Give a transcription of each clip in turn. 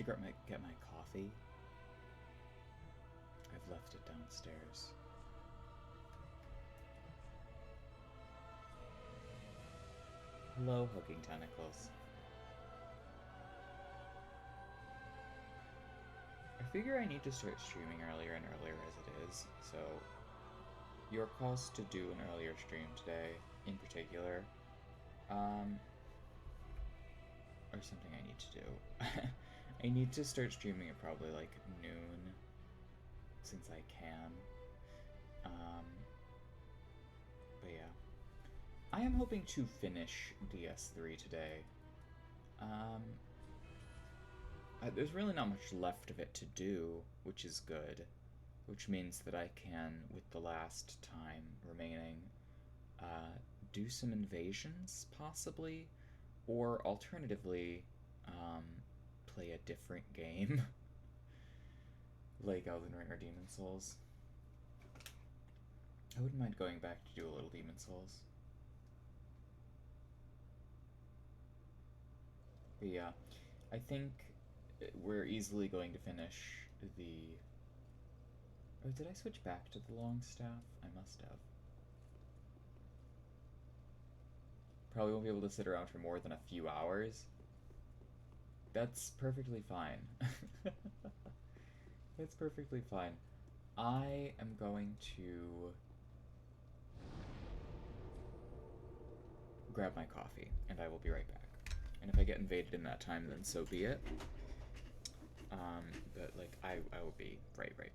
to get my coffee. I've left it downstairs. Hello, hooking tentacles. I figure I need to start streaming earlier and earlier as it is, so your calls to do an earlier stream today, in particular, are something I need to do. I need to start streaming at probably like noon, since I can. But yeah. I am hoping to finish DS3 today. There's really not much left of it to do, which is good. Which means that I can, with the last time remaining, do some invasions, possibly, or alternatively, play a different game, like Elden Ring or Demon Souls. I wouldn't mind going back to do a little Demon Souls. But yeah, I think we're easily going to finish the... Oh, did I switch back to the long staff? I must have. Probably won't be able to sit around for more than a few hours. That's perfectly fine. That's perfectly fine. I am going to grab my coffee, and I will be right back. And if I get invaded in that time, then so be it. But, like, I will be right back.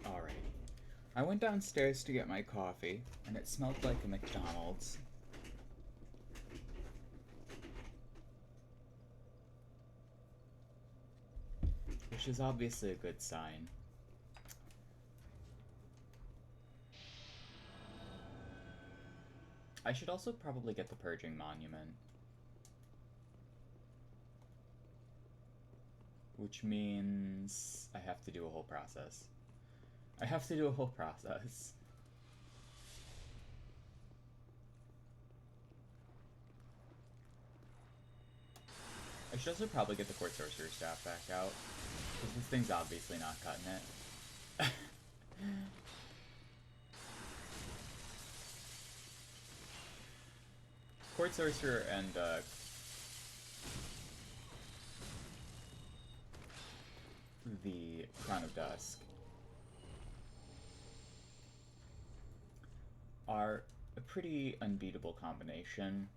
Alright. I went downstairs to get my coffee, and it smelled like a McDonald's. Which is obviously a good sign. I should also probably get the Purging Monument. Which means I have to do a whole process. I should also probably get the Court Sorcerer Staff back out, because this thing's obviously not cutting it. Court Sorcerer and, the Crown of Dusk are a pretty unbeatable combination.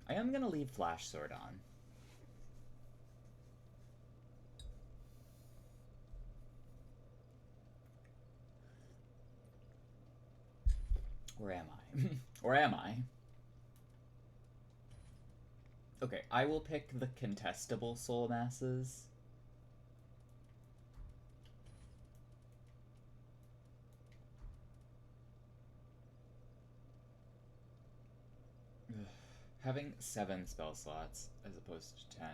I am gonna leave Flash Sword on. Or am I? Or am I? Okay, I will pick the contestable soul masses. Ugh. Having 7 spell slots as opposed to 10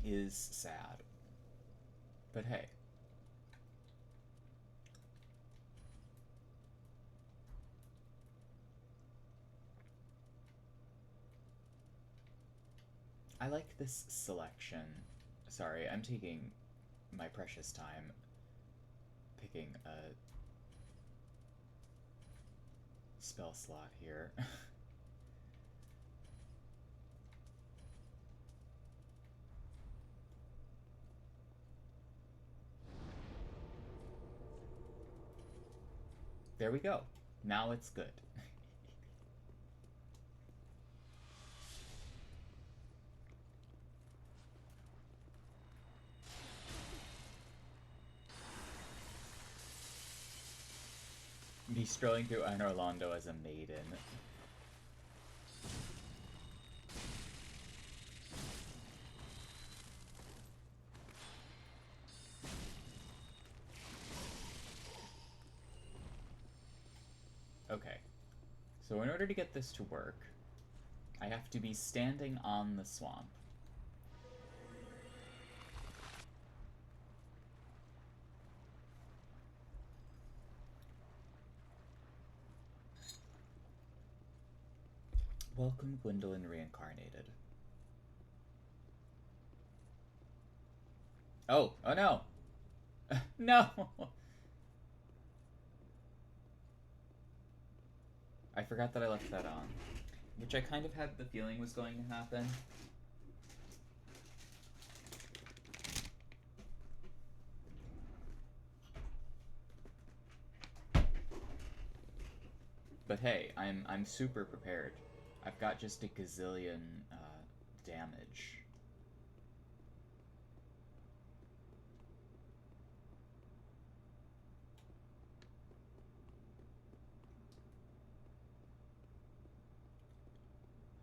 is sad. But hey. I like this selection. Sorry, I'm taking my precious time picking a spell slot here. There we go. Now it's good. Me strolling through Anor Londo as a maiden. Okay. So in order to get this to work, I have to be standing on the swamp. Welcome, Gwendolyn Reincarnated. Oh no! No! I forgot that I left that on. Which I kind of had the feeling was going to happen. But hey, I'm super prepared. I've got just a gazillion damage.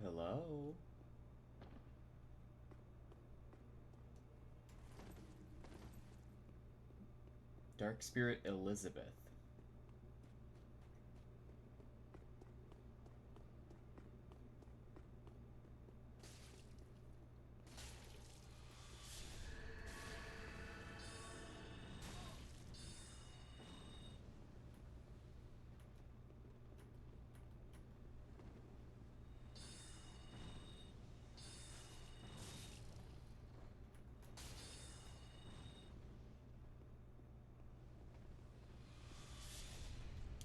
Hello? Dark Spirit Elizabeth.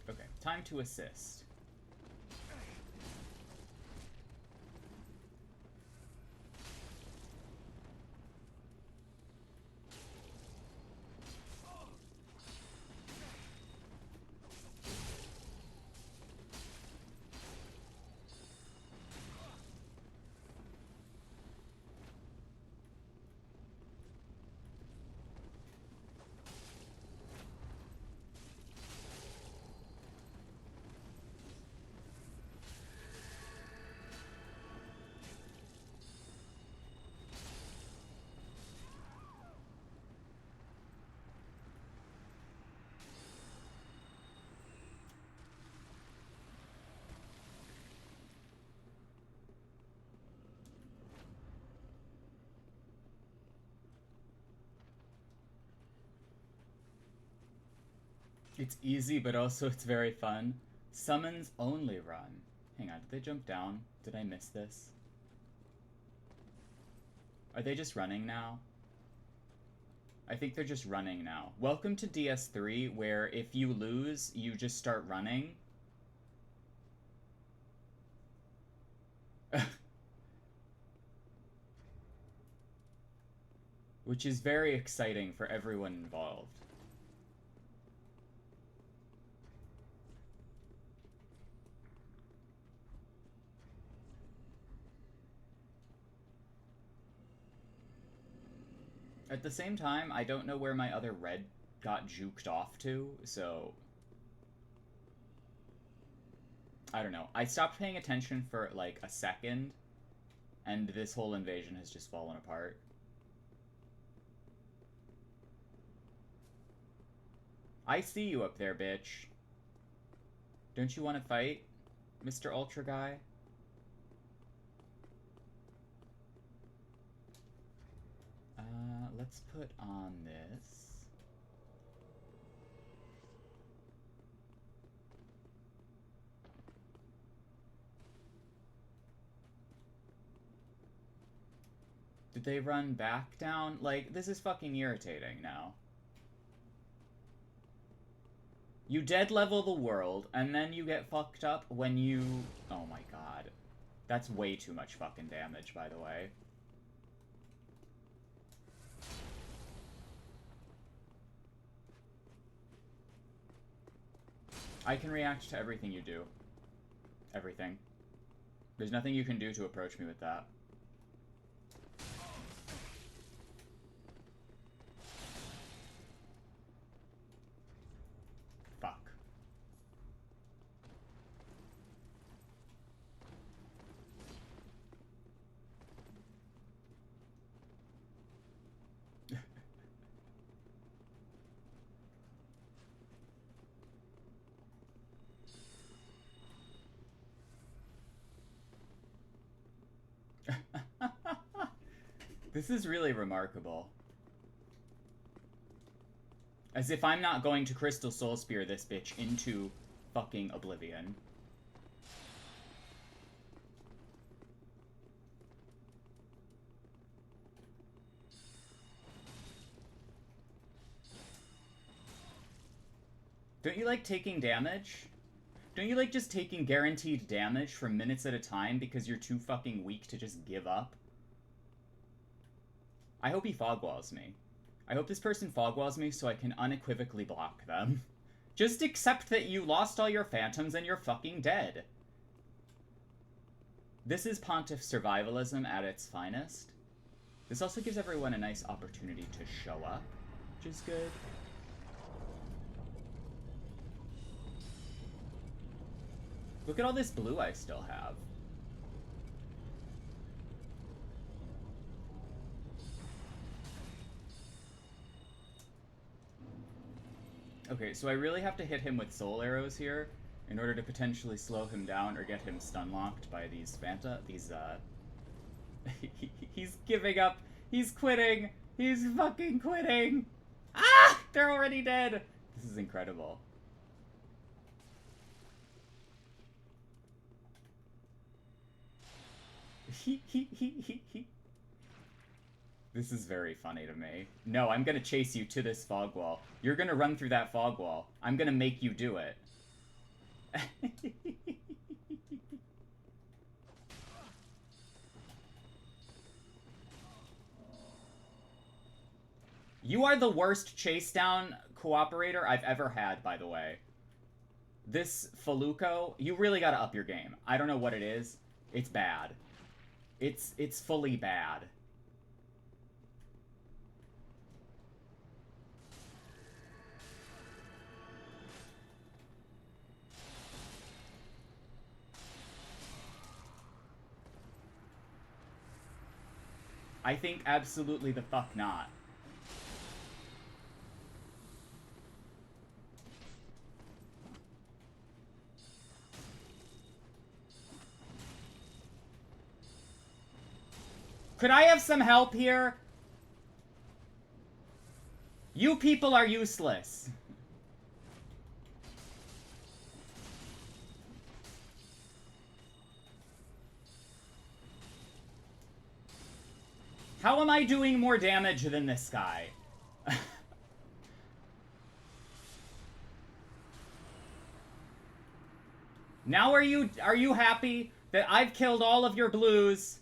Okay, time to assist. It's easy, but also it's very fun. Summons only run. Hang on, did they jump down? Did I miss this? Are they just running now? I think they're just running now. Welcome to DS3, where if you lose, you just start running. Which is very exciting for everyone involved. At the same time, I don't know where my other red got juked off to, so... I don't know. I stopped paying attention for, like, a second, and this whole invasion has just fallen apart. I see you up there, bitch. Don't you want to fight, Mr. Ultra Guy? Let's put on this. Did they run back down? Like, this is fucking irritating now. You dead level the world, and then you get fucked up when you... Oh my god. That's way too much fucking damage, by the way. I can react to everything you do. Everything. There's nothing you can do to approach me with that. Fuck. This is really remarkable. As if I'm not going to Crystal Soul Spear this bitch into fucking oblivion. Don't you like taking damage? Don't you like just taking guaranteed damage for minutes at a time because you're too fucking weak to just give up? I hope he fogwalls me. I hope this person fogwalls me so I can unequivocally block them. Just accept that you lost all your phantoms and you're fucking dead. This is Pontiff survivalism at its finest. This also gives everyone a nice opportunity to show up, which is good. Look at all this blue I still have. Okay, so I really have to hit him with soul arrows here in order to potentially slow him down or get him stun locked by these He's giving up. He's quitting. He's fucking quitting. Ah! They're already dead. This is incredible. This is very funny to me. No, I'm gonna chase you to this fog wall. You're gonna run through that fog wall. I'm gonna make you do it. You are the worst chase down cooperator I've ever had, by the way. This Feluco, you really gotta up your game. I don't know what it is. It's bad. It's fully bad. I think absolutely the fuck not. Could I have some help here? You people are useless. How am I doing more damage than this guy? Now are you happy that I've killed all of your blues?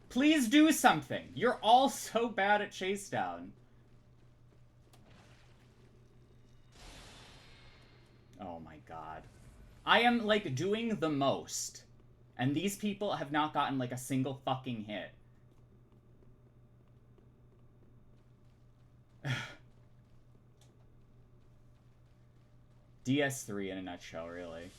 Please do something. You're all so bad at chase down. Oh my god. I am, like, doing the most. And these people have not gotten, like, a single fucking hit. DS3 in a nutshell, really.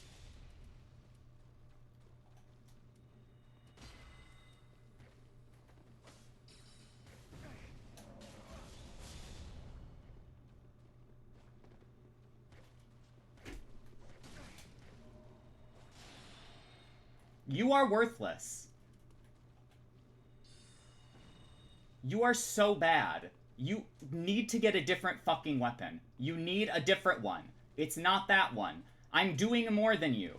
You are worthless. You are so bad. You need to get a different fucking weapon. You need a different one. It's not that one. I'm doing more than you.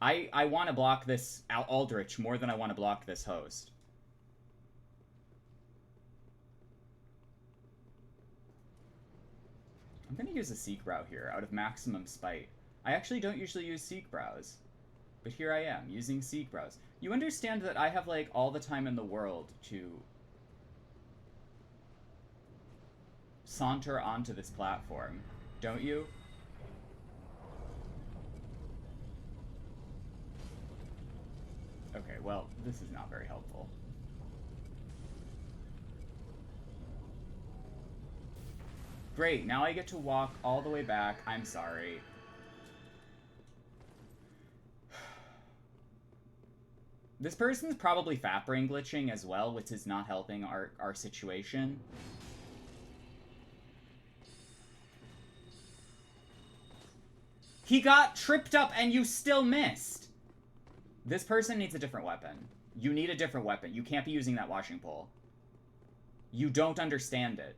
I want to block this Aldrich more than I want to block this host. I'm going to use a Seek Brow here out of maximum spite. I actually don't usually use Seek Brows. But here I am, using Seek Brows. You understand that I have, like, all the time in the world to saunter onto this platform, don't you? Okay, well, this is not very helpful. Great, now I get to walk all the way back. I'm sorry. This person's probably fat brain glitching as well, which is not helping our situation. He got tripped up and you still missed! This person needs a different weapon. You need a different weapon. You can't be using that washing pole. You don't understand it.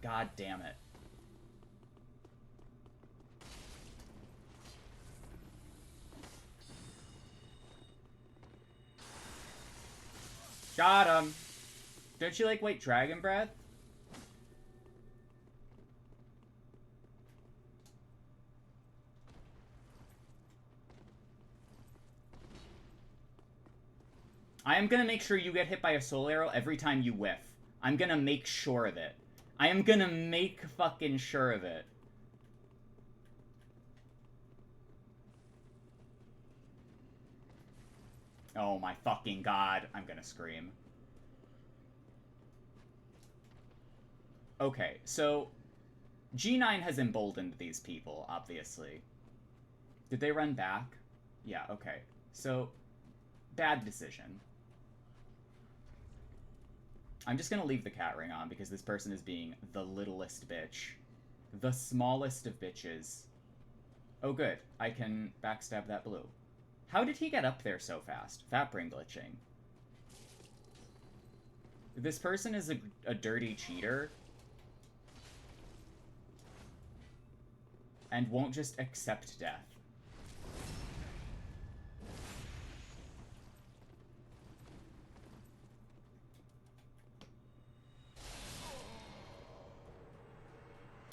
God damn it. Got him. Don't you like White Dragon Breath? I am gonna make sure you get hit by a soul arrow every time you whiff. I'm gonna make sure of it. I am gonna make fucking sure of it. Oh my fucking god. I'm gonna scream. Okay, so G9 has emboldened these people, obviously. Did they run back? Yeah, okay. So, bad decision. I'm just gonna leave the cat ring on because this person is being the littlest bitch. The smallest of bitches. Oh good, I can backstab that blue. How did he get up there so fast? Fat brain glitching. This person is a dirty cheater. And won't just accept death.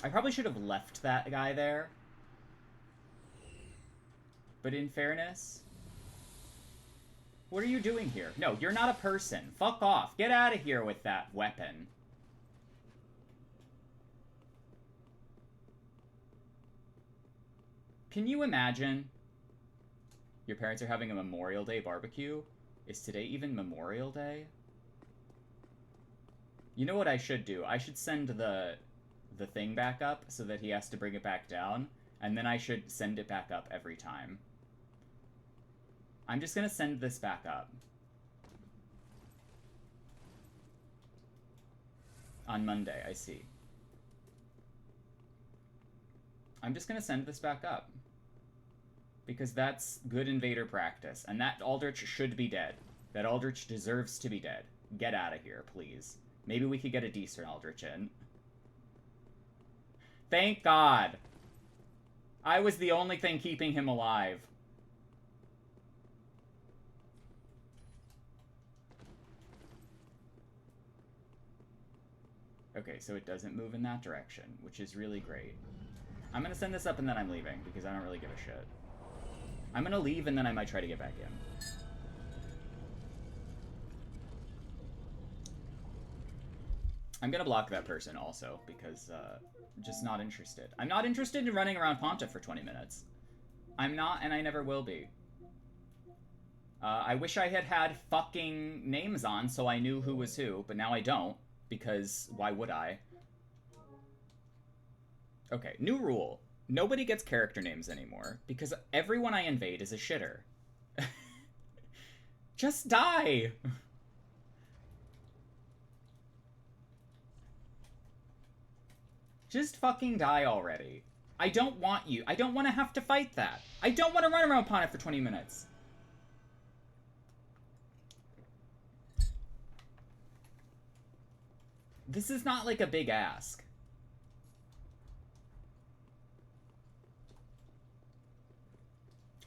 I probably should have left that guy there. But in fairness... What are you doing here? No, you're not a person. Fuck off. Get out of here with that weapon. Can you imagine? Your parents are having a Memorial Day barbecue? Is today even Memorial Day? You know what I should do? I should send the thing back up so that he has to bring it back down, and then I should send it back up every time. I'm just gonna send this back up. On Monday, I see. I'm just gonna send this back up. Because that's good invader practice, and that Aldrich should be dead. That Aldrich deserves to be dead. Get out of here, please. Maybe we could get a decent Aldrich in. Thank God! I was the only thing keeping him alive. Okay, so it doesn't move in that direction, which is really great. I'm gonna send this up and then I'm leaving, because I don't really give a shit. I'm gonna leave and then I might try to get back in. I'm gonna block that person also, because, just not interested. I'm not interested in running around Ponta for 20 minutes. I'm not, and I never will be. I wish I had had fucking names on so I knew who was who, but now I don't, because why would I? Okay, new rule. Nobody gets character names anymore, because everyone I invade is a shitter. Just die! Just fucking die already. I don't want you. I don't want to have to fight that. I don't want to run around Ponta for 20 minutes. This is not like a big ask.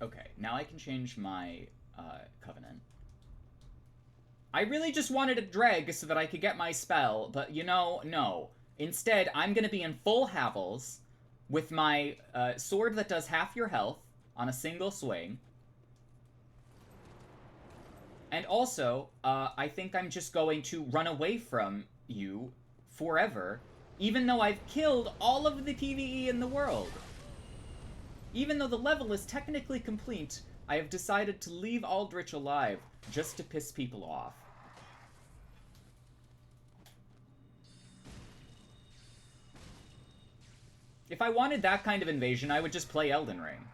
Okay, now I can change my covenant. I really just wanted a dreg so that I could get my spell, but you know, no. Instead, I'm going to be in full Havels with my sword that does half your health on a single swing. And also, I think I'm just going to run away from you forever, even though I've killed all of the PvE in the world. Even though the level is technically complete, I have decided to leave Aldrich alive just to piss people off. If I wanted that kind of invasion, I would just play Elden Ring.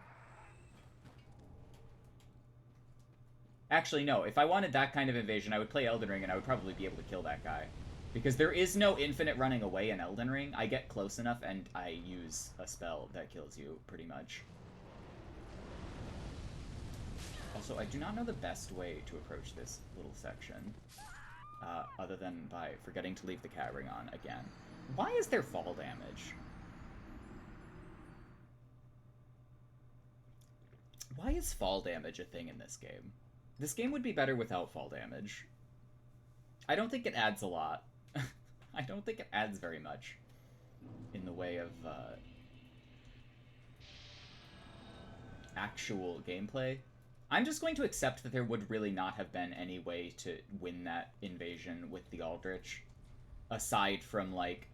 Actually, no. If I wanted that kind of invasion, I would play Elden Ring and I would probably be able to kill that guy. Because there is no infinite running away in Elden Ring. I get close enough and I use a spell that kills you, pretty much. Also, I do not know the best way to approach this little section. Other than by forgetting to leave the cat ring on again. Why is there fall damage? Why is fall damage a thing in this game? This game would be better without fall damage. I don't think it adds a lot. I don't think it adds very much in the way of actual gameplay. I'm just going to accept that there would really not have been any way to win that invasion with the Aldrich, aside from, like,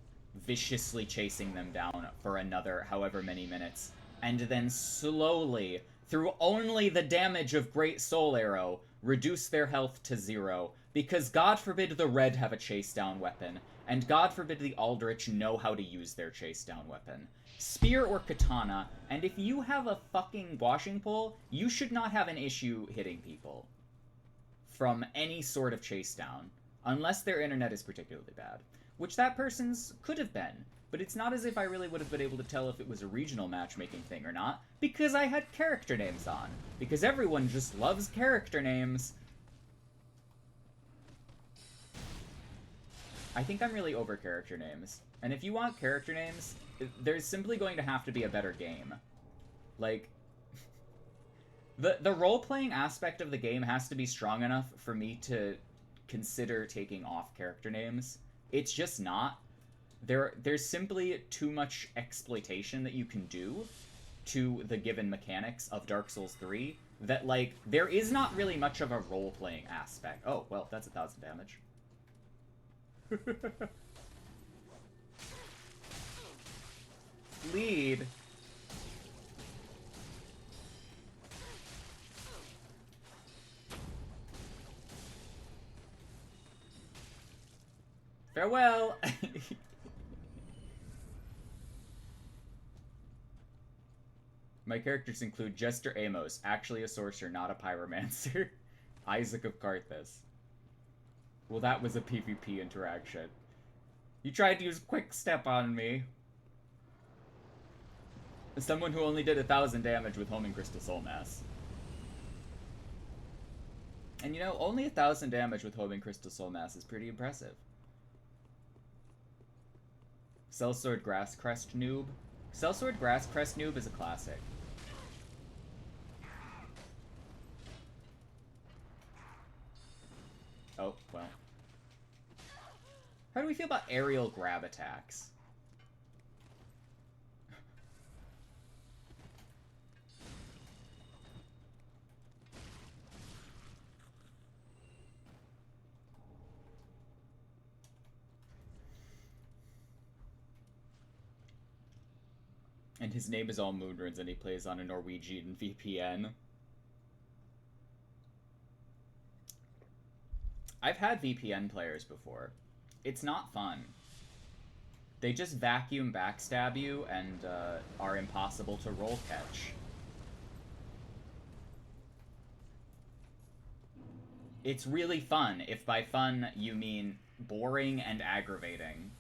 viciously chasing them down for another however many minutes, and then slowly, through only the damage of Great Soul Arrow, reduce their health to 0, because God forbid the Red have a chase-down weapon, and God forbid the Aldrich know how to use their chase-down weapon. Spear or katana, and if you have a fucking washing pole, you should not have an issue hitting people from any sort of chase-down, unless their internet is particularly bad, which that person's could have been. But it's not as if I really would have been able to tell if it was a regional matchmaking thing or not, because I had character names on. Because everyone just loves character names. I think I'm really over character names. And if you want character names, there's simply going to have to be a better game. Like, the role-playing aspect of the game has to be strong enough for me to consider taking off character names. It's just not. There's simply too much exploitation that you can do to the given mechanics of Dark Souls 3 that, like, there is not really much of a role-playing aspect. Oh, well, that's 1,000 damage. Lead. Farewell! My characters include Jester Amos, actually a sorcerer, not a pyromancer. Isaac of Carthus. Well, that was a PvP interaction. You tried to use Quick Step on me. Someone who only did 1,000 damage with Homing Crystal Soul Mass. And you know, only 1,000 damage with Homing Crystal Soul Mass is pretty impressive. Sellsword Grasscrest Noob. Sellsword Grasscrest Noob is a classic. Oh, well. How do we feel about aerial grab attacks? And his name is all Moonrunes and he plays on a Norwegian VPN. I've had VPN players before. It's not fun. They just vacuum backstab you and are impossible to roll catch. It's really fun, if by fun you mean boring and aggravating.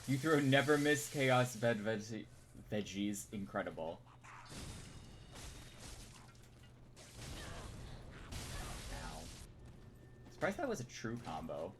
You throw never miss chaos veggies. Incredible. Ow. Surprised that was a true combo.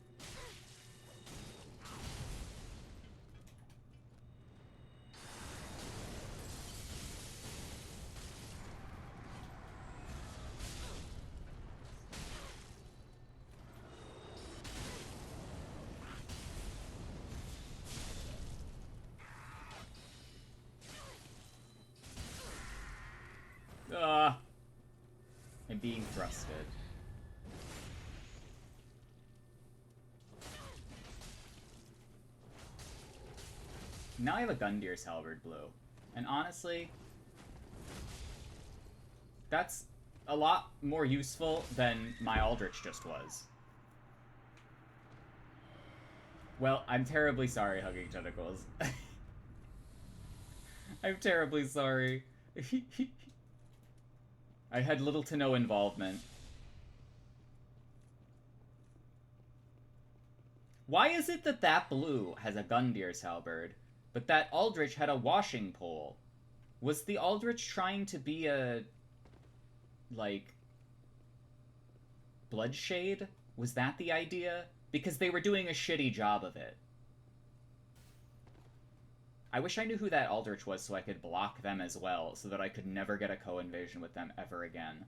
I'm being thrusted. Now I have a Gundir's Halberd blue. And honestly, that's a lot more useful than my Aldrich just was. Well, I'm terribly sorry, Hugging Tentacles. I'm terribly sorry. I had little to no involvement. Why is it that that blue has a Gundir's Halberd, but that Aldrich had a washing pole? Was the Aldrich trying to be a... like... Bloodshade? Was that the idea? Because they were doing a shitty job of it. I wish I knew who that Aldrich was so I could block them as well, so that I could never get a co-invasion with them ever again.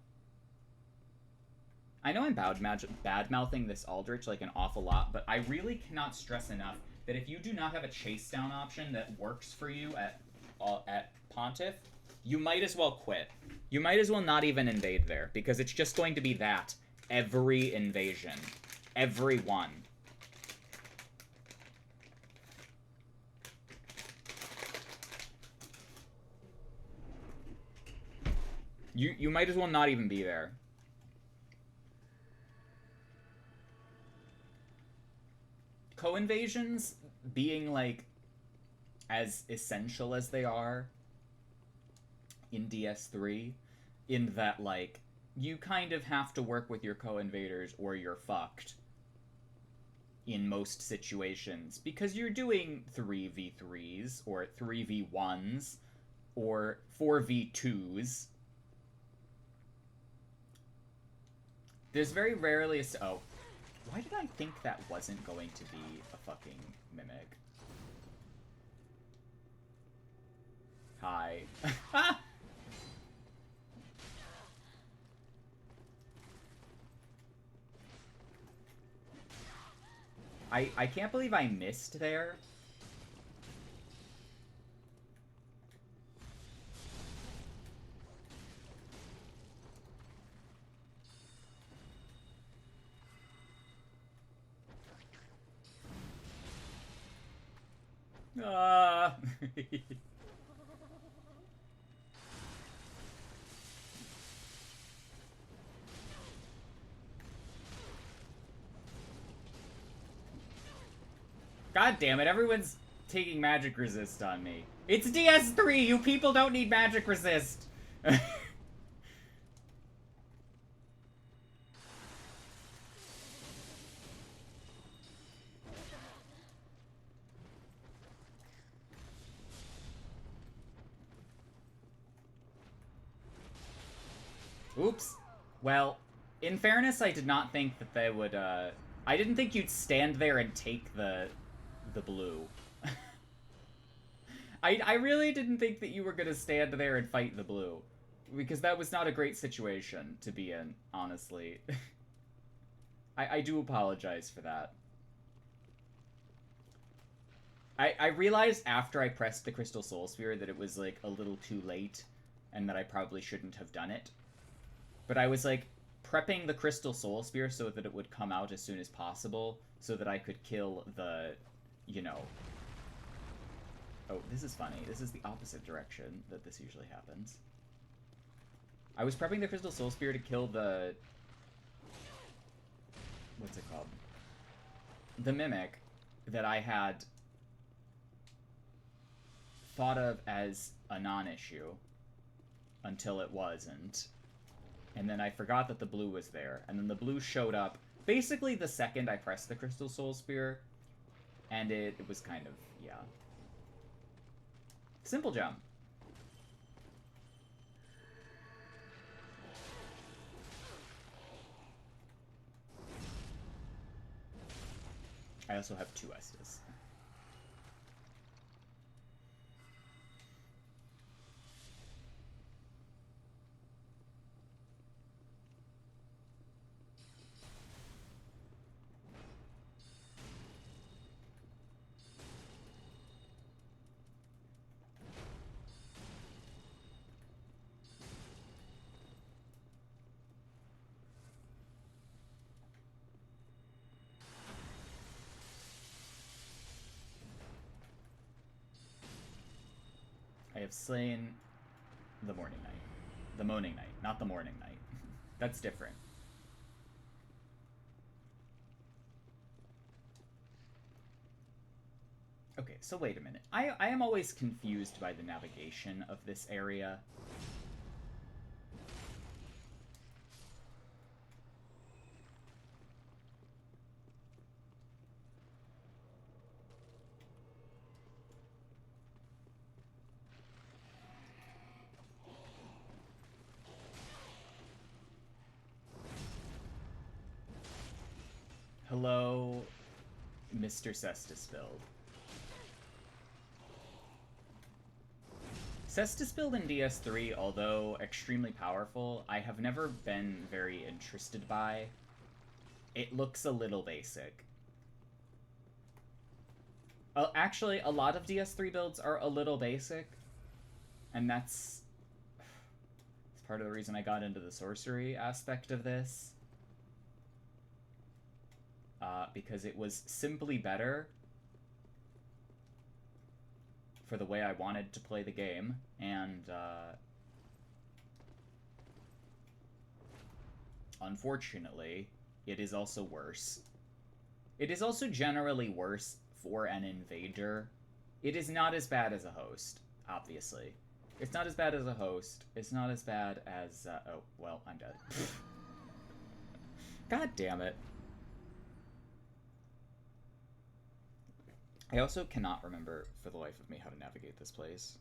I know I'm bad-mouthing this Aldrich like an awful lot, but I really cannot stress enough that if you do not have a chase down option that works for you at Pontiff, you might as well quit. You might as well not even invade there, because it's just going to be that every invasion. Every one. You might as well not even be there. Co-invasions being, like, as essential as they are in DS3, in that, like, you kind of have to work with your co-invaders or you're fucked in most situations, because you're doing 3v3s, or 3v1s, or 4v2s. There's very rarely a... Oh. Why did I think that wasn't going to be a fucking mimic? Hi. I can't believe I missed there. God damn it, everyone's taking magic resist on me. It's DS3, you people don't need magic resist! Oops. Well, in fairness, I did not think that they would, I didn't think you'd stand there and take the blue. I really didn't think that you were gonna stand there and fight the blue. Because that was not a great situation to be in, honestly. I do apologize for that. I realized after I pressed the Crystal Soul Sphere that it was, like, a little too late, and that I probably shouldn't have done it. But I was like, prepping the Crystal Soul Spear so that it would come out as soon as possible, so that I could kill the, you know... Oh, this is funny. This is the opposite direction that this usually happens. I was prepping the Crystal Soul Spear to kill the... What's it called? The Mimic that I had thought of as a non-issue until it wasn't. And then I forgot that the blue was there. And then the blue showed up basically the second I pressed the Crystal Soul Spear. And it was kind of, yeah. Simple jump. I also have 2 Estus. I have slain the Morning Knight. The Moaning Knight, not the Morning Knight. That's different. Okay, so wait a minute. I am always confused by the navigation of this area. Hello, Mr. Cestusbuild. Cestusbuild in DS3, although extremely powerful, I have never been very interested by. It looks a little basic. Actually, a lot of DS3 builds are a little basic, and that's part of the reason I got into the sorcery aspect of this. Because it was simply better for the way I wanted to play the game, and unfortunately, it is also worse. It is also generally worse for an invader. It is not as bad as a host, obviously. It's not as bad as a host. It's not as bad as, oh, well, I'm dead. God damn it. I also cannot remember for the life of me how to navigate this place.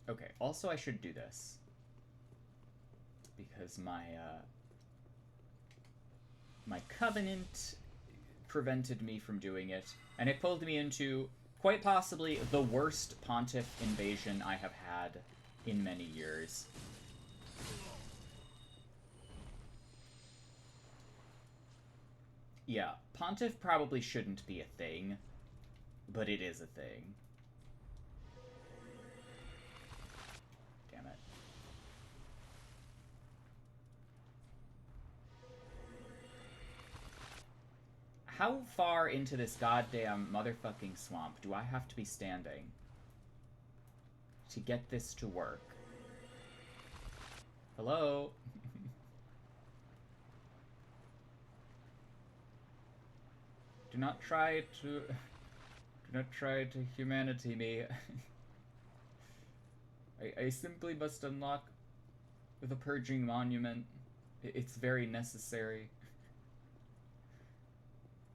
Okay, also I should do this. Because my covenant prevented me from doing it, and it pulled me into quite possibly the worst Pontiff invasion I have had in many years. Yeah, Pontiff probably shouldn't be a thing, but it is a thing. Damn it. How far into this goddamn motherfucking swamp do I have to be standing to get this to work? Hello? Do not try to humanity me. I simply must unlock the Purging Monument. It's very necessary.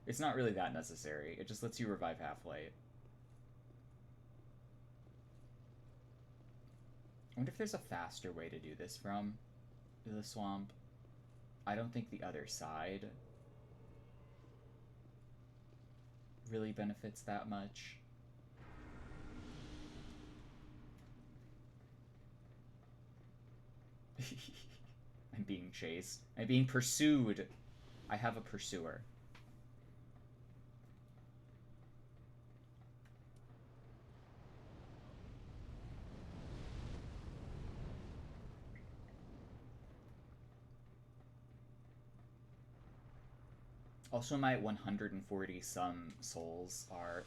It's not really that necessary. It just lets you revive half-light. I wonder if there's a faster way to do this from the swamp. I don't think the other side really benefits that much. I'm being chased. I'm being pursued. I have a pursuer. Also, my 140 some souls are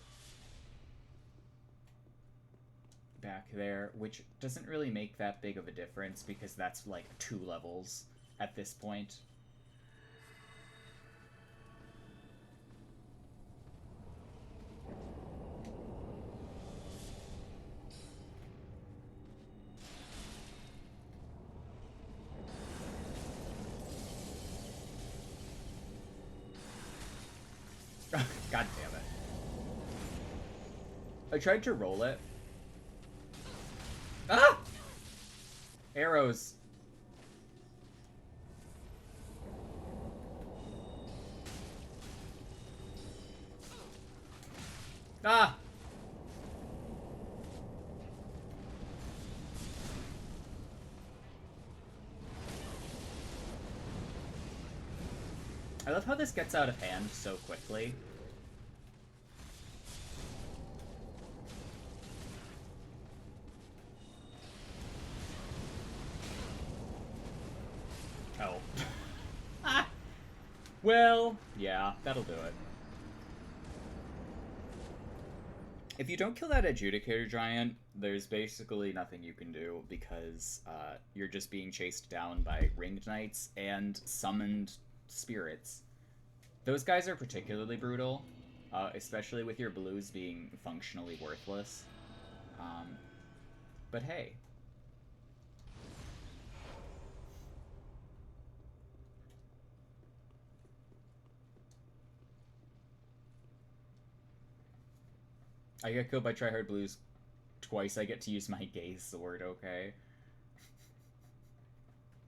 back there, which doesn't really make that big of a difference because that's like 2 levels at this point. God damn it. I tried to roll it. Ah! Arrows. Ah! I love how this gets out of hand so quickly. Oh. Ah! Well, yeah, that'll do it. If you don't kill that Adjudicator Giant, there's basically nothing you can do because you're just being chased down by Ringed Knights and Summoned Spirits. Those guys are particularly brutal, especially with your blues being functionally worthless. But hey. I get killed by Tryhard Blues twice. I get to use my Gaze Sword, okay?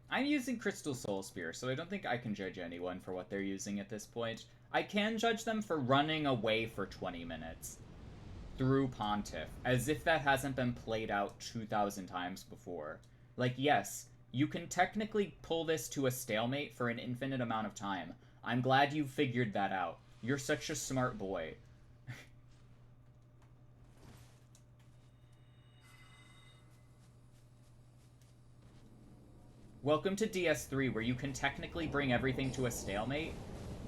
I'm using Crystal Soul Spear, so I don't think I can judge anyone for what they're using at this point. I can judge them for running away for 20 minutes through Pontiff, as if that hasn't been played out 2,000 times before. Like, yes, you can technically pull this to a stalemate for an infinite amount of time. I'm glad you figured that out. You're such a smart boy. Welcome to DS3, where you can technically bring everything to a stalemate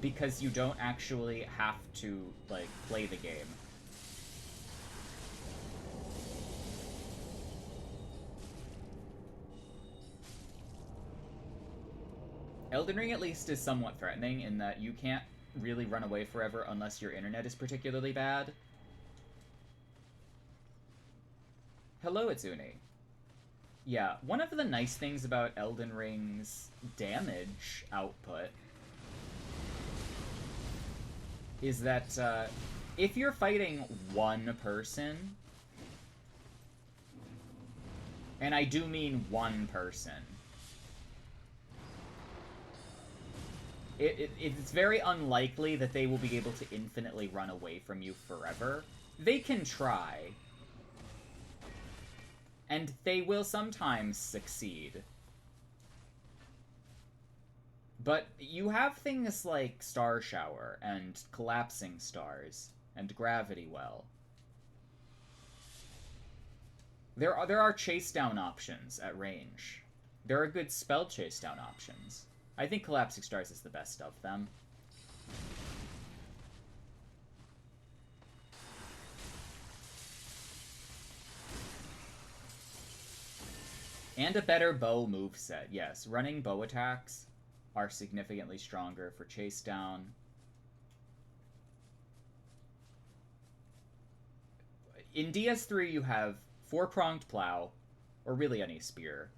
because you don't actually have to, like, play the game. Elden Ring, at least, is somewhat threatening in that you can't really run away forever unless your internet is particularly bad. Hello, Itsune. Yeah, one of the nice things about Elden Ring's damage output is that if you're fighting one person, and I do mean one person, it's very unlikely that they will be able to infinitely run away from you forever. They can try, and they will sometimes succeed. But you have things like Star Shower and Collapsing Stars and Gravity Well. There are chase down options at range. There are good spell chase down options. I think Collapsing Stars is the best of them. And a better bow moveset. Yes, running bow attacks are significantly stronger for chase down. In DS3, you have 4-pronged plow, or really any spear.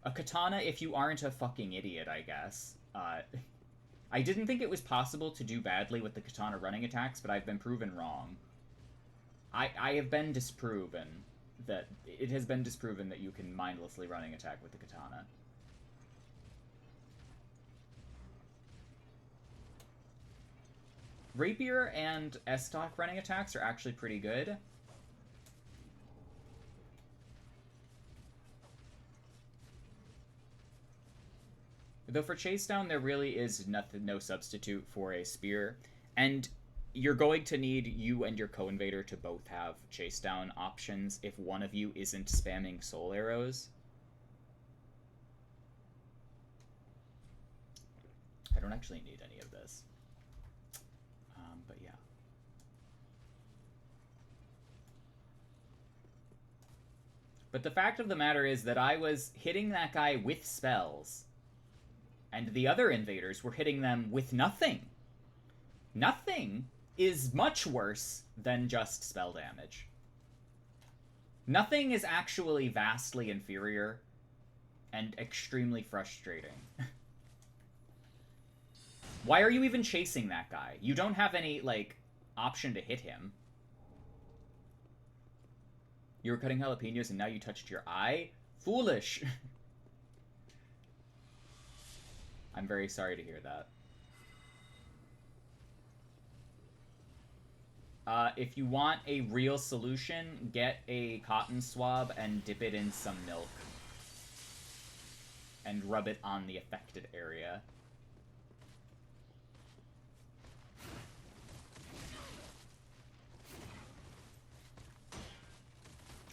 A katana if you aren't a fucking idiot, I guess. I didn't think it was possible to do badly with the katana running attacks, but I've been proven wrong. I have been disproven that it has been disproven that you can mindlessly running attack with the katana. Rapier and S-Stock running attacks are actually pretty good. Though for chase down, there really is no substitute for a spear. And you're going to need you and your co-invader to both have chase down options if one of you isn't spamming soul arrows. I don't actually need any of this. But yeah. But the fact of the matter is that I was hitting that guy with spells, and the other invaders were hitting them with nothing. Nothing is much worse than just spell damage. Nothing is actually vastly inferior and extremely frustrating. Why are you even chasing that guy? You don't have any, like, option to hit him. You were cutting jalapenos and now you touched your eye? Foolish! I'm very sorry to hear that. If you want a real solution, get a cotton swab and dip it in some milk. And rub it on the affected area.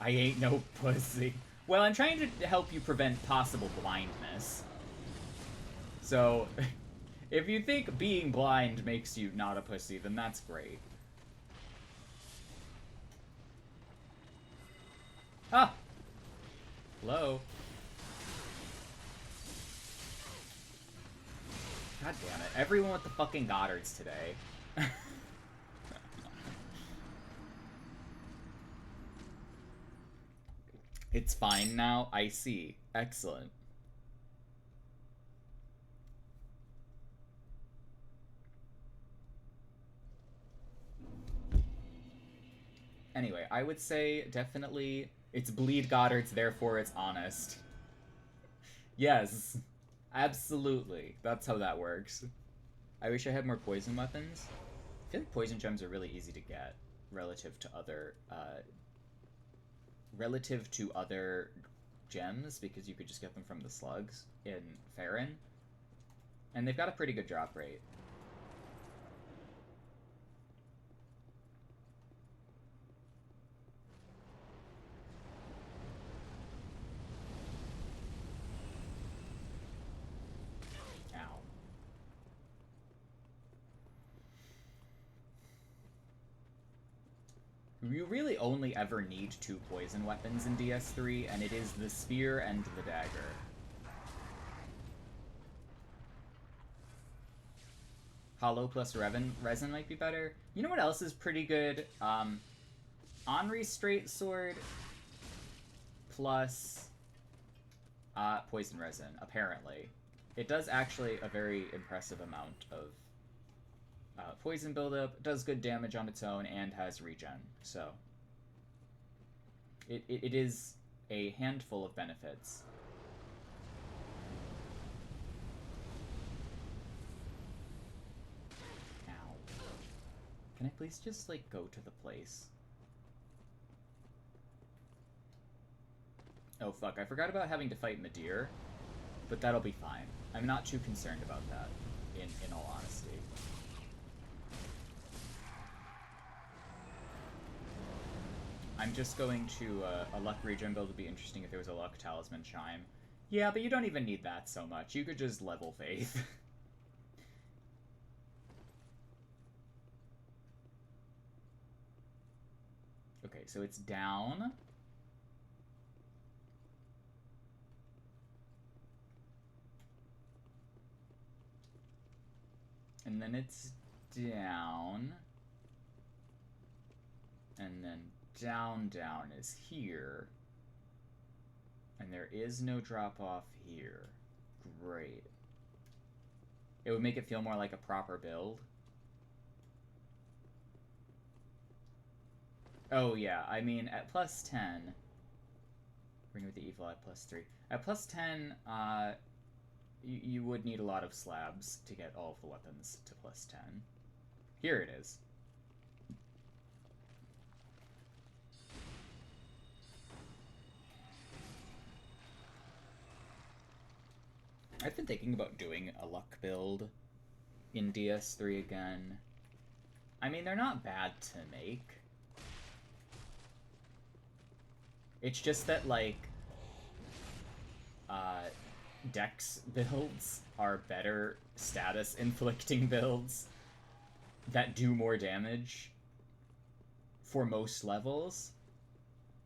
I ain't no pussy. Well, I'm trying to help you prevent possible blindness. So, if you think being blind makes you not a pussy, then that's great. Ah! Hello? God damn it. Everyone with the fucking Goddards today. It's fine now? I see. Excellent. Anyway, I would say definitely it's bleed Goddards, therefore it's honest. Yes. Absolutely. That's how that works. I wish I had more poison weapons. I feel like poison gems are really easy to get relative to other gems, because you could just get them from the slugs in Farron. And they've got a pretty good drop rate. You really only ever need 2 poison weapons in DS3, and it is the spear and the dagger. Hollow plus resin might be better. You know what else is pretty good? Henri Straight Sword plus poison resin, apparently. It does actually a very impressive amount of poison buildup, does good damage on its own, and has regen. So it is a handful of benefits. Ow. Can I please just, like, go to the place? Oh, fuck. I forgot about having to fight Madeir, but that'll be fine. I'm not too concerned about that, in all honesty. I'm just going to, a luck regen build would be interesting if there was a luck talisman chime. Yeah, but you don't even need that so much. You could just level faith. Okay, so it's down. And then it's down. And then down is here. And there is no drop off here. Great. It would make it feel more like a proper build. Oh yeah, I mean, at plus 10... Bring with the evil at plus 3. At plus 10, you would need a lot of slabs to get all of the weapons to plus 10. Here it is. I've been thinking about doing a luck build in DS3 again. I mean, they're not bad to make. It's just that, like, Dex builds are better status inflicting builds that do more damage for most levels.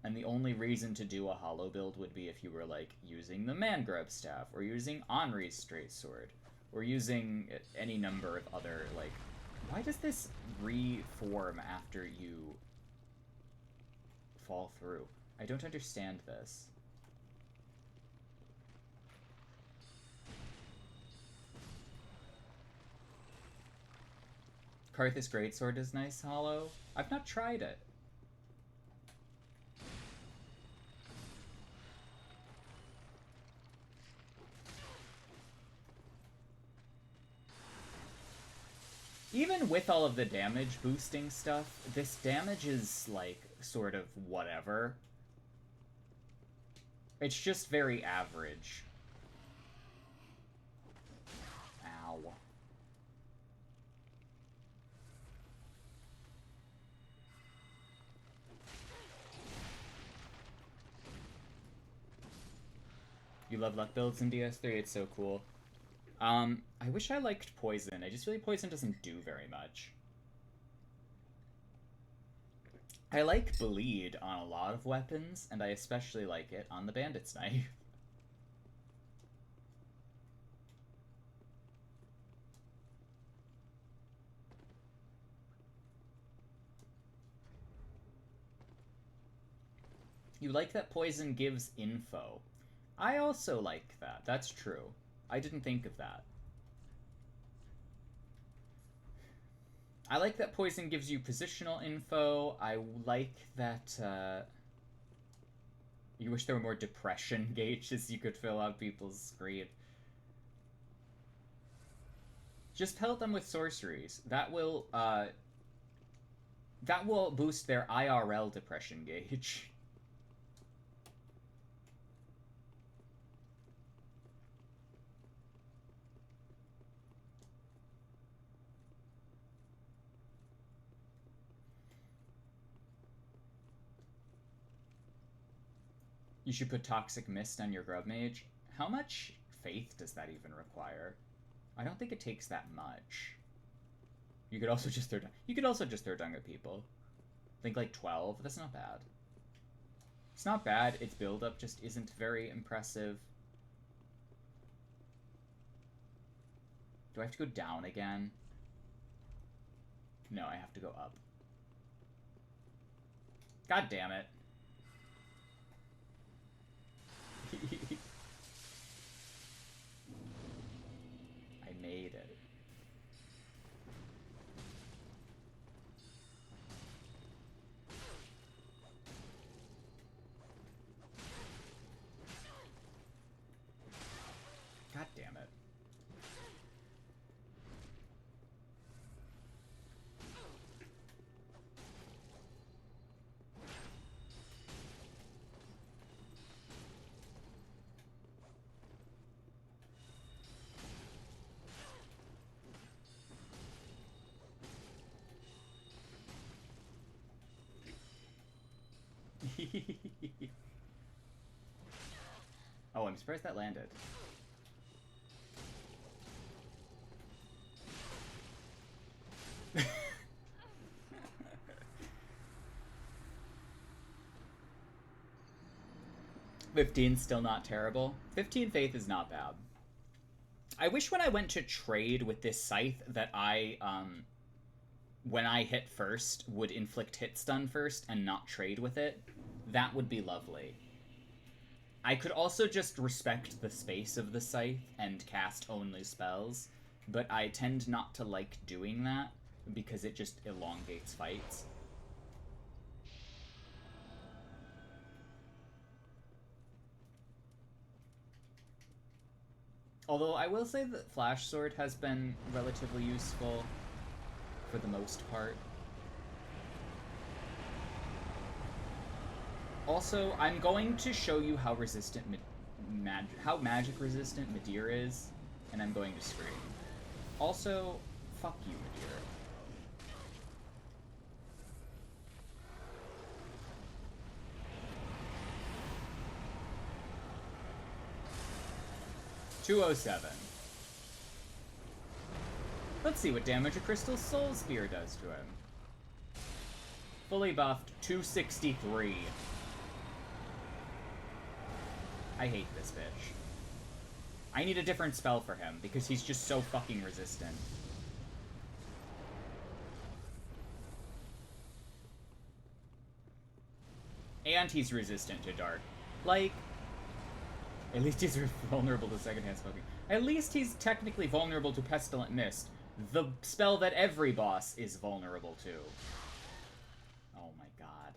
And the only reason to do a hollow build would be if you were, like, using the Mangrove Staff, or using Henri's Straight Sword, or using any number of other, like... Why does this reform after you fall through? I don't understand this. Karthus Greatsword is nice hollow. I've not tried it. Even with all of the damage boosting stuff, this damage is, like, sort of whatever. It's just very average. Ow. You love luck builds in DS3? It's so cool. I wish I liked Poison. I just feel like Poison doesn't do very much. I like Bleed on a lot of weapons, and I especially like it on the Bandit's Knife. You like that Poison gives info. I also like that. That's true. I didn't think of that. I like that Poison gives you positional info. I like that, you wish there were more depression gauges you could fill out people's screen. Just pelt them with sorceries. That will boost their IRL depression gauge. You should put Toxic Mist on your Grub Mage. How much faith does that even require? I don't think it takes that much. You could also just throw dung at people. Think like 12. That's not bad. It's not bad. Its build-up just isn't very impressive. Do I have to go down again? No, I have to go up. God damn it. I made it. God damn it. Oh, I'm surprised that landed. $15's still not terrible. 15 faith is not bad. I wish when I went to trade with this scythe that I, when I hit first, would inflict hit stun first and not trade with it. That would be lovely. I could also just respect the space of the scythe and cast only spells, but I tend not to like doing that because it just elongates fights. Although I will say that Flash Sword has been relatively useful for the most part. Also, I'm going to show you how resistant how magic resistant Midir is, and I'm going to scream. Also, fuck you, Midir. $207. Let's see what damage a Crystal Soul Spear does to him. Fully buffed, 263. I hate this bitch. I need a different spell for him, because he's just so fucking resistant. And he's resistant to dark. Like, at least he's vulnerable to secondhand smoking. At least he's technically vulnerable to Pestilent Mist, the spell that every boss is vulnerable to. Oh my god.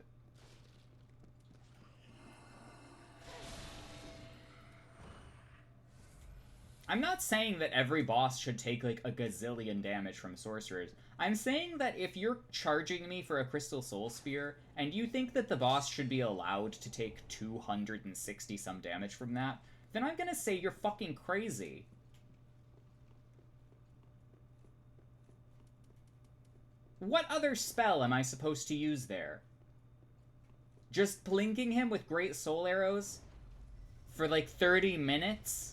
I'm not saying that every boss should take like a gazillion damage from sorcerers. I'm saying that if you're charging me for a Crystal Soul Spear, and you think that the boss should be allowed to take 260 some damage from that, then I'm gonna say you're fucking crazy. What other spell am I supposed to use there? Just plinking him with Great Soul Arrows for like 30 minutes?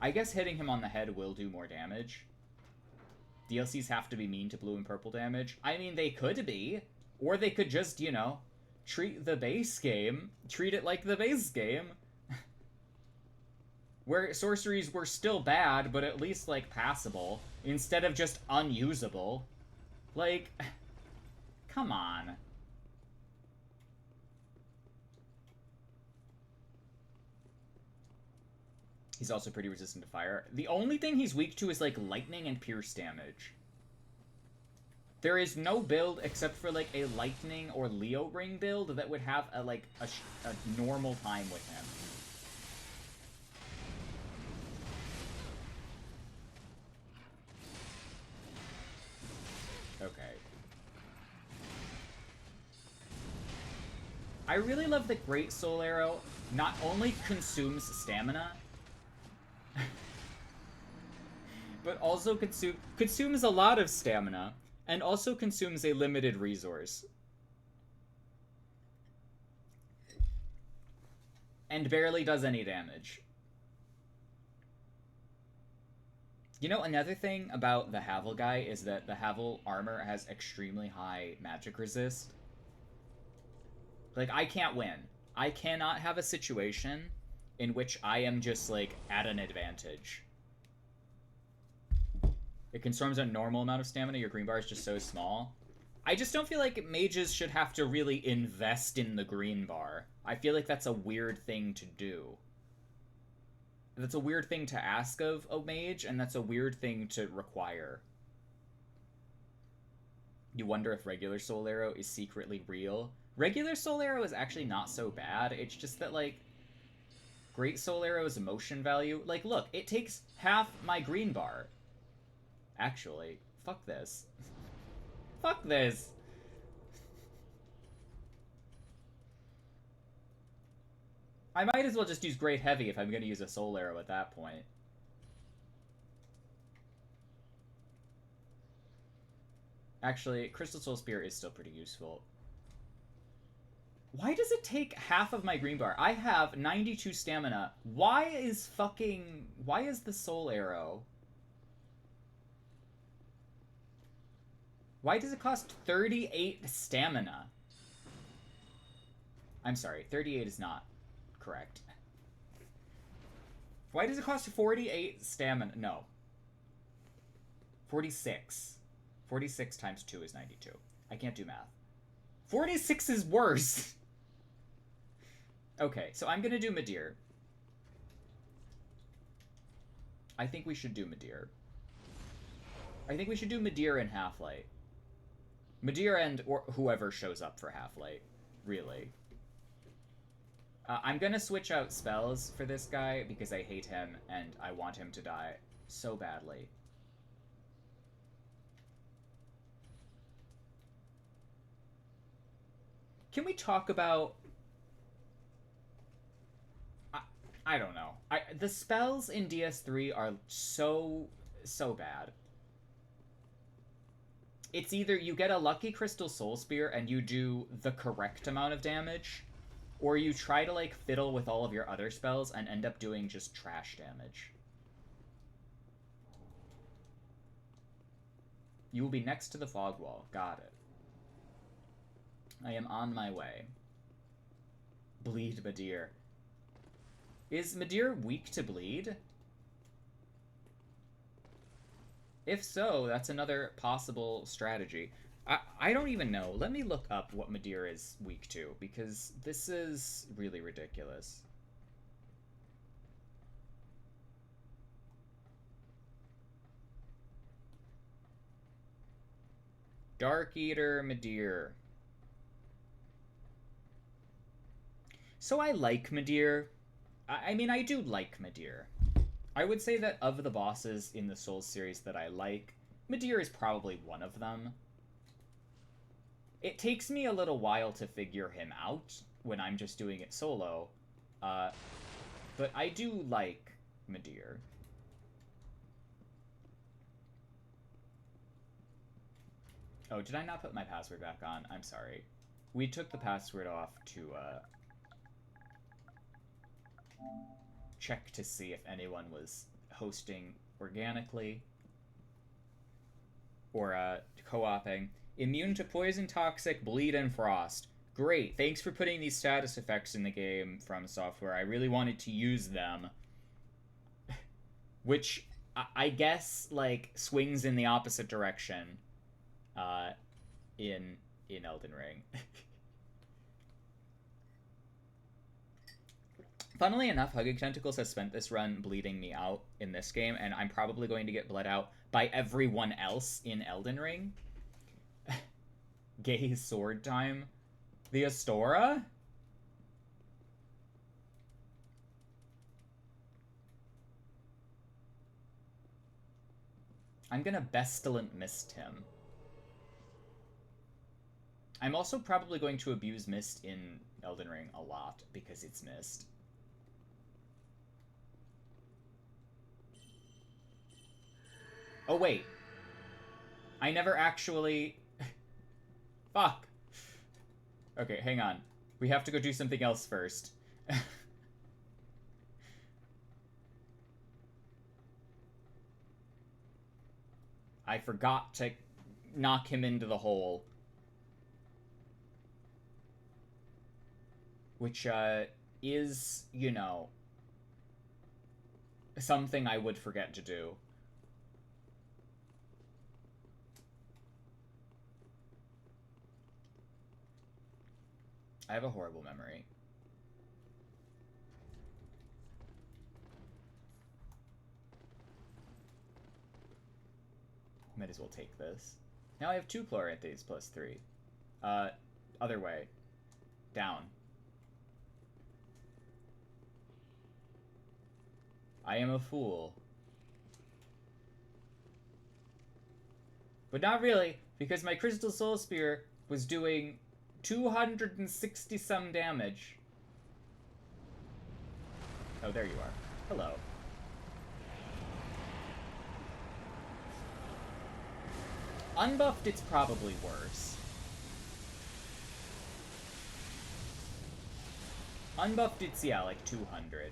I guess hitting him on the head will do more damage. DLCs have to be mean to blue and purple damage. I mean, they could be. Or they could just, you know, treat the base game, treat it like the base game. Where sorceries were still bad, but at least, like, passable, instead of just unusable. Like, come on. He's also pretty resistant to fire. The only thing he's weak to is, like, lightning and pierce damage. There is no build except for, like, a lightning or Leo Ring build that would have, a normal time with him. Okay. I really love that Great Soul Arrow not only consumes stamina, but also consumes a lot of stamina, and also consumes a limited resource. And barely does any damage. You know, another thing about the Havel guy is that the Havel armor has extremely high magic resist. Like, I can't win. I cannot have a situation in which I am just, like, at an advantage. It consumes a normal amount of stamina. Your green bar is just so small. I just don't feel like mages should have to really invest in the green bar. I feel like that's a weird thing to do. That's a weird thing to ask of a mage, and that's a weird thing to require. You wonder if regular Soul Arrow is secretly real. Regular Soul Arrow is actually not so bad. It's just that, like, Great Soul Arrow's motion value... Like, look, it takes half my green bar. Actually, fuck this. Fuck this! I might as well just use Great Heavy if I'm gonna use a Soul Arrow at that point. Actually, Crystal Soul Spear is still pretty useful. Why does it take half of my green bar? I have 92 stamina. Why is the Soul Arrow? Why does it cost 38 stamina? I'm sorry, 38 is not correct. Why does it cost 48 stamina? No. 46. 46 times 2 is 92. I can't do math. 46 is worse! Okay, so I'm gonna do Midir. I think we should do Midir. I think we should do Midir and Half-Light. Midir and or whoever shows up for Half-Light, really. I'm gonna switch out spells for this guy because I hate him and I want him to die so badly. Can we talk about I don't know. The spells in DS3 are so bad. It's either you get a lucky crystal soul spear and you do the correct amount of damage, or you try to like fiddle with all of your other spells and end up doing just trash damage. You will be next to the fog wall. Got it. I am on my way. Bleed Madir. Is Madir weak to bleed? If so, that's another possible strategy. I don't even know. Let me look up what Madir is weak to, because this is really ridiculous. Dark Eater Madir. So I like Madir. I mean, I do like Madir. I would say that of the bosses in the Souls series that I like, Madir is probably one of them. It takes me a little while to figure him out when I'm just doing it solo, but I do like Madir. Oh, did I not put my password back on? I'm sorry. We took the password off to check to see if anyone was hosting organically or co-oping. Immune to poison, toxic, bleed, and frost. Great, thanks for putting these status effects in the game, Fromsoftware. I really wanted to use them. Which, I guess, like, swings in the opposite direction in Elden Ring. Funnily enough, Hugging Tentacles has spent this run bleeding me out in this game, and I'm probably going to get bled out by everyone else in Elden Ring. Gay sword time. The Astora? I'm gonna Pestilent Mist him. I'm also probably going to abuse Mist in Elden Ring a lot, because it's Mist. Oh, wait. I never actually... Fuck. Okay, hang on. We have to go do something else first. I forgot to knock him into the hole. Which, is, you know, something I would forget to do. I have a horrible memory. Might as well take this. Now I have 2 Chloranthes plus 3. Other way. Down. I am a fool. But not really, because my Crystal Soul Spear was doing 260 some damage. Oh, there you are. Hello. Unbuffed, it's probably worse. Unbuffed, it's, yeah, like 200.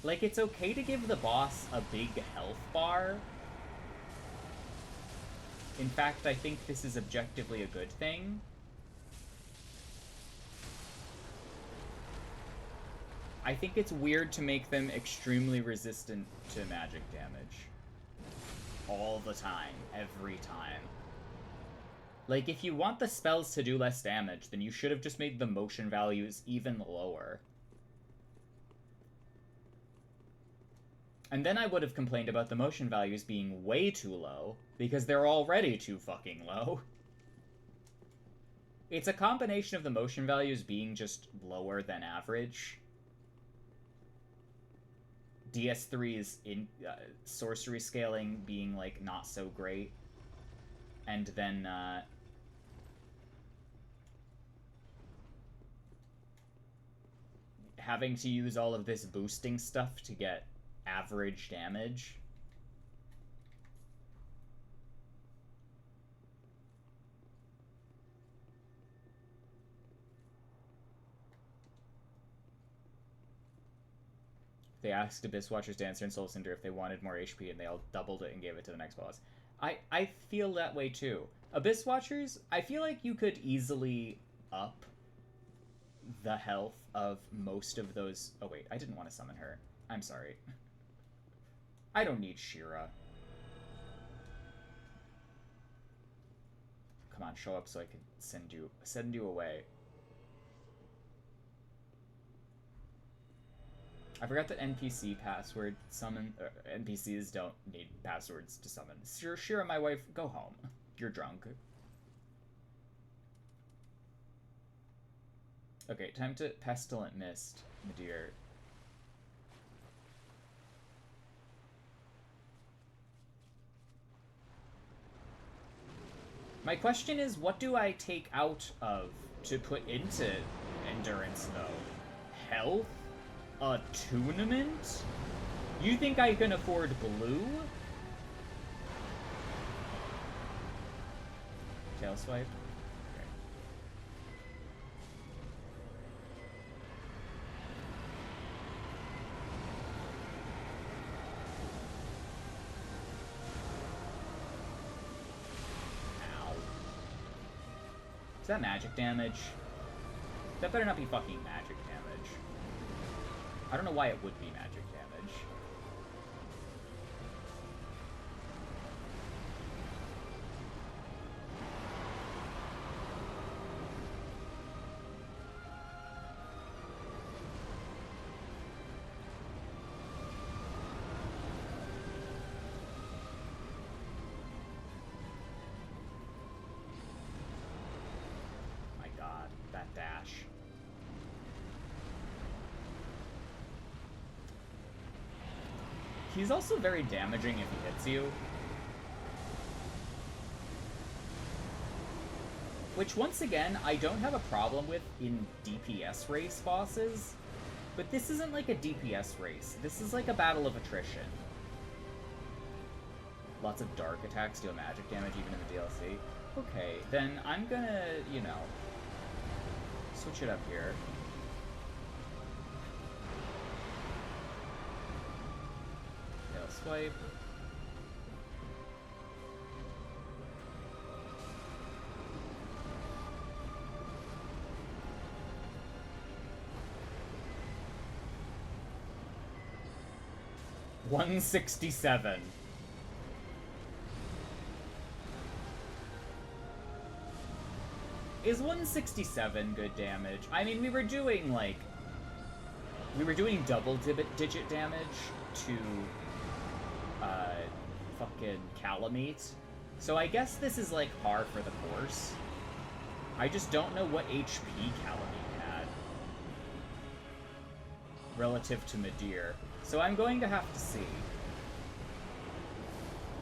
Like, it's okay to give the boss a big health bar. In fact, I think this is objectively a good thing. I think it's weird to make them extremely resistant to magic damage. All the time. Every time. Like, if you want the spells to do less damage, then you should have just made the motion values even lower. And then I would have complained about the motion values being way too low, because they're already too fucking low. It's a combination of the motion values being just lower than average. DS3's in sorcery scaling being like not so great, and then having to use all of this boosting stuff to get average damage. They asked Abyss Watcher's Dancer and Soul Cinder if they wanted more HP, and they all doubled it and gave it to the next boss. I feel that way too. Abyss Watchers, I feel like you could easily up the health of most of those... Oh wait, I didn't want to summon her. I'm sorry. I don't need Shira. Come on, show up so I can send you away. I forgot that NPC password summon... NPCs don't need passwords to summon. Shira, my wife, go home. You're drunk. Okay, time to Pestilent Mist, Madeir. My question is, what do I take out of to put into Endurance, though? Health? A tournament? You think I can afford blue? Tail swipe? Okay. Ow. Is that magic damage? That better not be fucking magic damage. I don't know why it would be magic damage. My god, that dash. He's also very damaging if he hits you. Which, once again, I don't have a problem with in DPS race bosses. But this isn't like a DPS race. This is like a battle of attrition. Lots of dark attacks deal magic damage even in the DLC. Okay, then I'm gonna, you know, switch it up here. Swipe. $167. Is 167 good damage? I mean, we were doing double-digit damage to fucking Calamite. So I guess this is like par for the course. I just don't know what HP Calamite had relative to Madeir. So I'm going to have to see.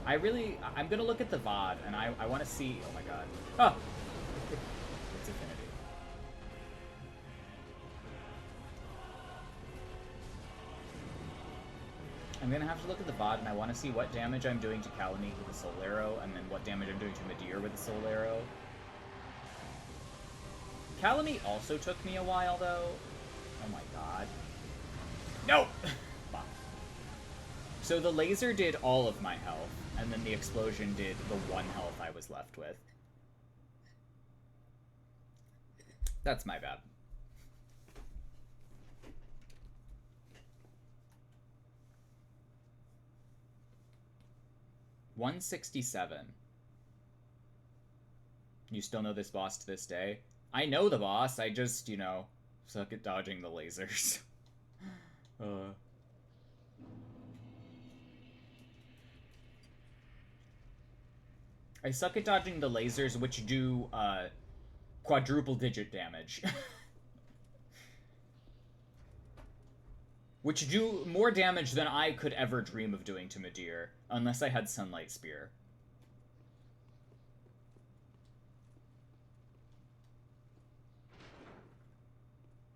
I'm gonna look at the VOD and I want to see, oh my god. Oh! It's Affinity. I'm gonna have to look at the VOD, and I want to see what damage I'm doing to Calamite with the Soul Arrow, and then what damage I'm doing to Madeir with the Soul Arrow. Calamite also took me a while, though. Oh my god. No! Fuck. So the laser did all of my health, and then the explosion did the 1 health I was left with. That's my bad. $167. You still know this boss to this day? I know the boss, I just, you know, suck at dodging the lasers. I suck at dodging the lasers, which do, quadruple digit damage. Which do more damage than I could ever dream of doing to Midir, unless I had Sunlight Spear.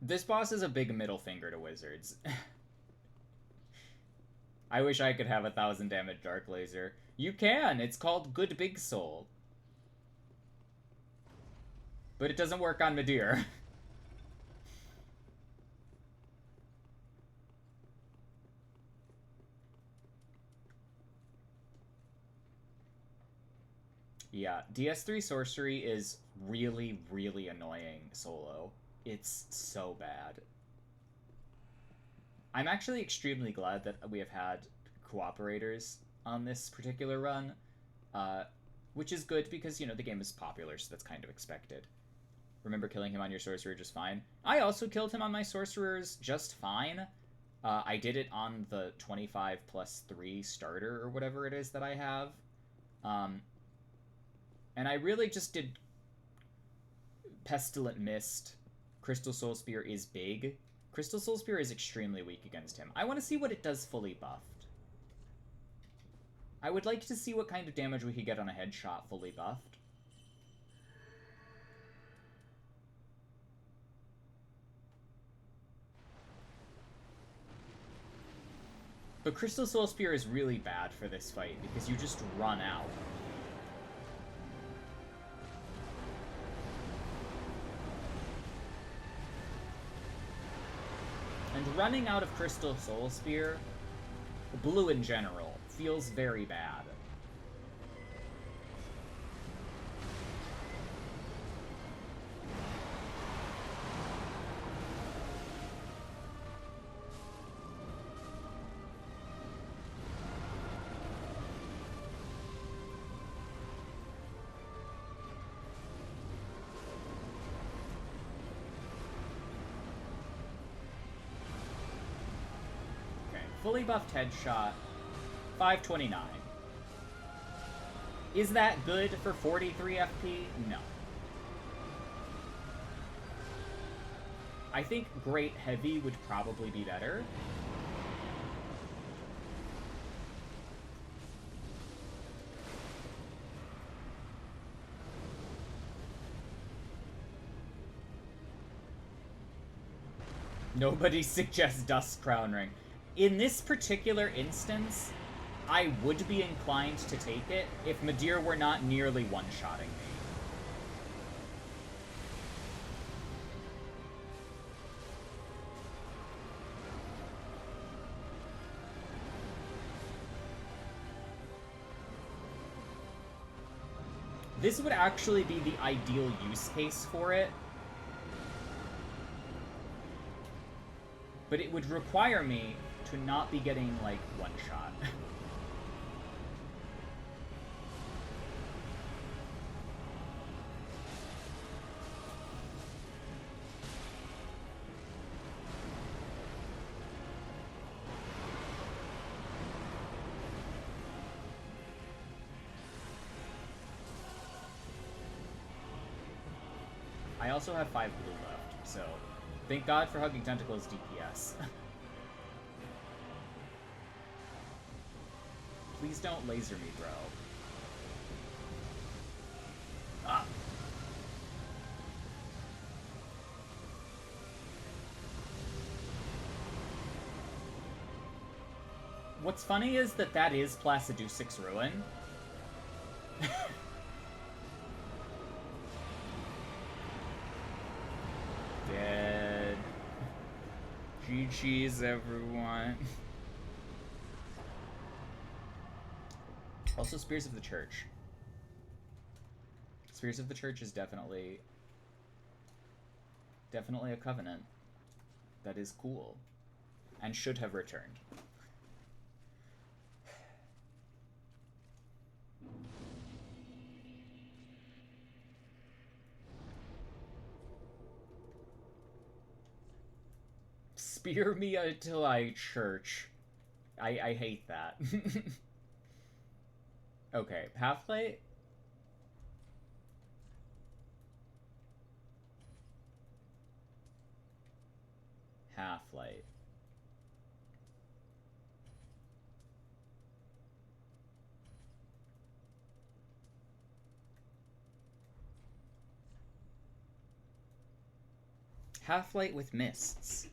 This boss is a big middle finger to wizards. I wish I could have 1,000 damage Dark Laser. You can! It's called Good Big Soul. But it doesn't work on Midir. Yeah, DS3 Sorcery is really, really annoying solo. It's so bad. I'm actually extremely glad that we have had cooperators on this particular run, which is good because, you know, the game is popular, so that's kind of expected. Remember killing him on your sorcerer just fine? I also killed him on my sorcerers just fine. I did it on the 25 plus 3 starter or whatever it is that I have. And I really just did Pestilent Mist. Crystal Soul Spear is big. Crystal Soul Spear is extremely weak against him. I want to see what it does fully buffed. I would like to see what kind of damage we could get on a headshot fully buffed. But Crystal Soul Spear is really bad for this fight because you just run out. And running out of Crystal Soul Spear, blue in general, feels very bad. Fully buffed headshot, 529. Is that good for 43 FP? No. I think Great Heavy would probably be better. Nobody suggests Dust Crown Ring. In this particular instance, I would be inclined to take it if Midir were not nearly one-shotting me. This would actually be the ideal use case for it. But it would require me to not be getting, like, one shot. I also have 5 blue left, so thank God for Hugging Tentacles DPS. Please don't laser me, bro. Ah. What's funny is that that is Placidusic's Ruin. Dead. GG's, everyone. Also, Spears of the Church. Spears of the Church is definitely a covenant that is cool and should have returned. Spear me until I church. I hate that. Okay, Half-Light. Half-Light. Half-Light with mists.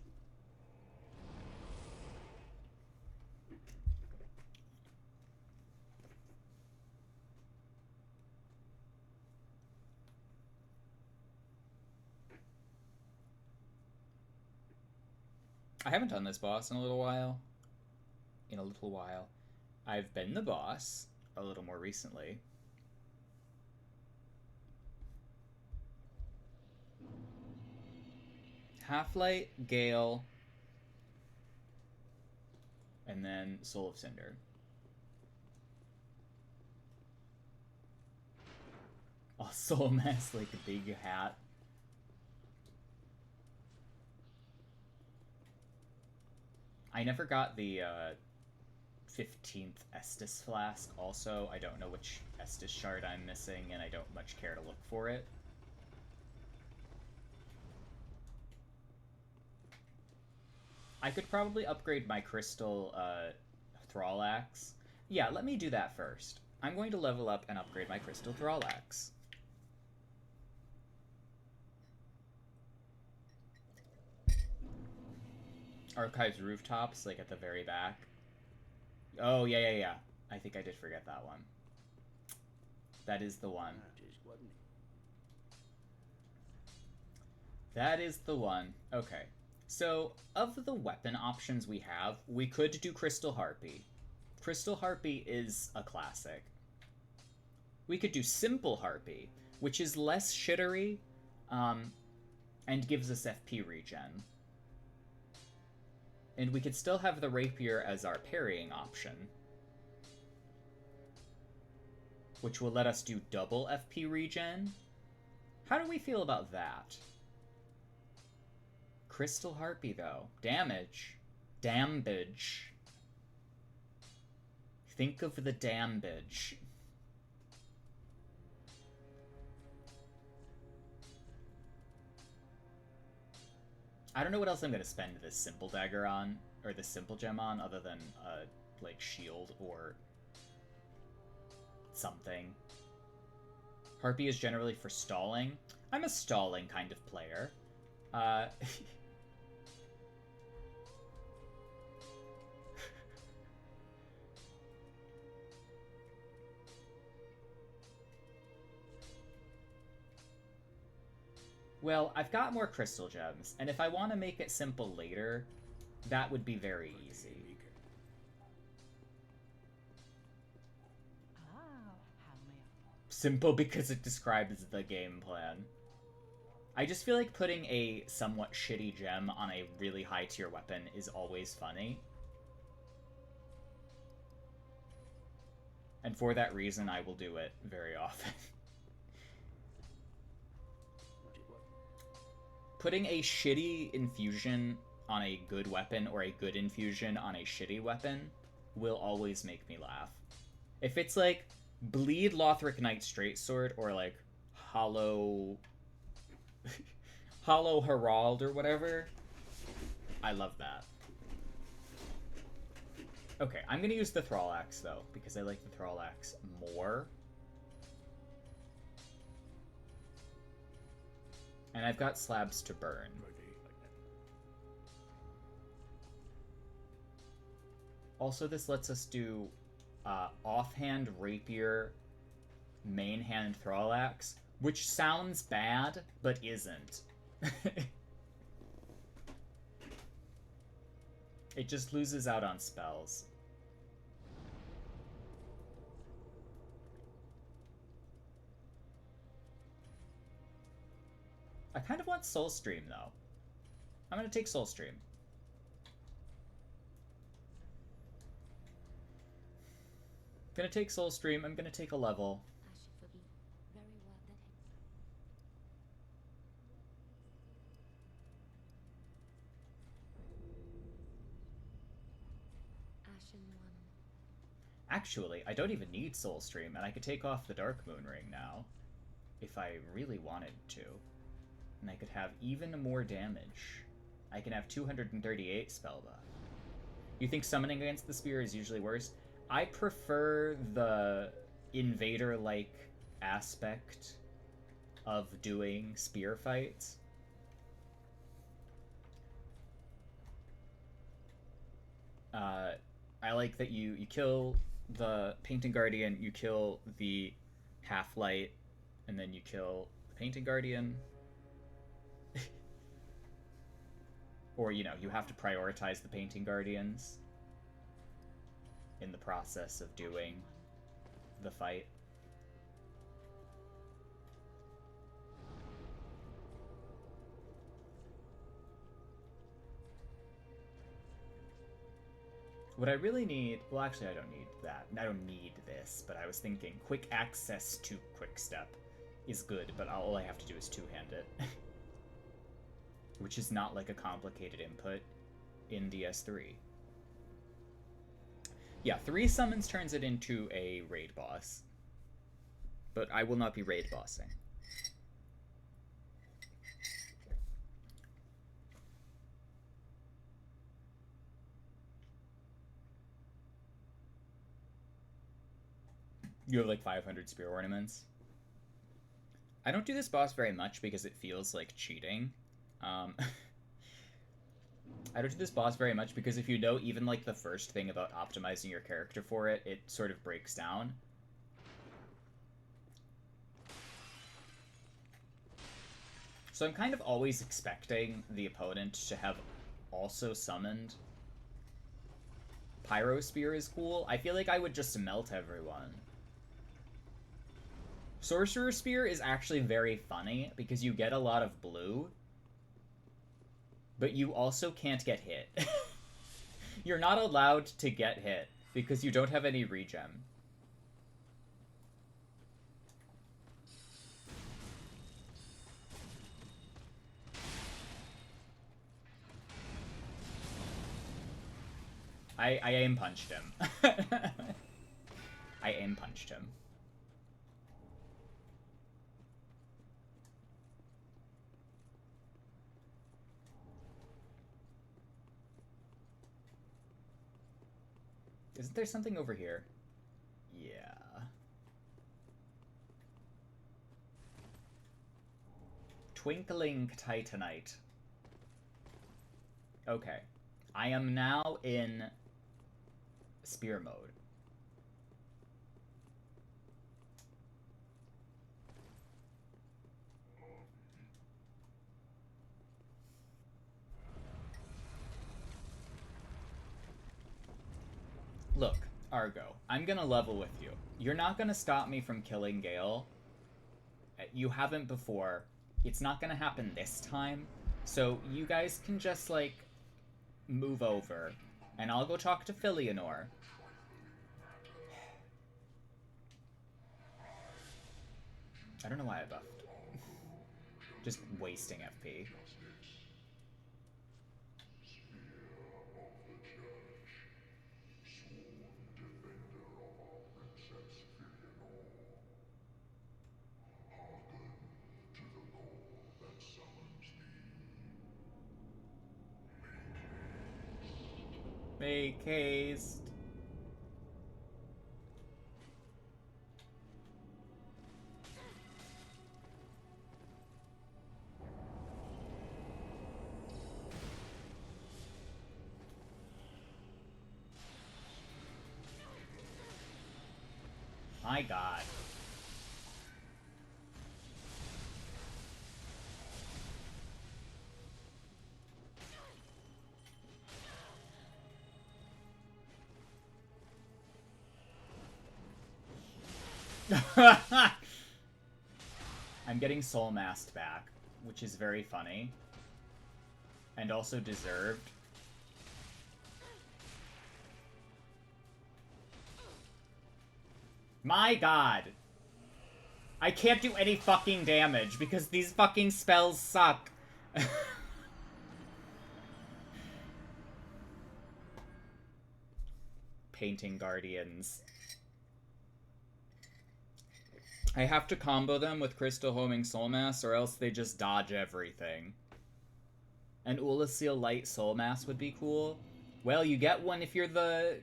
I haven't done this boss in a little while. I've been the boss a little more recently. Half-Light, Gale, and then Soul of Cinder. Oh, Soul Mask, like a big hat. I never got the 15th Estus Flask also. I don't know which Estus shard I'm missing, and I don't much care to look for it. I could probably upgrade my Crystal Thrall Axe. Yeah, let me do that first. I'm going to level up and upgrade my Crystal Thrall Axe. Archives Rooftops, like at the very back. Oh, yeah. I think I did forget that one. That is the one. That is the one. Okay. So, of the weapon options we have, we could do Crystal Harpy. Crystal Harpy is a classic. We could do Simple Harpy, which is less shittery, and gives us FP regen. And we could still have the Rapier as our parrying option, which will let us do double FP regen. How do we feel about that? Crystal Harpy, though. Damage. Dambage. Think of the dambage. I don't know what else I'm going to spend this Simple Dagger on, or this Simple Gem on, other than, like, Shield or something. Harpy is generally for stalling. I'm a stalling kind of player. Well, I've got more crystal gems, and if I want to make it simple later, that would be very easy. Simple because it describes the game plan. I just feel like putting a somewhat shitty gem on a really high tier weapon is always funny. And for that reason, I will do it very often. Putting a shitty infusion on a good weapon or a good infusion on a shitty weapon will always make me laugh. If it's like Bleed Lothric Knight Straight Sword or like Hollow Herald or whatever, I love that. Okay, I'm gonna use the Thrall Axe though, because I like the Thrall Axe more. And I've got slabs to burn. Also, this lets us do offhand Rapier, main hand Thrall Axe, which sounds bad, but isn't. It just loses out on spells. I kind of want Soulstream, though. I'm going to take Soulstream. Gonna take Soulstream. I'm gonna take a level. Actually, I don't even need Soulstream, and I could take off the Dark Moon Ring now, if I really wanted to. And I could have even more damage. I can have 238 spell buff. You think summoning against the spear is usually worse? I prefer the invader-like aspect of doing spear fights. I like that you kill the Painting Guardian, you kill the Half-Light, and then you kill the Painting Guardian. Or, you know, you have to prioritize the Painting Guardians in the process of doing the fight. What I really need... Well, actually, I don't need that. I don't need this, but I was thinking quick access to Quickstep is good, but all I have to do is two-hand it. Which is not like a complicated input in DS3. Yeah, 3 summons turns it into a raid boss. But I will not be raid bossing. You have like 500 spear ornaments. I don't do this boss very much because it feels like cheating. I don't do this boss very much because if you know even like the first thing about optimizing your character for it, it sort of breaks down. So I'm kind of always expecting the opponent to have also summoned Pyro Spear is cool. I feel like I would just melt everyone. Sorcerer Spear is actually very funny because you get a lot of blue, but you also can't get hit. You're not allowed to get hit because you don't have any regen. I aim punched him. I aim punched him. Isn't there something over here? Yeah. Twinkling Titanite. Okay. I am now in spear mode. Look, Argo, I'm gonna level with you. You're not gonna stop me from killing Gale. You haven't before. It's not gonna happen this time. So you guys can just, like, move over. And I'll go talk to Philionor. I don't know why I buffed. Just wasting FP. Make haste. My god. I'm getting Soul Mast back, which is very funny. And also deserved. My god! I can't do any fucking damage because these fucking spells suck. Painting Guardians. I have to combo them with Crystal Homing Soul Mass or else they just dodge everything. An Ulasil Light Soul Mass would be cool. Well, you get one if you're the...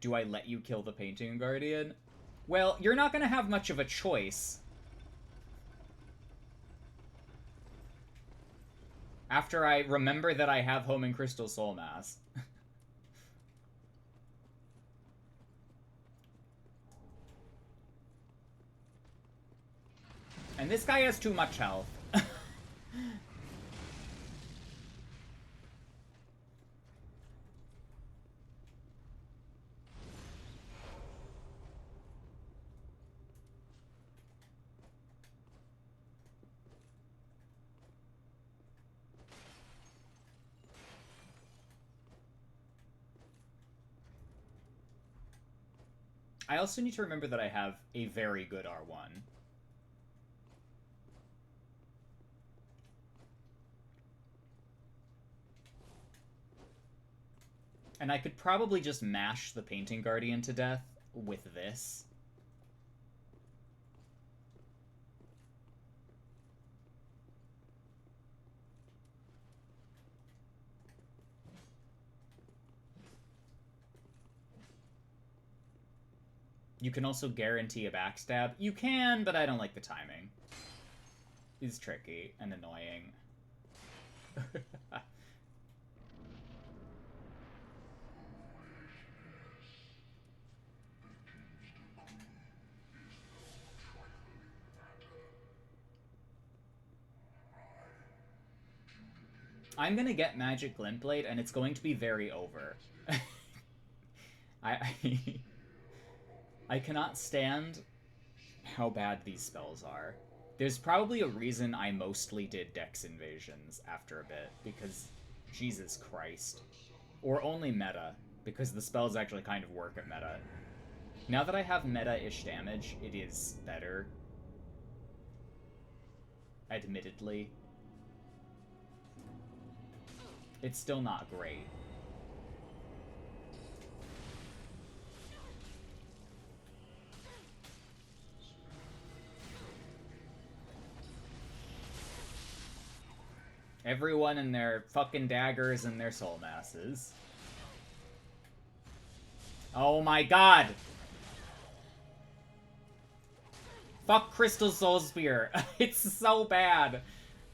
Do I let you kill the Painting Guardian? Well, you're not gonna have much of a choice. After I remember that I have Homing Crystal Soul Mass. And this guy has too much health. I also need to remember that I have a very good R1. And I could probably just mash the Painting Guardian to death with this. You can also guarantee a backstab. You can, but I don't like the timing. It's tricky and annoying. I'm gonna get Magic Glintblade, and it's going to be very over. I I cannot stand how bad these spells are. There's probably a reason I mostly did Dex Invasions after a bit, because Jesus Christ. Or only meta, because the spells actually kind of work at meta. Now that I have meta-ish damage, it is better. Admittedly. It's still not great. Everyone and their fucking daggers and their soul masses. Oh my god! Fuck Crystal Soul Spear. It's so bad.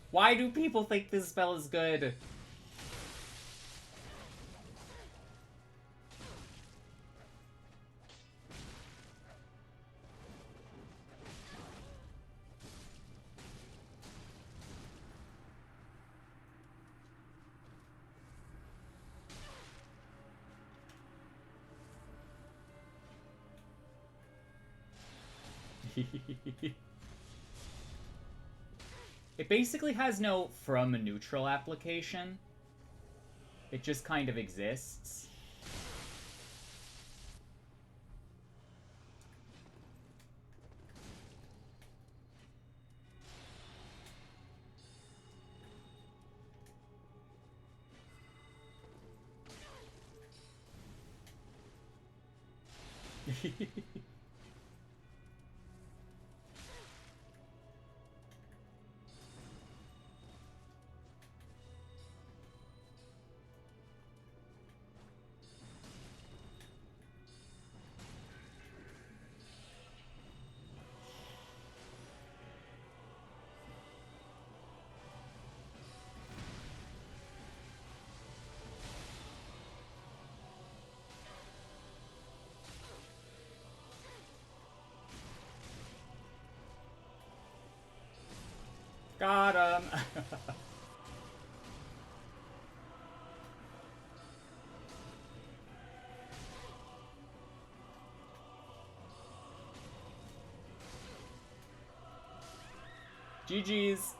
Why do people think this spell is good? It basically has no from a neutral application. It just kind of exists. Got him! GG's!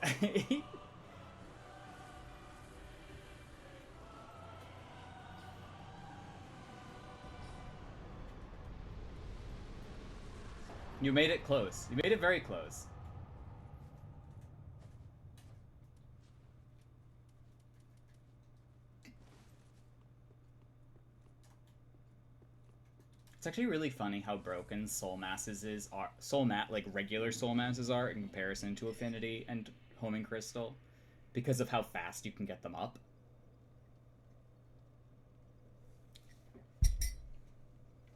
You made it close. You made it very close. It's actually really funny how broken soul masses like regular soul masses are in comparison to Affinity and Homing Crystal. because of how fast you can get them up.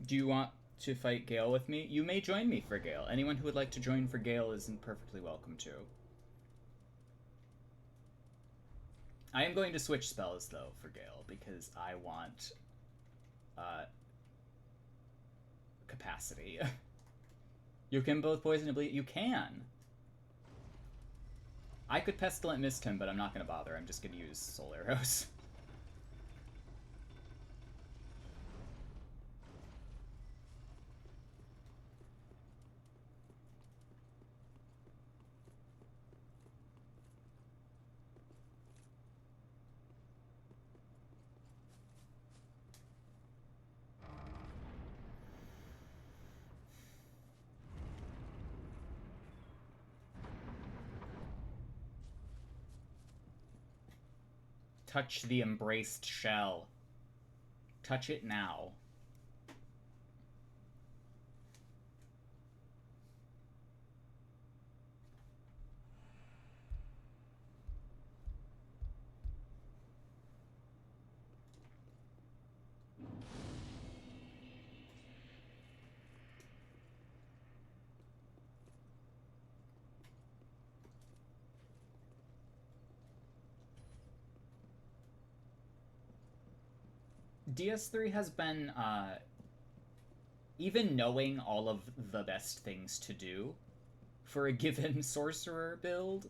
Do you want to fight Gale with me? You may join me for Gale. Anyone who would like to join for Gale is perfectly welcome to. I am going to switch spells, though, for Gale, because I want capacity. You can both poison and bleed. You can! I could Pestilent Mist him, but I'm not going to bother. I'm just going to use Soul Arrows. Touch the embraced shell. Touch it now. DS3 has been, even knowing all of the best things to do for a given sorcerer build,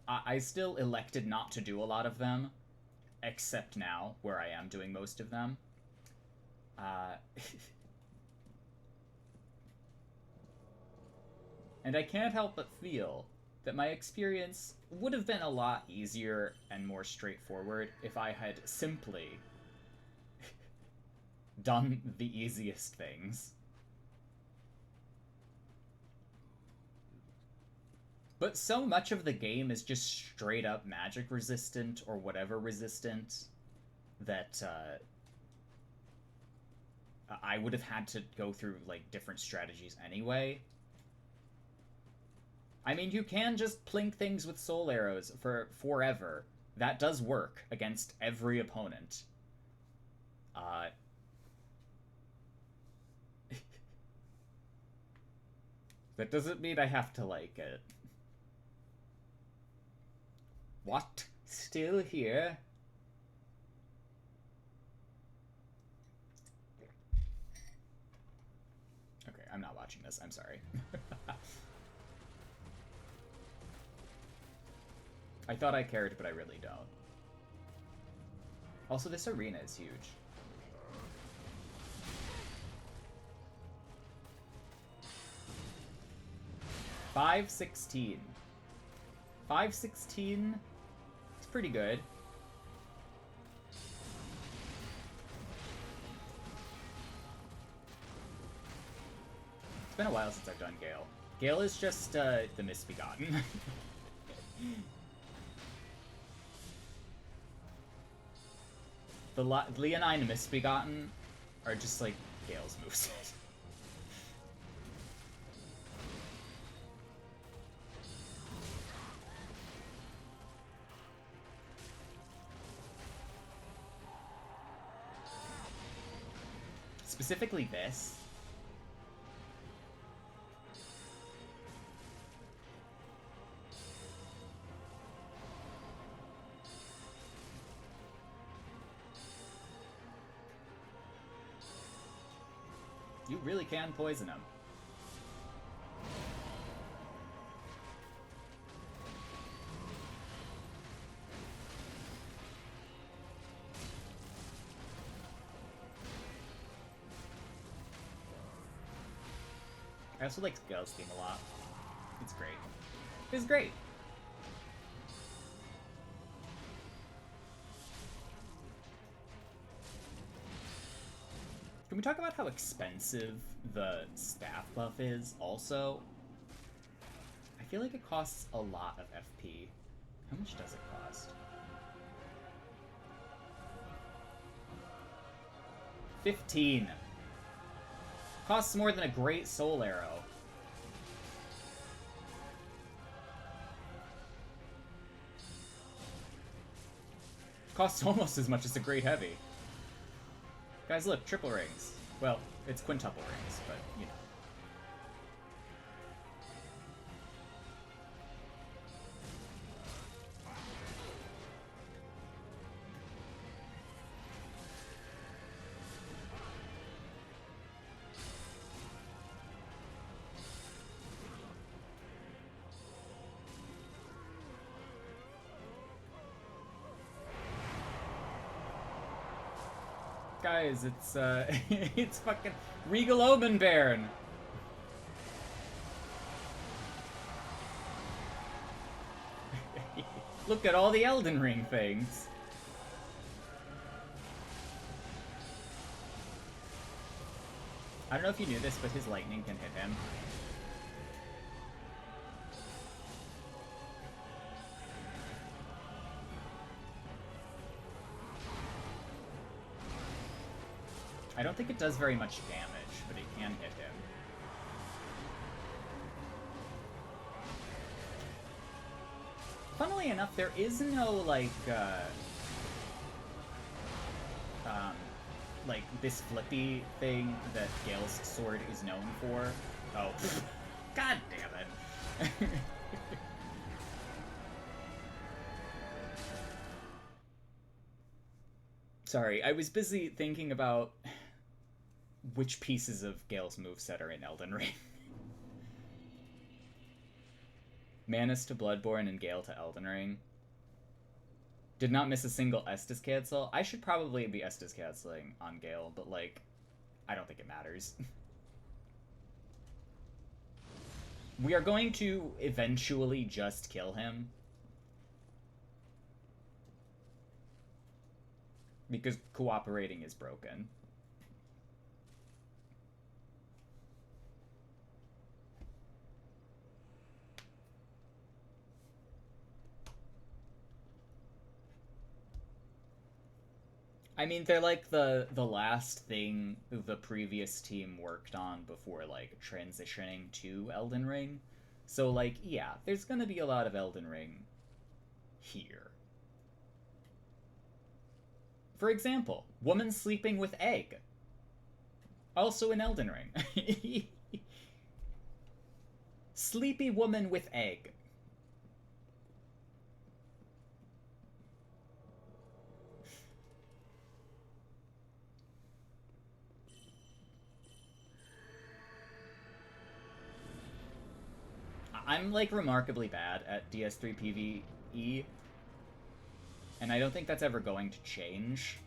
I still elected not to do a lot of them, except now, where I am doing most of them. And I can't help but feel that my experience would have been a lot easier and more straightforward if I had simply done the easiest things. But so much of the game is just straight up magic resistant or whatever resistant that I would have had to go through like different strategies anyway. I mean, you can just plink things with soul arrows for forever. That does work against every opponent. That doesn't mean I have to like it. What? Still here? Okay, I'm not watching this. I'm sorry. I thought I cared, but I really don't. Also, this arena is huge. $5.16. $5.16? It's pretty good. It's been a while since I've done Gale. Gale is just the Misbegotten. The Leonine Misbegotten are just like Gale's moveset. Specifically this. You really can poison him. I also like Gale's theme a lot. It's great. It's great. Can we talk about how expensive the staff buff is also? I feel like it costs a lot of FP. How much does it cost? 15. Costs more than a great soul arrow. Costs almost as much as a Great Heavy. Guys, look, triple rings. Well, it's quintuple rings, but, you know. Guys, it's it's fucking Regal Omenbairn. Look at all the Elden Ring things. I don't know if you knew this, but his lightning can hit him. I don't think it does very much damage, but it can hit him. Funnily enough, there is no, like this flippy thing that Gale's sword is known for. Oh, god damn it. Sorry, I was busy thinking about which pieces of Gale's moveset are in Elden Ring. Manus to Bloodborne and Gale to Elden Ring. Did not miss a single Estus cancel. I should probably be Estus canceling on Gale, but, like, I don't think it matters. We are going to eventually just kill him. Because cooperating is broken. I mean, they're like the last thing the previous team worked on before, like, transitioning to Elden Ring. So, like, yeah, there's gonna be a lot of Elden Ring here. For example, woman sleeping with egg. Also in Elden Ring. Sleepy woman with egg. I'm, like, remarkably bad at DS3 PvE, and I don't think that's ever going to change.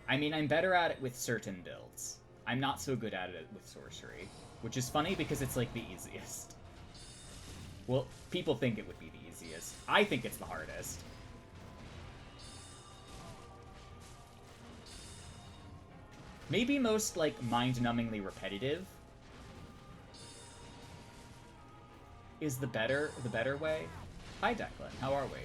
I mean, I'm better at it with certain builds. I'm not so good at it with sorcery, which is funny because it's, like, the easiest. Well, people think it would be the easiest. I think it's the hardest. Maybe most, like, mind-numbingly repetitive is the better way. Hi, Declan. How are we?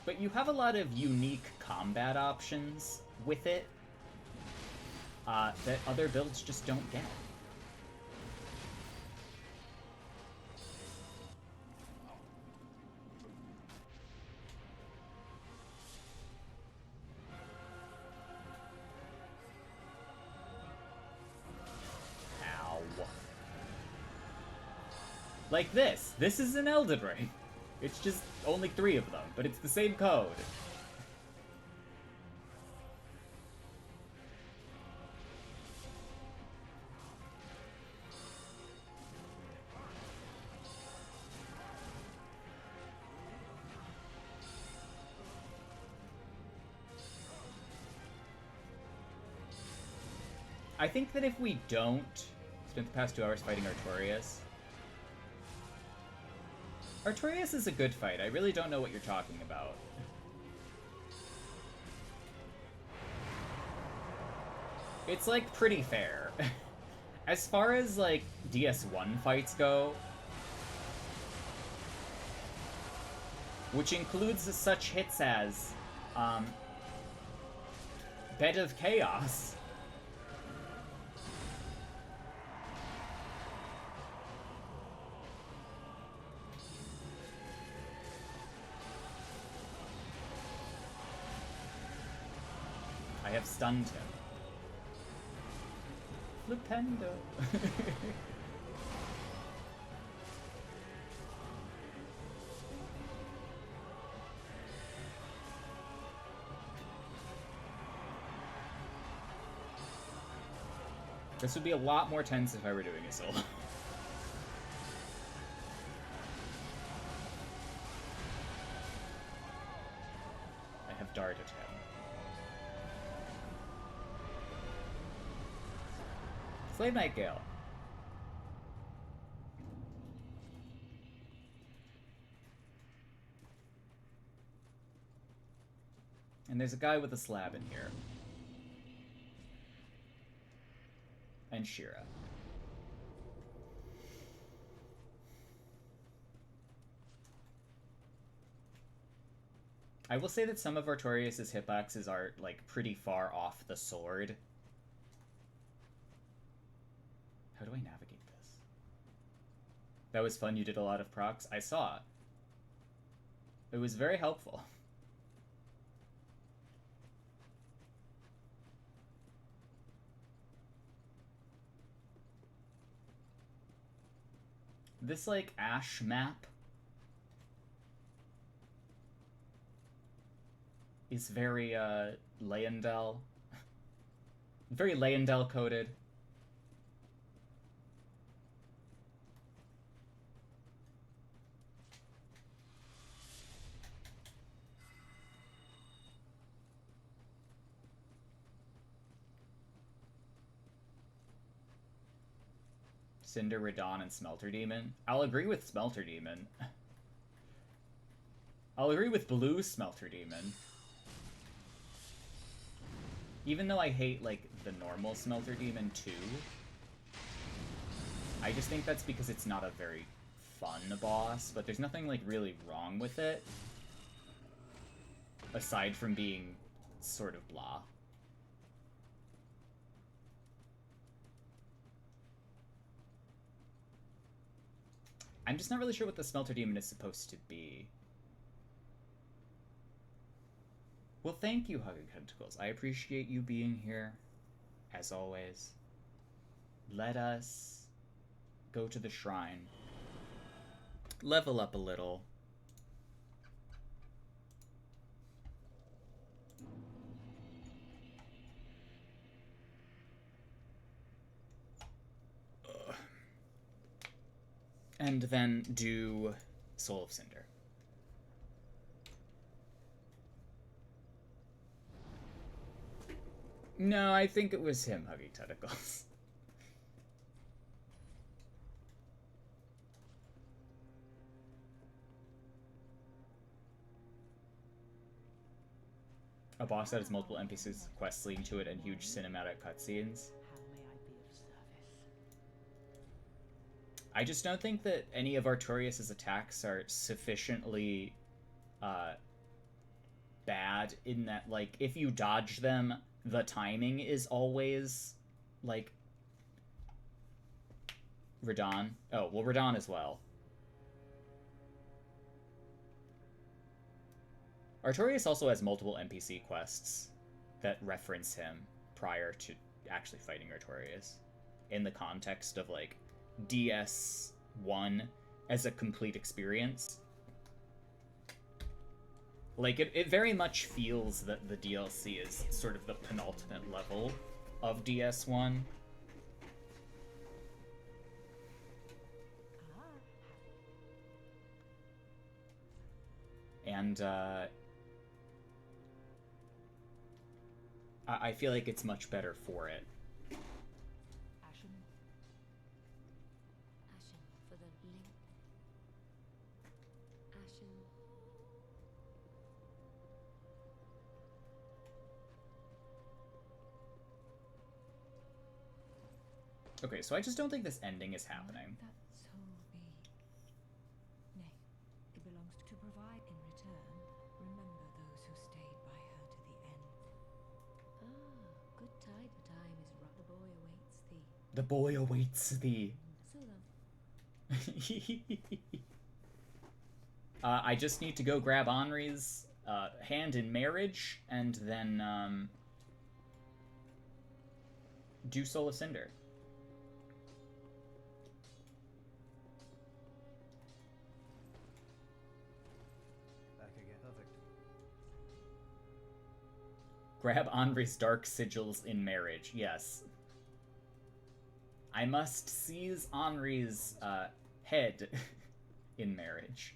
But you have a lot of unique combat options with it that other builds just don't get. Like this. This is an Elden Ring. It's just only 3 of them, but it's the same code. I think that if we don't spend the past 2 hours fighting Artorias... Artorias is a good fight. I really don't know what you're talking about. It's, like, pretty fair. As far as, like, DS1 fights go... which includes such hits as Bed of Chaos. I have stunned him. Flipendo. This would be a lot more tense if I were doing a solo. I have darted him. Slave Night Gale. And there's a guy with a slab in here. And Shira. I will say that some of Artorias' hitboxes are, like, pretty far off the sword. How do I navigate this? That was fun, you did a lot of procs. I saw it. It was very helpful. This, like, ash map is very, Leyendell. Very Leyendell coded. Cinder, Radon, and Smelter Demon. I'll agree with Smelter Demon. I'll agree with Blue Smelter Demon. Even though I hate, like, the normal Smelter Demon too. I just think that's because it's not a very fun boss, but there's nothing, like, really wrong with it. Aside from being sort of blah. I'm just not really sure what the Smelter Demon is supposed to be. Well, thank you, Hugging Tentacles. I appreciate you being here, as always. Let us go to the shrine. Level up a little. And then do Soul of Cinder. No, I think it was him hugging tentacles. A boss that has multiple NPCs, quests leading to it, and huge cinematic cutscenes. I just don't think that any of Artorias' attacks are sufficiently bad in that, like, if you dodge them, the timing is always, like, Radon. Oh, well, Radon as well. Artorias also has multiple NPC quests that reference him prior to actually fighting Artorias, in the context of, like, DS1 as a complete experience. Like, it very much feels that the DLC is sort of the penultimate level of DS1. And, I feel like it's much better for it. Okay, so I just don't think this ending is happening. That so be. Nay, it belongs to provide in return. The boy awaits thee. I just need to go grab Henri's hand in marriage and then do Soul of Cinder. Grab Henri's dark sigils in marriage, yes. I must seize Henri's head in marriage.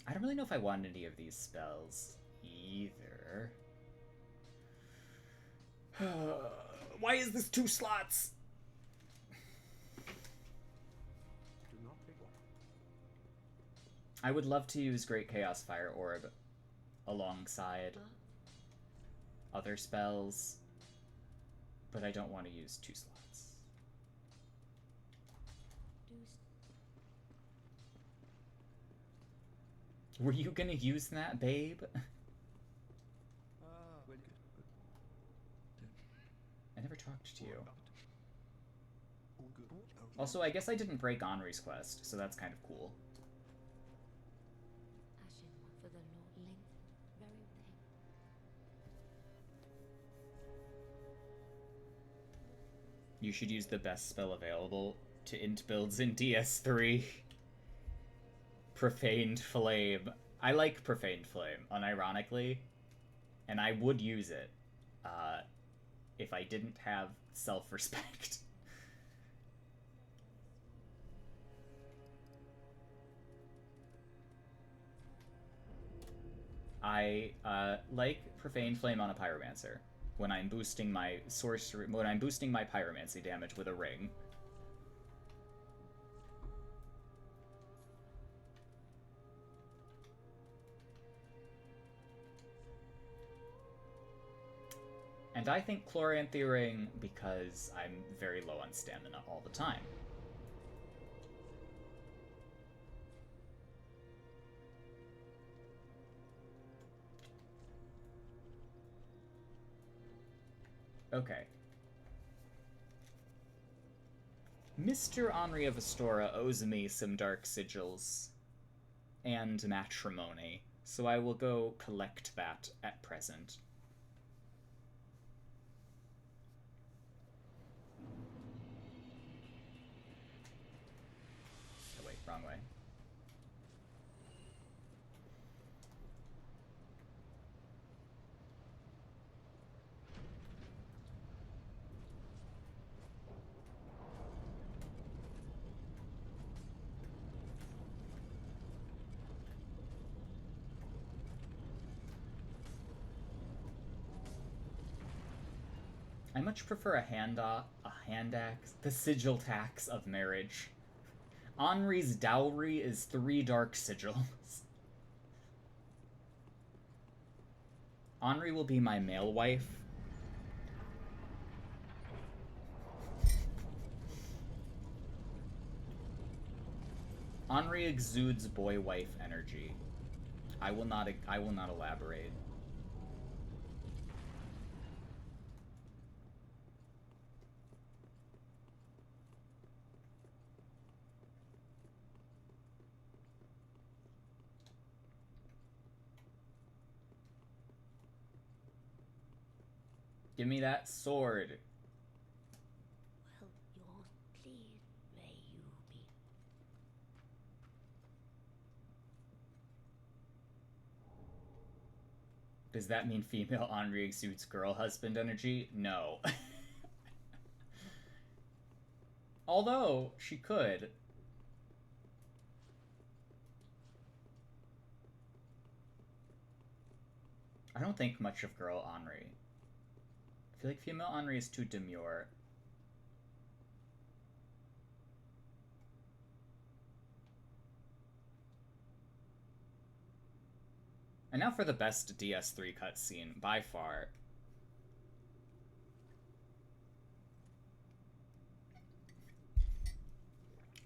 I don't really know if I want any of these spells either. Why is this 2 slots? I would love to use Great Chaos Fire Orb alongside other spells, but I don't want to use 2 slots. Were you gonna use that, babe? I never talked to you. Also, I guess I didn't break Henri's quest, so that's kind of cool. You should use the best spell available to int builds in DS3. Profaned Flame. I like Profaned Flame, unironically, and I would use it if I didn't have self-respect. I like Profaned Flame on a Pyromancer when I'm boosting my sorcery, when I'm boosting my pyromancy damage with a ring. And I think Chloranthy Ring because I'm very low on stamina all the time. Okay. Mr. Henri of Astora owes me some dark sigils and matrimony, so I will go collect that at present. Oh wait, wrong way. I much prefer a hand axe, the sigil tax of marriage. Henri's dowry is 3 dark sigils. Henri will be my male wife. Henri exudes boy wife energy. I will not elaborate. Give me that sword. Well, yours please, may you be. Does that mean female Henri exudes girl husband energy? No. Although, she could. I don't think much of girl Henri. I feel like female Henri is too demure. And now for the best DS3 cutscene, by far.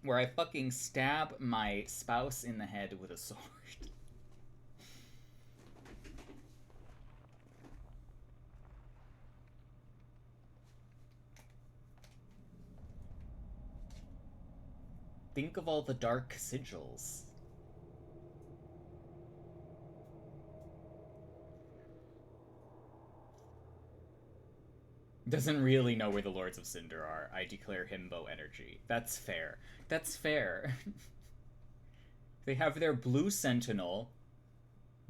Where I fucking stab my spouse in the head with a sword. Think of all the dark sigils. Doesn't really know where the Lords of Cinder are. I declare himbo energy. That's fair. That's fair. They have their blue sentinel,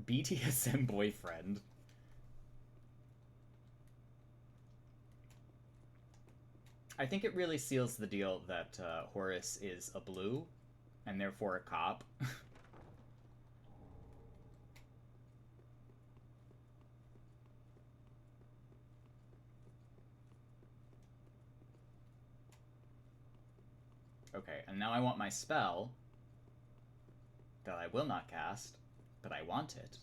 BDSM boyfriend. I think it really seals the deal that Horus is a blue, and therefore a cop. Okay, and now I want my spell that I will not cast, but I want it.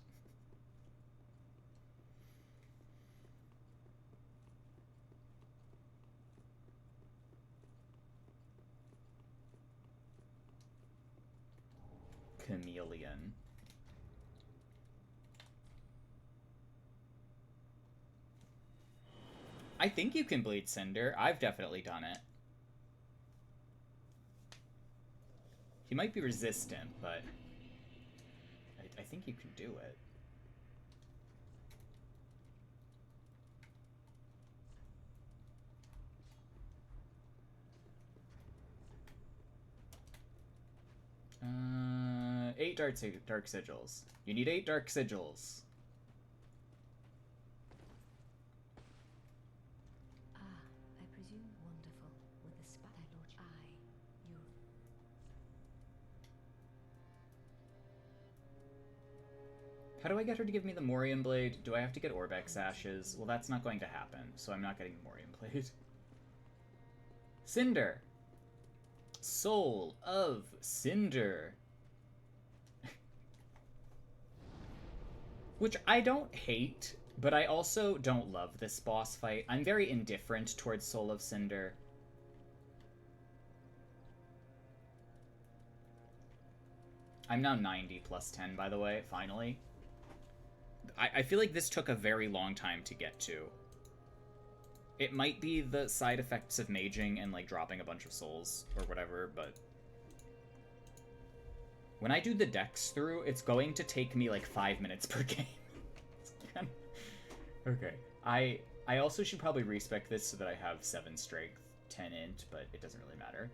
Chameleon. I think you can bleed Cinder. I've definitely done it. He might be resistant, but I think you can do it. Eight dark sigils. You need 8 dark sigils. I presume wonderful with the spat you. How do I get her to give me the Morium Blade? Do I have to get Orbex Ashes? Well, that's not going to happen, so I'm not getting the Morium Blade. Cinder! Soul of Cinder. Which I don't hate, but I also don't love this boss fight. I'm very indifferent towards Soul of Cinder. I'm now 90 plus 10, by the way, finally. I feel like this took a very long time to get to. It might be the side effects of maging and, like, dropping a bunch of souls or whatever, but when I do the dex through, it's going to take me, like, 5 minutes per game. Okay. I also should probably respec this so that I have 7 strength, 10 int, but it doesn't really matter.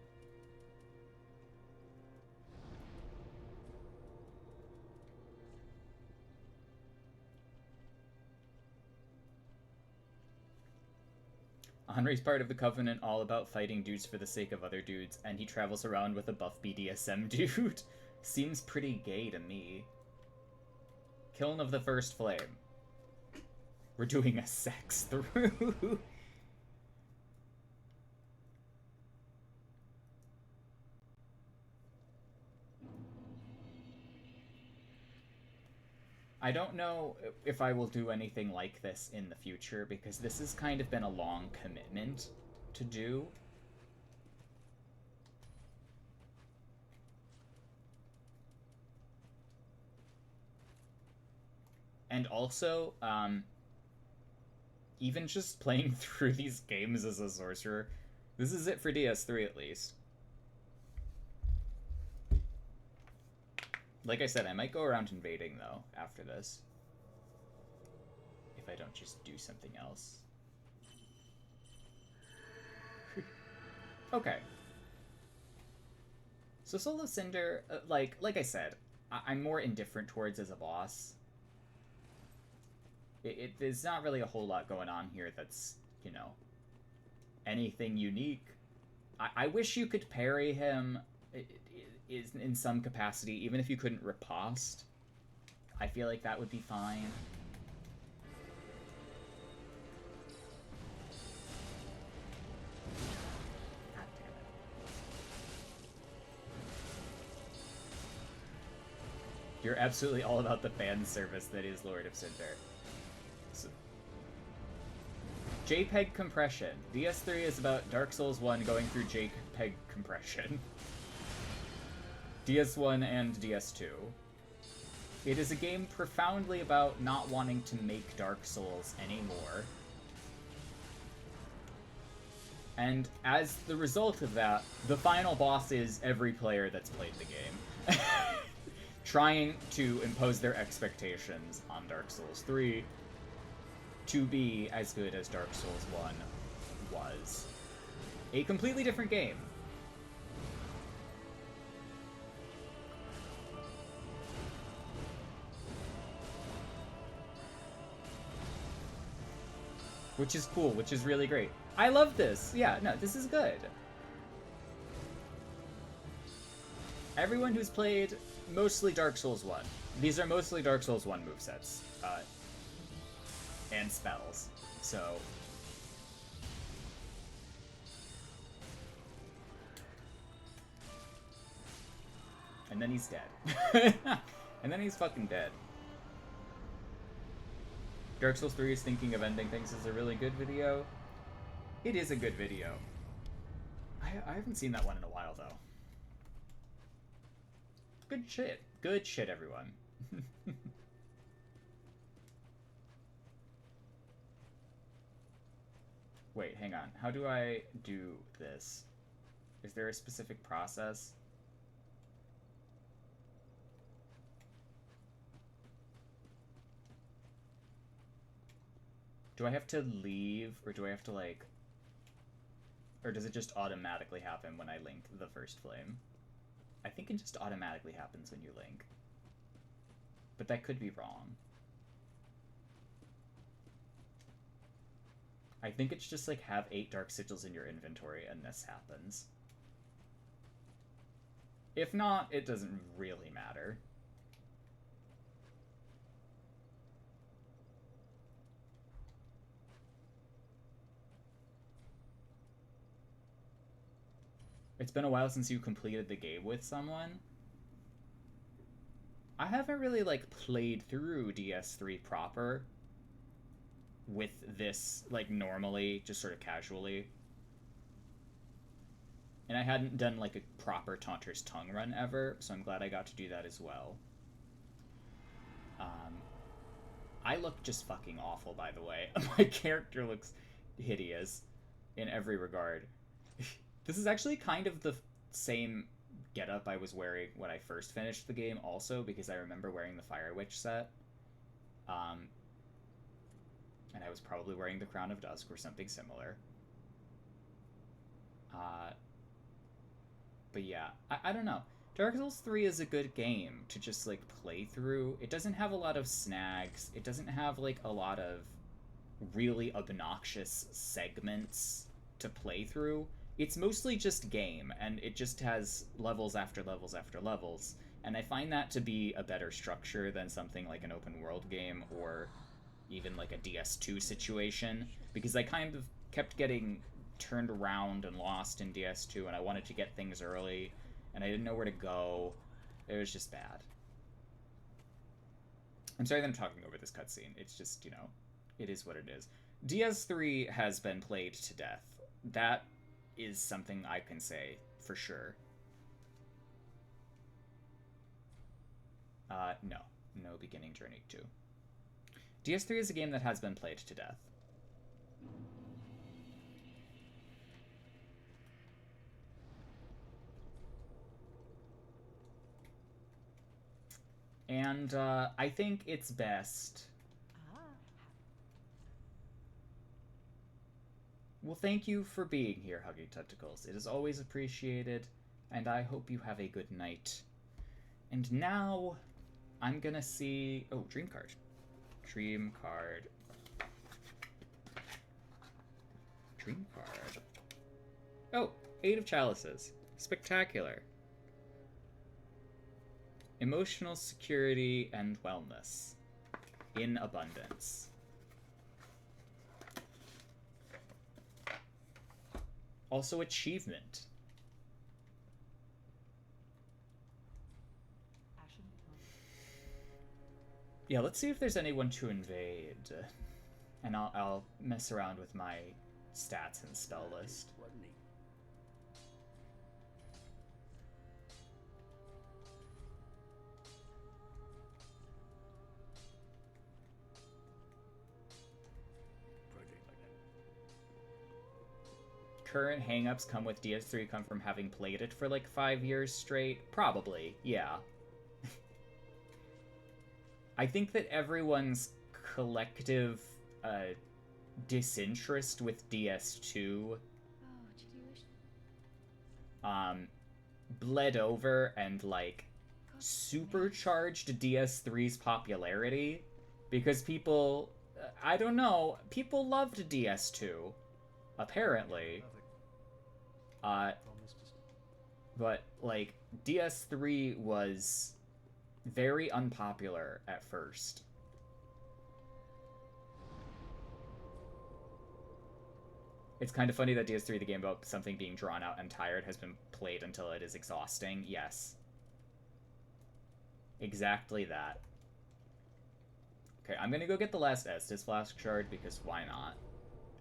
Henry's part of the Covenant, all about fighting dudes for the sake of other dudes, and he travels around with a buff BDSM dude. Seems pretty gay to me. Kiln of the First Flame. We're doing a sex through. I don't know if I will do anything like this in the future, because this has kind of been a long commitment to do. And also, even just playing through these games as a sorcerer, this is it for DS3 at least. Like I said, I might go around invading, though, after this. If I don't just do something else. Okay. So Soul of Cinder, like I said, I'm more indifferent towards as a boss. There's not really a whole lot going on here that's, you know, anything unique. I wish you could parry him is in some capacity, even if you couldn't riposte. I feel like that would be fine. God damn it. You're absolutely all about the fan service that is Lord of Cinder. So, JPEG compression. DS3 is about Dark Souls 1 going through JPEG compression. DS1 and DS2. It is a game profoundly about not wanting to make Dark Souls anymore. And as the result of that, the final boss is every player that's played the game. Trying to impose their expectations on Dark Souls 3 to be as good as Dark Souls 1 was. A completely different game. Which is cool, which is really great. I love this. Yeah, no, this is good. Everyone who's played mostly Dark Souls 1. These are mostly Dark Souls 1 movesets. And spells. So... And then he's dead. And then he's fucking dead. Dark Souls 3 is thinking of ending things is a really good video. It is a good video. I haven't seen that one in a while, though. Good shit. Good shit, everyone. Wait, hang on. How do I do this? Is there a specific process? Do I have to leave, or do I have to, like... Or does it just automatically happen when I link the first flame? I think it just automatically happens when you link. But that could be wrong. I think it's just, like, have 8 dark sigils in your inventory and this happens. If not, it doesn't really matter. It's been a while since you completed the game with someone. I haven't really, like, played through DS3 proper with this, like, normally, just sort of casually. And I hadn't done, like, a proper Taunter's Tongue run ever, so I'm glad I got to do that as well. I look just fucking awful, by the way. My character looks hideous in every regard. This is actually kind of the same getup I was wearing when I first finished the game also, because I remember wearing the Fire Witch set. And I was probably wearing the Crown of Dusk or something similar. But yeah, I don't know. Dark Souls 3 is a good game to just, like, play through. It doesn't have a lot of snags. It doesn't have, like, a lot of really obnoxious segments to play through. It's mostly just game, and it just has levels after levels after levels, and I find that to be a better structure than something like an open world game or even like a DS2 situation, because I kind of kept getting turned around and lost in DS2, and I wanted to get things early, and I didn't know where to go. It was just bad. I'm sorry that I'm talking over this cutscene. It's just, you know, it is what it is. DS3 has been played to death. That is something I can say for sure. No beginning Journey 2. DS3 is a game that has been played to death. And I think it's best. Well, thank you for being here, Huggy Tentacles. It is always appreciated, and I hope you have a good night. And now, I'm gonna see... Oh, Dream Card. Dream Card. Dream Card. Oh, 8 of Chalices. Spectacular. Emotional security and wellness. In abundance. Also achievement. Yeah, let's see if there's anyone to invade. And I'll mess around with my stats and spell list. current hangups come with DS3 come from having played it for like 5 years straight? Probably, yeah. I think that everyone's collective disinterest with DS2 bled over and like supercharged DS3's popularity because people, I don't know, people loved DS2 apparently. But like DS3 was very unpopular at first. It's kind of funny that DS3, the game about something being drawn out and tired, has been played until it is exhausting. Yes. Exactly that. Okay, I'm gonna go get the last Estus Flask shard, because why not?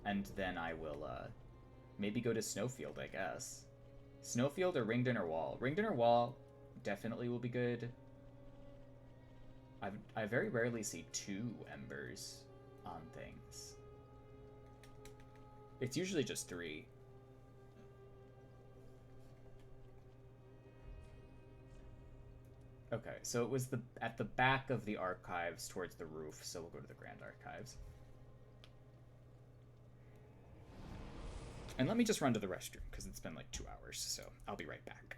And then I will, maybe go to Snowfield, I guess. Snowfield or Ringed Inner Wall? Ringed Inner Wall definitely will be good. I very rarely see 2 embers on things. It's usually just 3. Okay, so it was at the back of the archives towards the roof, so we'll go to the Grand Archives. And let me just run to the restroom, because it's been like 2 hours, so I'll be right back.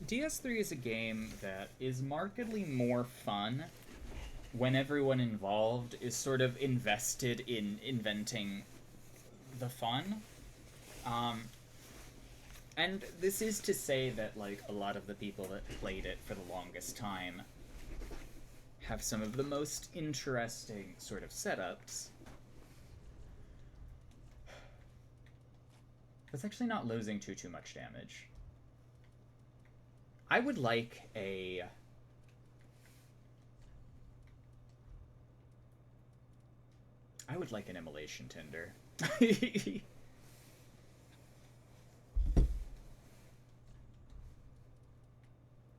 DS3 is a game that is markedly more fun when everyone involved is sort of invested in inventing the fun. And this is to say that, like, a lot of the people that played it for the longest time have some of the most interesting sort of setups. It's actually not losing too much damage. I would like a... I would like an immolation tinder.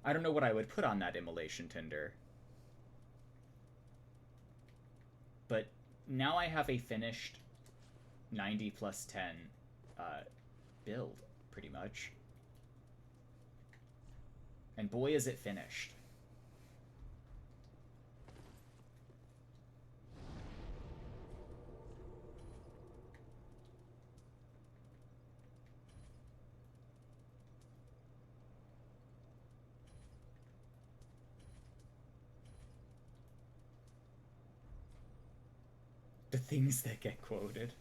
I don't know what I would put on that immolation tinder. But now I have a finished 90 plus 10 build, pretty much. And boy, is it finished. The things that get quoted.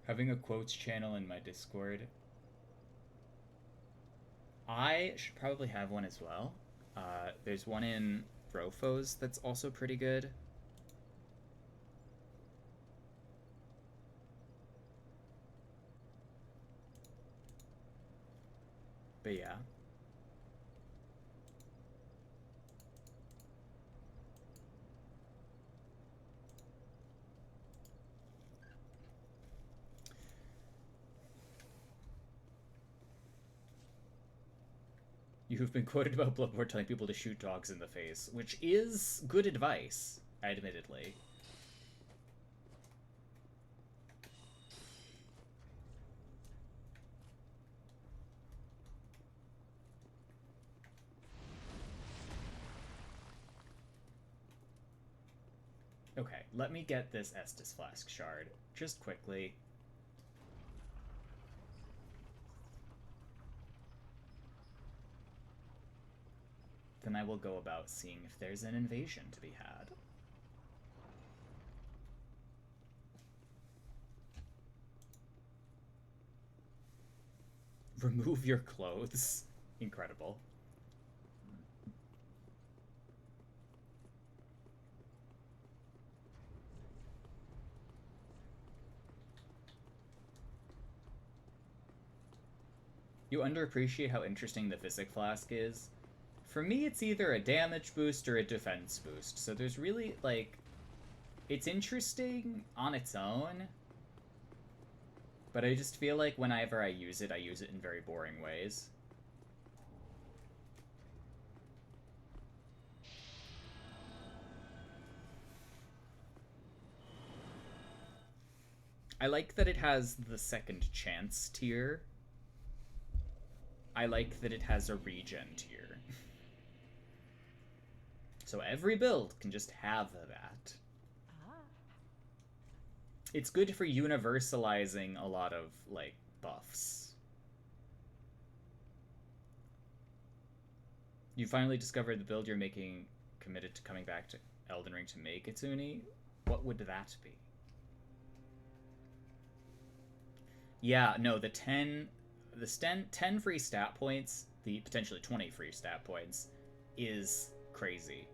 Having a quotes channel in my Discord. I should probably have one as well. There's one in Rofos that's also pretty good. But yeah. You've been quoted about Bloodborne telling people to shoot dogs in the face, which is good advice, admittedly. Okay, let me get this Estus Flask shard, just quickly. Then I will go about seeing if there's an invasion to be had. Remove your clothes. Incredible. You underappreciate how interesting the Physic Flask is. For me, it's either a damage boost or a defense boost. So there's really, like... It's interesting on its own. But I just feel like whenever I use it in very boring ways. I like that it has the second chance tier. I like that it has a regen tier. So every build can just have that. It's good for universalizing a lot of, like, buffs. You finally discovered the build you're making, committed to coming back to Elden Ring to make, Itsuni? What would that be? Yeah, no, the 10 free stat points, the potentially 20 free stat points, is crazy.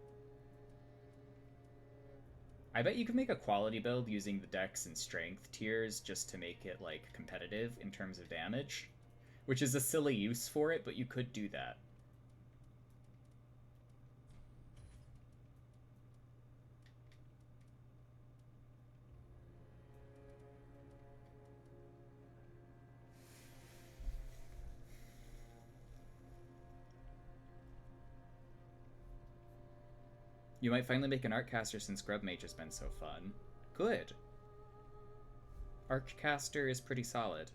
I bet you could make a quality build using the dex and strength tiers just to make it, like, competitive in terms of damage. Which is a silly use for it, but you could do that. You might finally make an Arccaster since Grub Mage has been so fun. Good. Arccaster is pretty solid.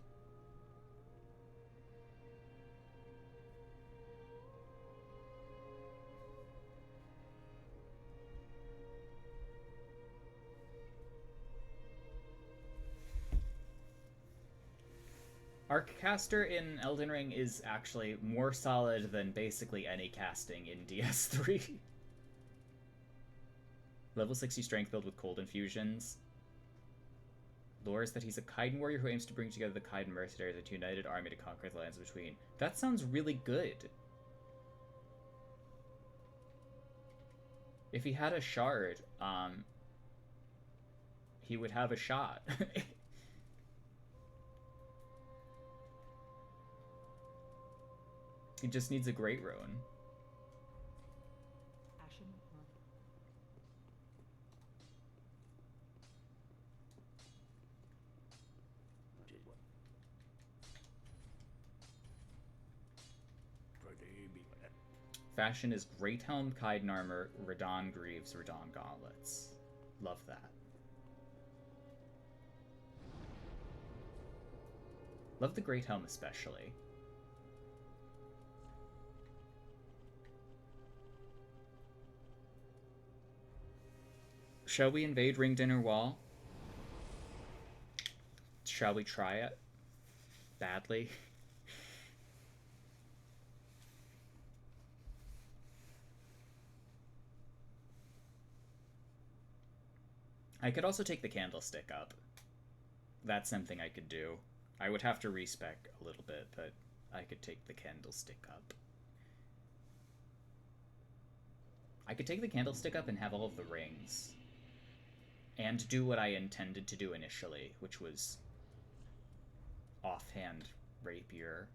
Arccaster in Elden Ring is actually more solid than basically any casting in DS3. Level 60 strength build with cold infusions. Lore is that he's a Kaiden warrior who aims to bring together the Kaiden mercenaries into a united army to conquer the lands between. That sounds really good. If he had a shard, he would have a shot. He just needs a Great Rune. Fashion is Great Helm, Kaiden Armor, Radon Greaves, Radon Gauntlets. Love that. Love the Great Helm especially. Shall we invade Ring Dinner Wall? Shall we try it? Badly? I could also take the Candlestick up. That's something I could do. I would have to respec a little bit, but I could take the Candlestick up. I could take the Candlestick up and have all of the rings. And do what I intended to do initially, which was offhand rapier.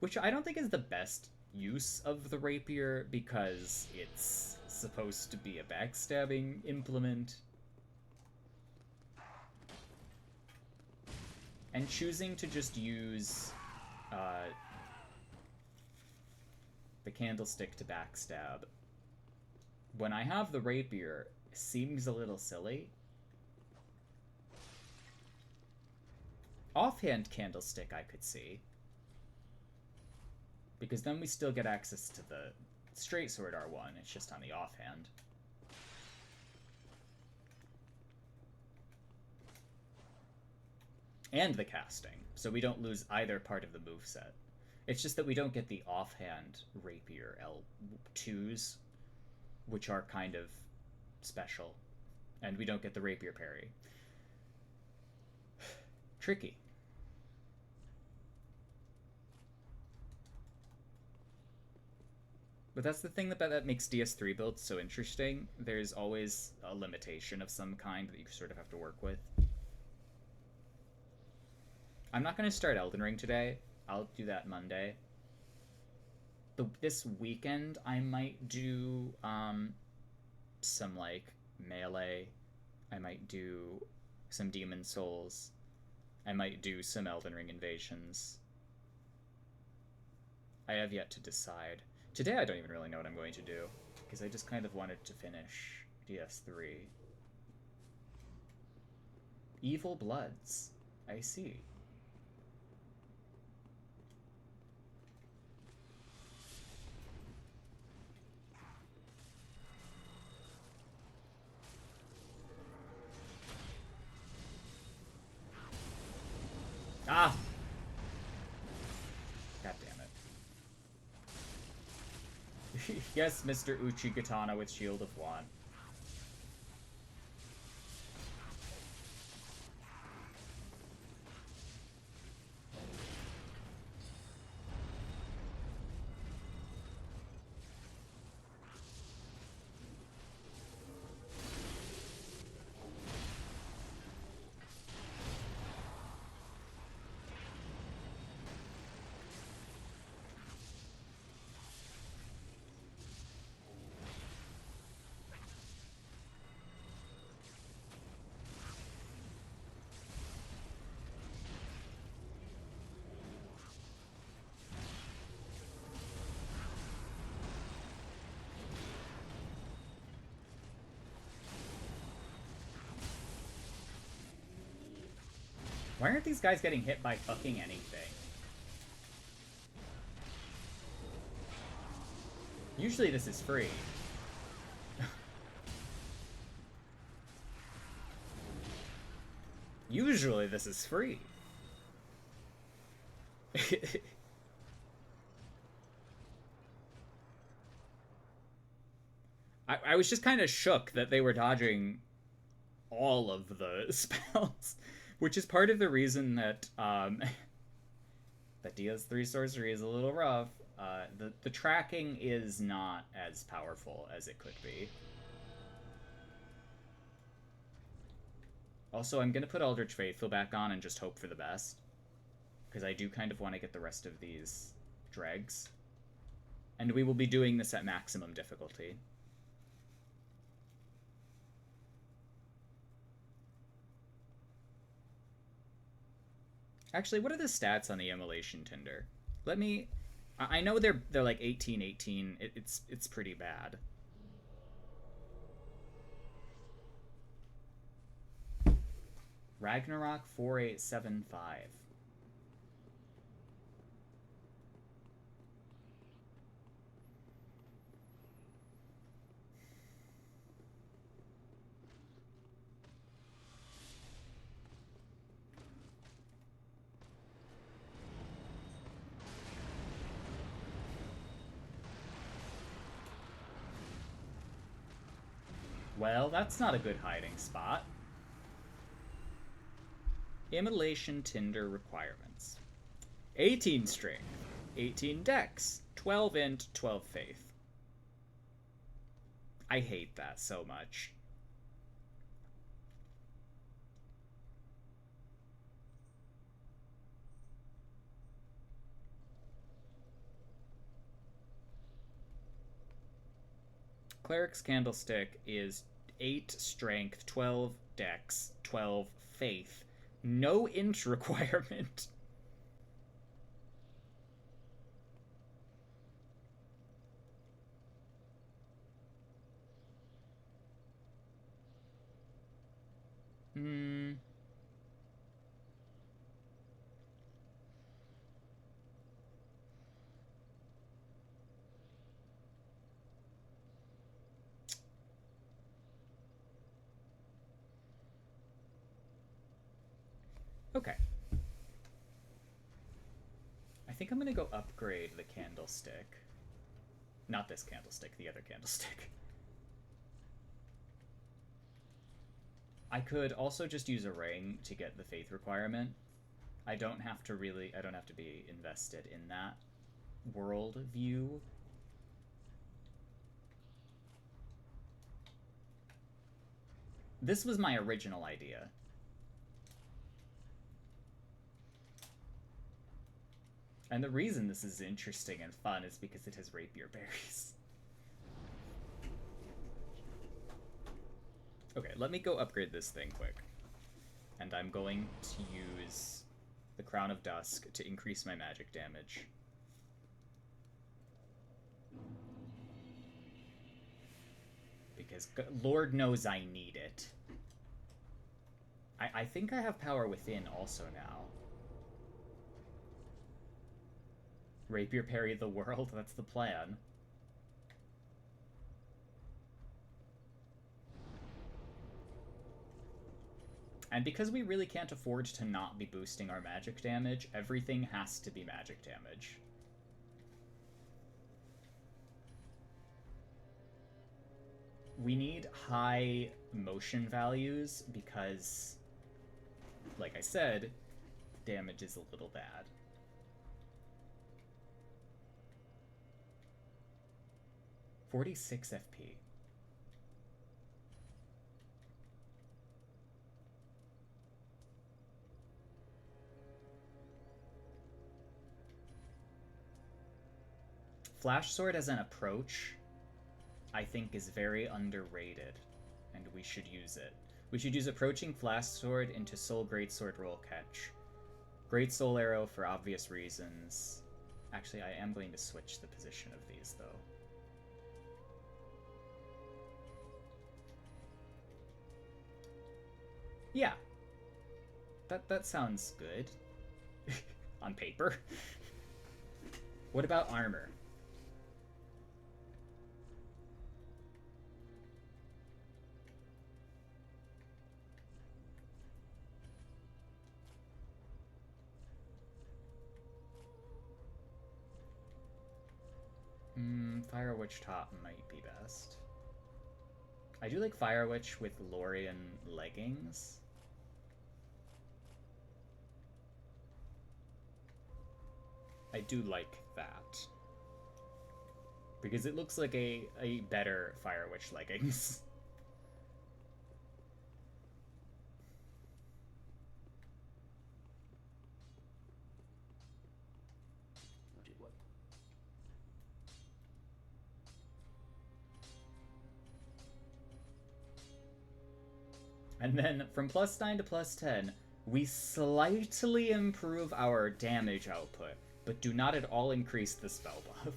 Which I don't think is the best use of the rapier, because it's supposed to be a backstabbing implement. And choosing to just use the Candlestick to backstab when I have the rapier seems a little silly. Offhand Candlestick I could see, because then we still get access to the straight sword R1, it's just on the offhand. and the casting, so we don't lose either part of the moveset. It's just that we don't get the offhand rapier L2s, which are kind of special, and we don't get the rapier parry. Tricky. But that's the thing that makes DS3 builds so interesting. There's always a limitation of some kind that you sort of have to work with. I'm not going to start Elden Ring today. I'll do that Monday. This weekend, I might do some, like, Melee. I might do some Demon Souls. I might do some Elden Ring Invasions. I have yet to decide. Today I don't even really know what I'm going to do, because I just kind of wanted to finish DS3. Evil Bloods. I see. Ah! God damn it. Yes, Mr. Uchigatana with Shield of Want. Why aren't these guys getting hit by fucking anything? Usually this is free. Usually this is free. I was just kind of shook that they were dodging all of the spells, which is part of the reason that that DS3 sorcery is a little rough. The tracking is not as powerful as it could be. Also, I'm going to put Eldritch Faithful back on and just hope for the best, because I do kind of want to get the rest of these dregs. And we will be doing this at maximum difficulty. Actually, what are the stats on the Immolation Tinder? Let me... I know they're like 18. It's pretty bad. Ragnarok 4875. Well, that's not a good hiding spot. Immolation Tinder requirements. 18 strength, 18 dex, 12 int, 12 faith. I hate that so much. Cleric's Candlestick is 8 strength, 12 dex, 12 faith. No int requirement. Okay. think I'm gonna go upgrade the candlestick. Not this candlestick, the other candlestick. I could also just use a ring to get the faith requirement. I don't have to be invested in that world view. This was my original idea. And the reason this is interesting and fun is because it has rapier berries. Okay, let me go upgrade this thing quick. And I'm going to use the Crown of Dusk to increase my magic damage. Because Lord knows I need it. I think I have Power Within also now. Rapier parry the world, that's the plan. And because we really can't afford to not be boosting our magic damage, everything has to be magic damage. We need high motion values because, like I said, damage is a little bad. $46 FP. Flash Sword as an approach, I think, is very underrated, and we should use it. We should use Approaching Flash Sword into Soul Greatsword Roll Catch. Great Soul Arrow for obvious reasons. Actually, I am going to switch the position of these, though. Yeah. That sounds good. On paper. What about armor? Fire Witch top might be best. I do like Fire Witch with Lorian leggings. I do like that. Because it looks like a better Fire Witch leggings. And then from +9 to +10, we slightly improve our damage output, but do not at all increase the spell buff.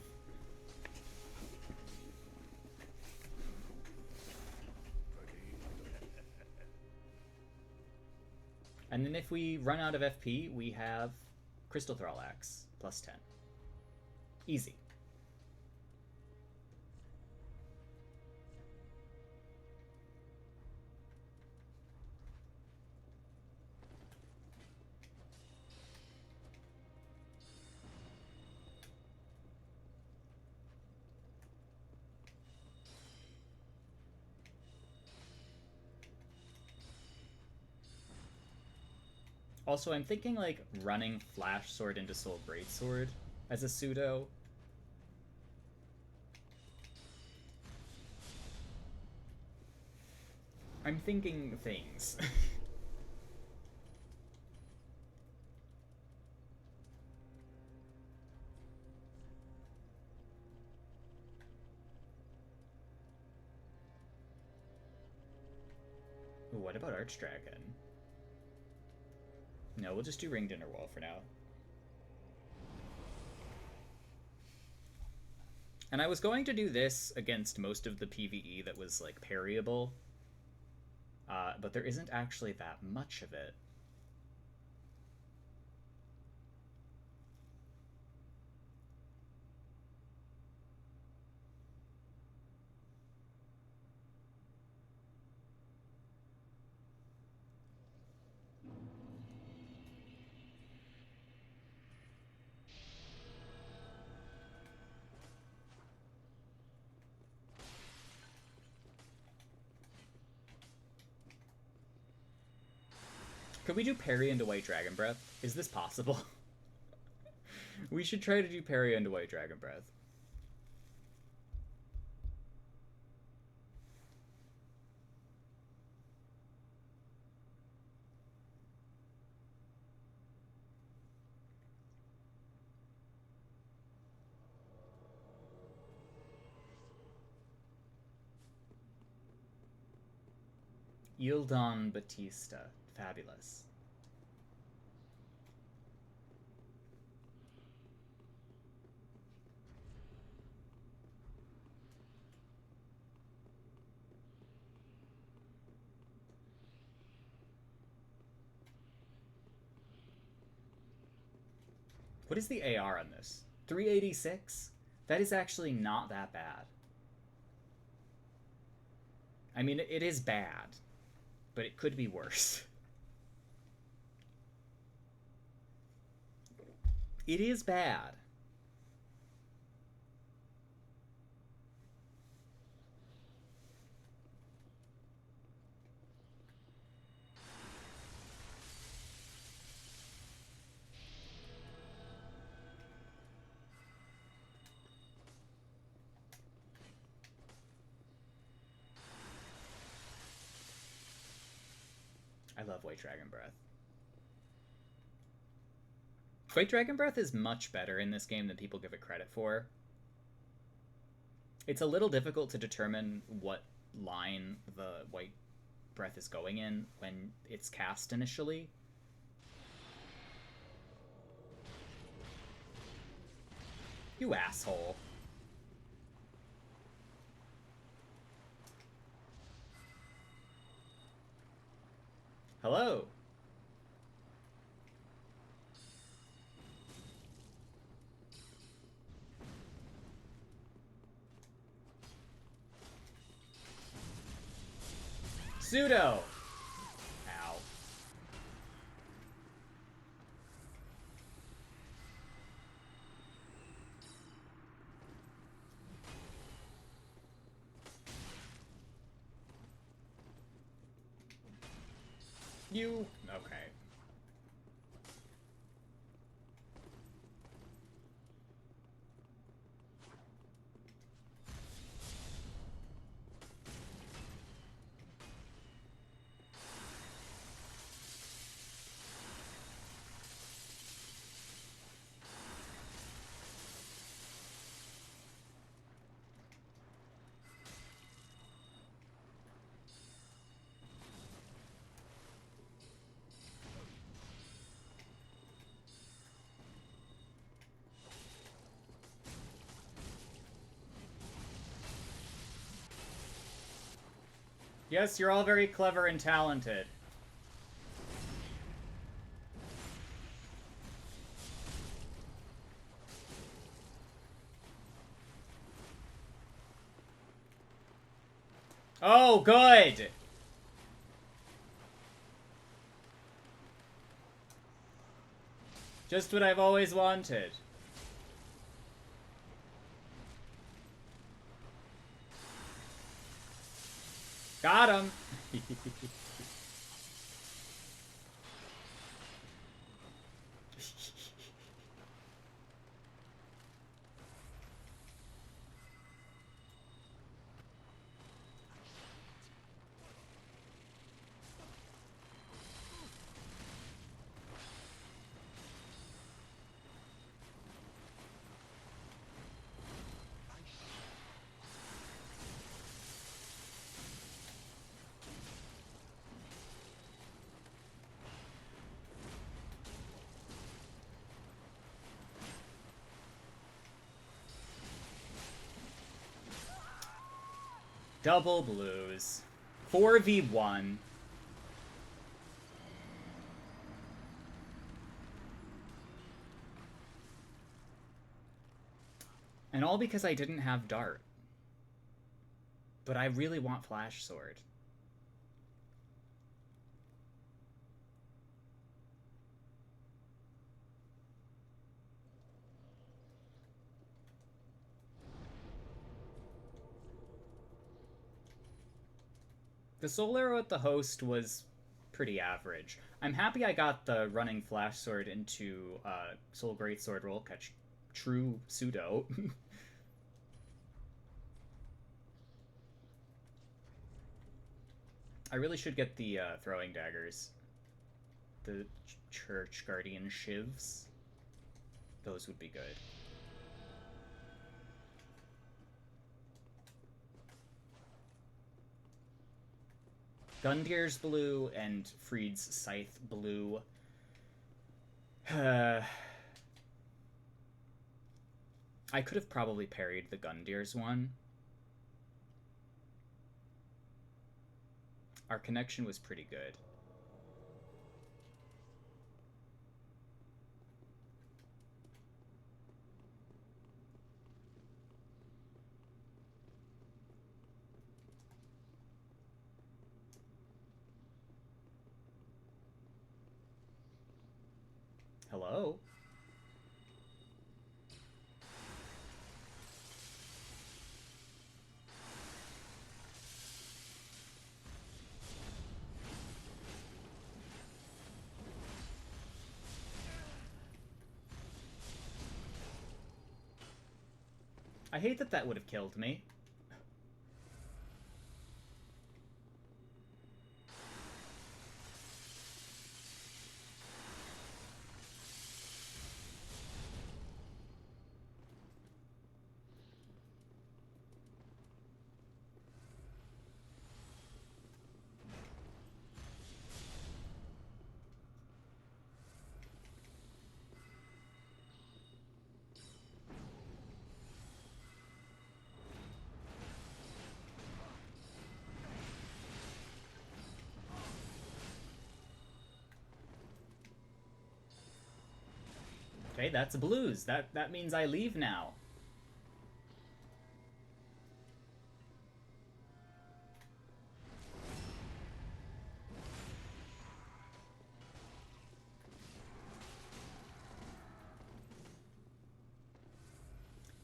And then if we run out of FP, we have Crystal Thrall Axe, +10. Easy. Also, I'm thinking, like, running Flash Sword into Soul Greatsword as a pseudo. I'm thinking things. What about Archdragon? No, we'll just do Ringed Inner Wall for now. And I was going to do this against most of the PvE that was, like, parryable. But there isn't actually that much of it. Could we do parry into White Dragon Breath? Is this possible? We should try to do parry into White Dragon Breath. Yildon Batista. Fabulous. What is the AR on this? 386? That is actually not that bad. I mean, it is bad, but it could be worse. It is bad. I love White Dragon Breath. White Dragon Breath is much better in this game than people give it credit for. It's a little difficult to determine what line the White Breath is going in when it's cast initially. You asshole. Hello. Pseudo. Ow. You... Okay. Yes, you're all very clever and talented. Oh, good! Just what I've always wanted. Got him! Double blues. 4v1. And all because I didn't have Dart. But I really want Flash Sword. The soul arrow at the host was pretty average. I'm happy I got the running flash sword into Soul Greatsword roll catch. True pseudo. I really should get the throwing daggers. The Church Guardian Shivs. Those would be good. Gundir's blue and Freed's Scythe blue. I could have probably parried the Gundir's one. Our connection was pretty good. Hello? I hate that that would have killed me. Okay, that's blues. That means I leave now.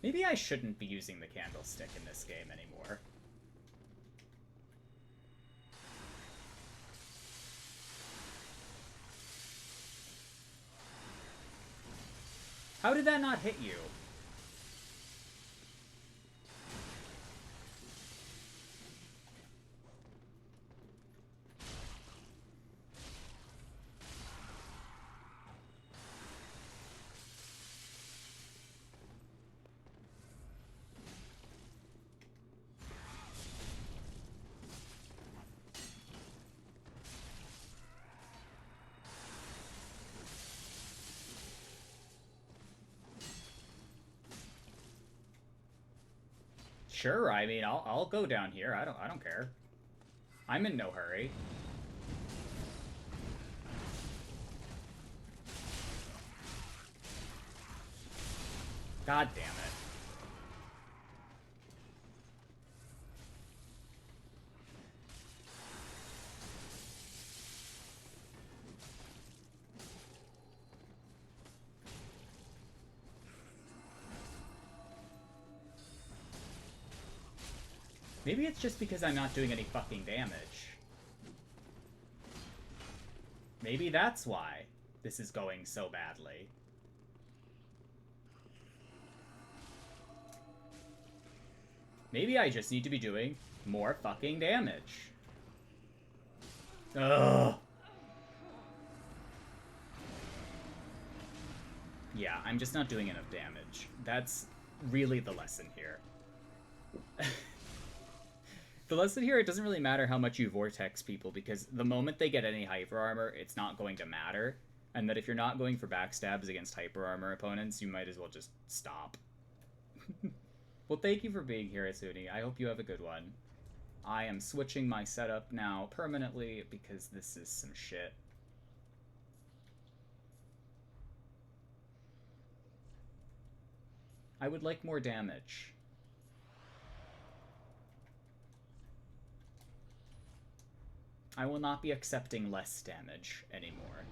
Maybe I shouldn't be using the candlestick in this game anymore. How did that not hit you? Sure, I mean, I'll go down here. I don't care. I'm in no hurry. God damn it. Maybe it's just because I'm not doing any fucking damage. Maybe that's why this is going so badly. Maybe I just need to be doing more fucking damage. Ugh. Yeah, I'm just not doing enough damage. That's really the lesson here. The lesson here, it doesn't really matter how much you vortex people, because the moment they get any hyper armor, it's not going to matter. And that if you're not going for backstabs against hyper armor opponents, you might as well just stop. Well, thank you for being here, Asuni. I hope you have a good one. I am switching my setup now permanently because this is some shit. I would like more damage. I will not be accepting less damage anymore.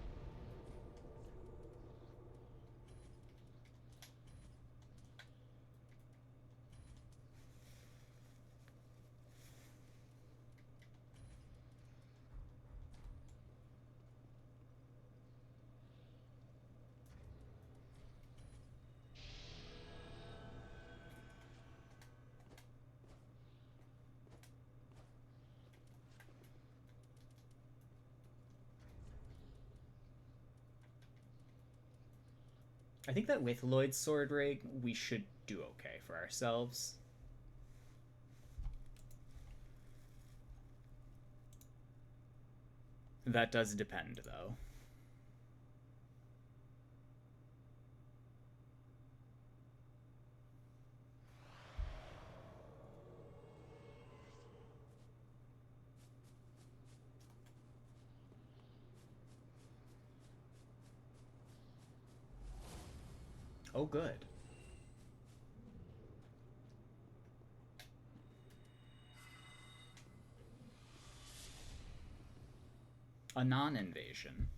I think that with Lloyd's Sword Rig, we should do okay for ourselves. That does depend, though. Oh, good. A non-invasion.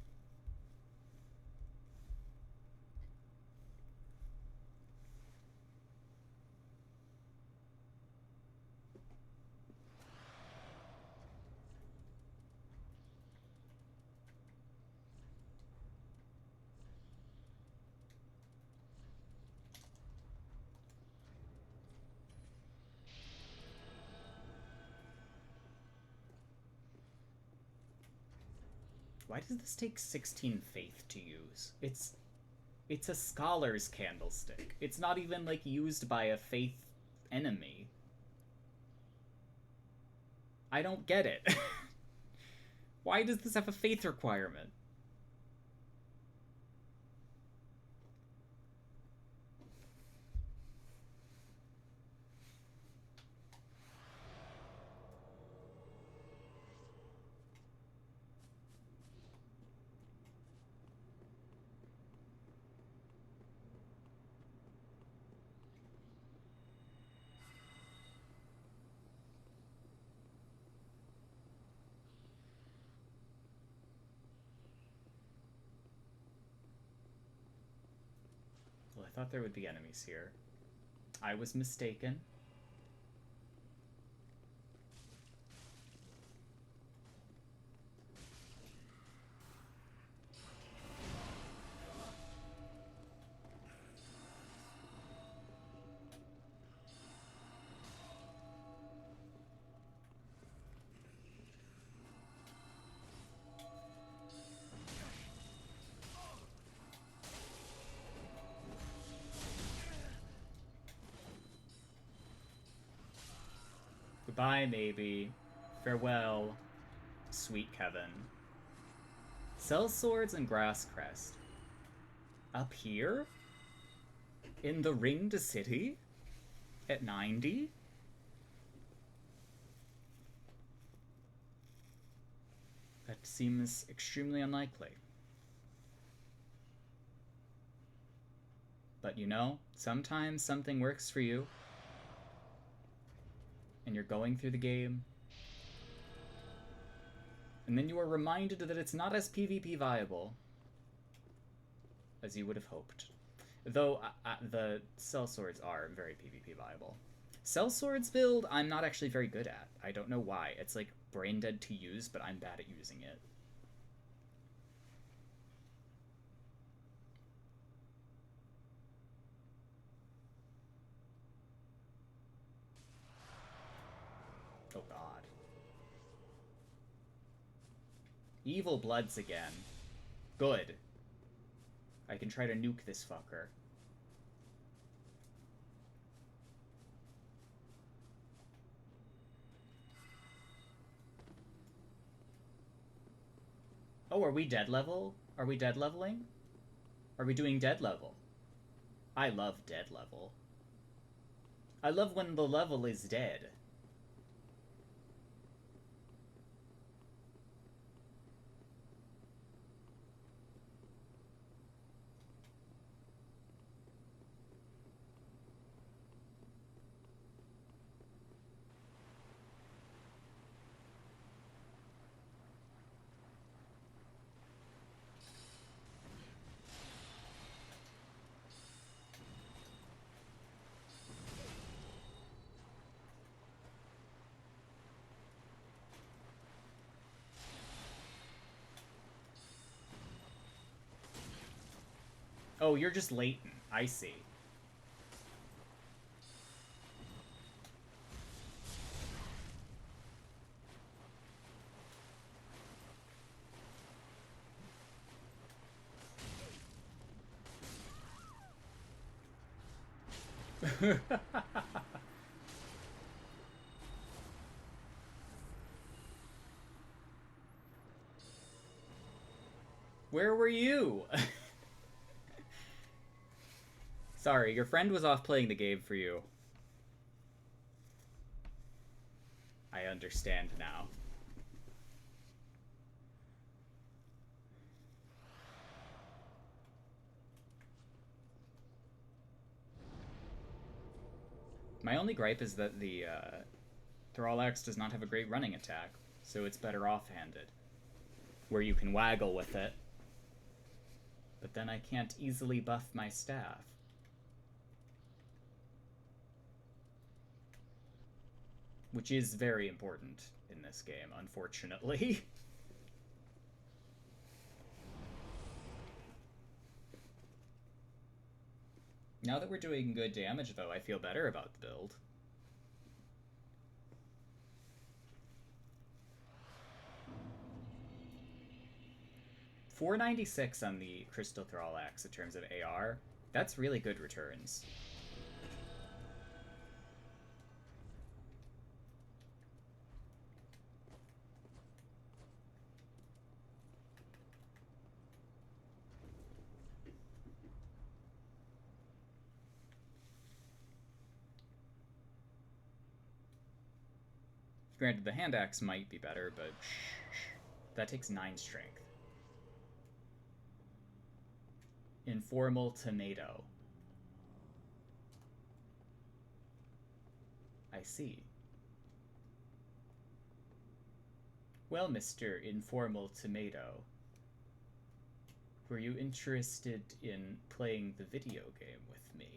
Why does this take 16 faith to use? It's a scholar's candlestick. It's not even like used by a faith enemy. I don't get it. Why does this have a faith requirement? Well, I thought there would be enemies here. I was mistaken. Goodbye, maybe. Farewell, sweet Kevin. Sell swords and grass crest. Up here? In the ringed city? At 90? That seems extremely unlikely. But you know, sometimes something works for you. And you're going through the game. And then you are reminded that it's not as PvP viable as you would have hoped. Though the sellswords are very PvP viable. Sellswords build, I'm not actually very good at. I don't know why. It's like brain dead to use, but I'm bad at using it. Oh god. Evil Bloods again. Good. I can try to nuke this fucker. Oh, are we dead level? Are we dead leveling? Are we doing dead level? I love dead level. I love when the level is dead. Oh, you're just latent. I see. Where were you? Sorry, your friend was off playing the game for you. I understand now. My only gripe is that the Thrall Axe does not have a great running attack, so it's better offhanded, where you can waggle with it. But then I can't easily buff my staff. Which is very important in this game, unfortunately. Now that we're doing good damage, though, I feel better about the build. $496 on the Crystal Thrall Axe in terms of AR. That's really good returns. Granted, the hand axe might be better, but that takes 9 strength. Informal tomato. I see. Well, Mr. Informal Tomato, were you interested in playing the video game with me?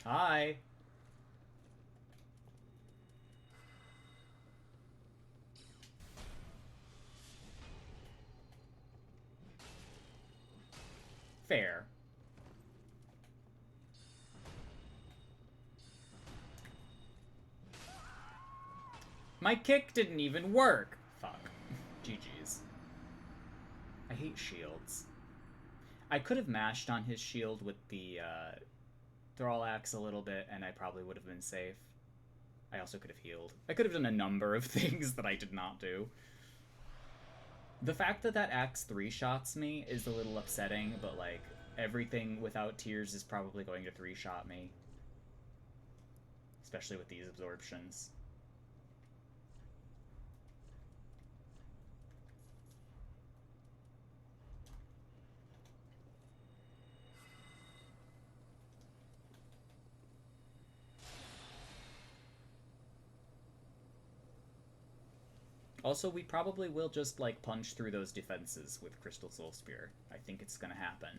Hi. Fair. My kick didn't even work. Fuck. GG's. I hate shields. I could have mashed on his shield with the Thrall Axe a little bit, and I probably would have been safe. I also could have healed. I could have done a number of things that I did not do. The fact that that axe 3-shots me is a little upsetting, but, like, everything without tears is probably going to 3-shot me. Especially with these absorptions. Also, we probably will just, like, punch through those defenses with Crystal Soul Spear. I think it's gonna happen.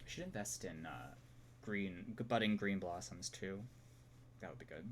I should invest in budding green blossoms, too. That would be good.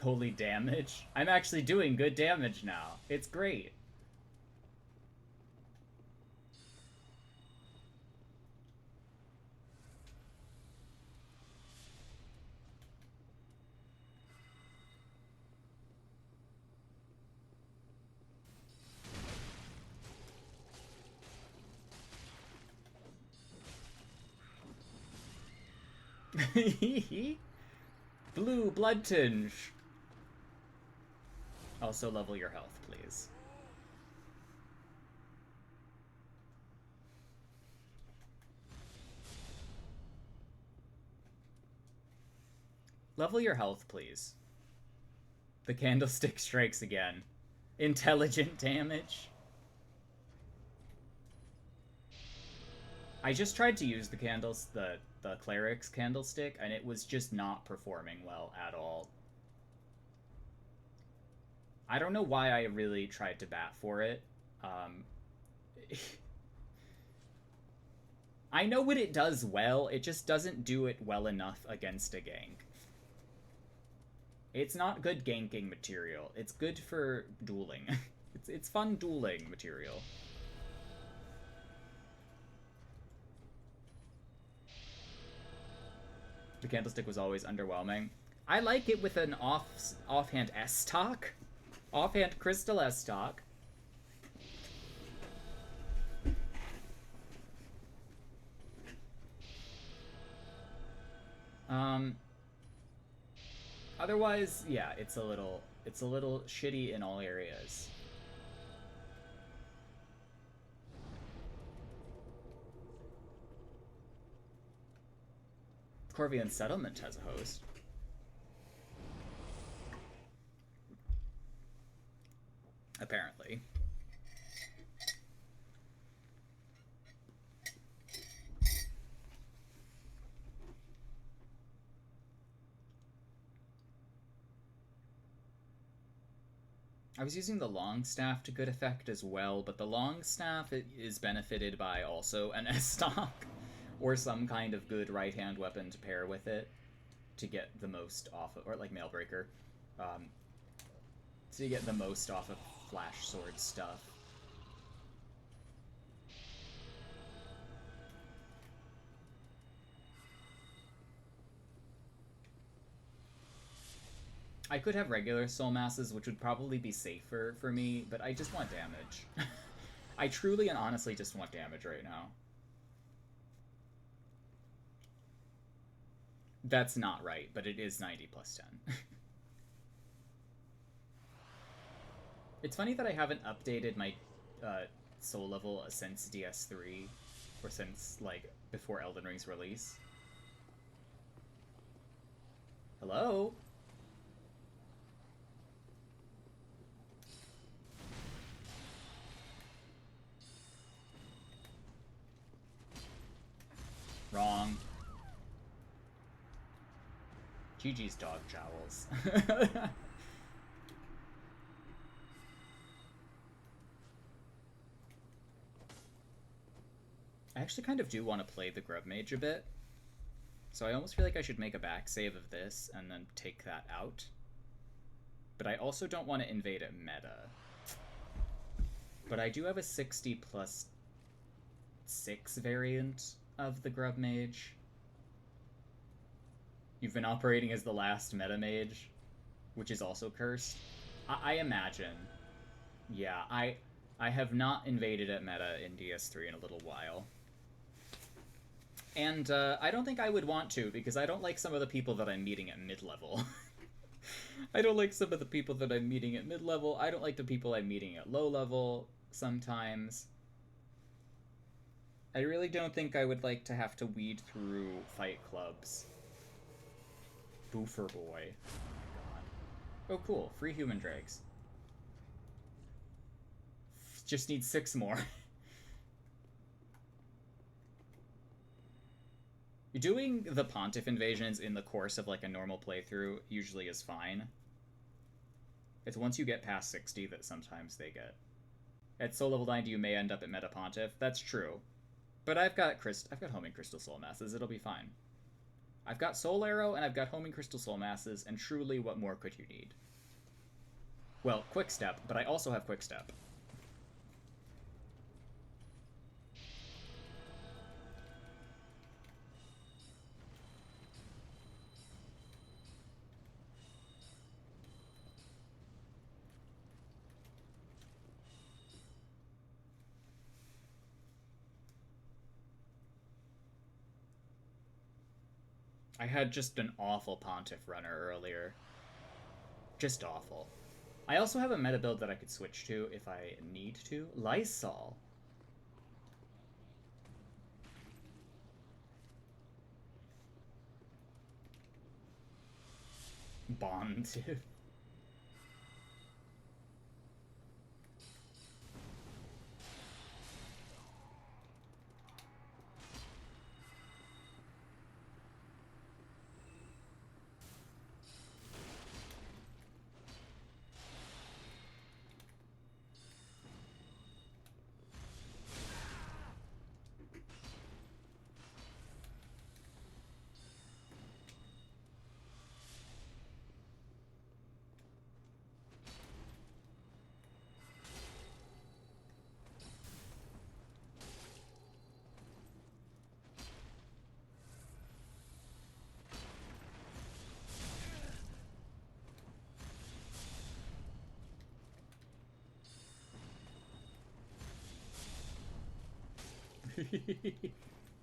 Holy damage. I'm actually doing good damage now. It's great. Blue blood tinge. Also level your health, please. Level your health, please. The candlestick strikes again. Intelligent damage. I just tried to use the cleric's candlestick, and it was just not performing well at all. I don't know why I really tried to bat for it. I know what it does well, it just doesn't do it well enough against a gank. It's not good ganking material. It's good for dueling. It's fun dueling material. The candlestick was always underwhelming. I like it with an offhand S-stock. Offhand crystal S-stock. Otherwise, yeah, it's a little shitty in all areas. Corvian Settlement has a host. Apparently. I was using the Longstaff to good effect as well, but the Longstaff is benefited by also an S-stock or some kind of good right-hand weapon to pair with it to get the most off of, or like Mailbreaker, to get the most off of Flash Sword stuff. I could have regular soul masses, which would probably be safer for me, but I just want damage. I truly and honestly just want damage right now. That's not right, but it is 90 plus 10. It's funny that I haven't updated my soul level since DS3, or since, like, before Elden Ring's release. Hello? Wrong. GG's dog jowls. I actually kind of do want to play the Grub Mage a bit. So I almost feel like I should make a back save of this and then take that out. But I also don't want to invade a meta. But I do have a 60 plus 6 variant of the Grub Mage. You've been operating as the last meta mage, which is also cursed. I imagine. Yeah, I have not invaded at meta in DS3 in a little while. And I don't think I would want to, because I don't like some of the people that I'm meeting at mid-level. I don't like some of the people that I'm meeting at mid-level. I don't like the people I'm meeting at low-level sometimes. I really don't think I would like to have to weed through fight clubs. Boofer boy. Oh my god. Oh cool, free human dregs. Just need 6 more. Doing the Pontiff invasions in the course of like a normal playthrough usually is fine. It's once you get past 60 that sometimes they get. At soul level 90 you may end up at Meta Pontiff. That's true. But I've got homing crystal soul masses, it'll be fine. I've got Soul Arrow and I've got homing crystal soul masses, and truly what more could you need? Well, quick step, but I also have quick step. I had just an awful Pontiff runner earlier. Just awful. I also have a meta build that I could switch to if I need to. Lysol. Bond.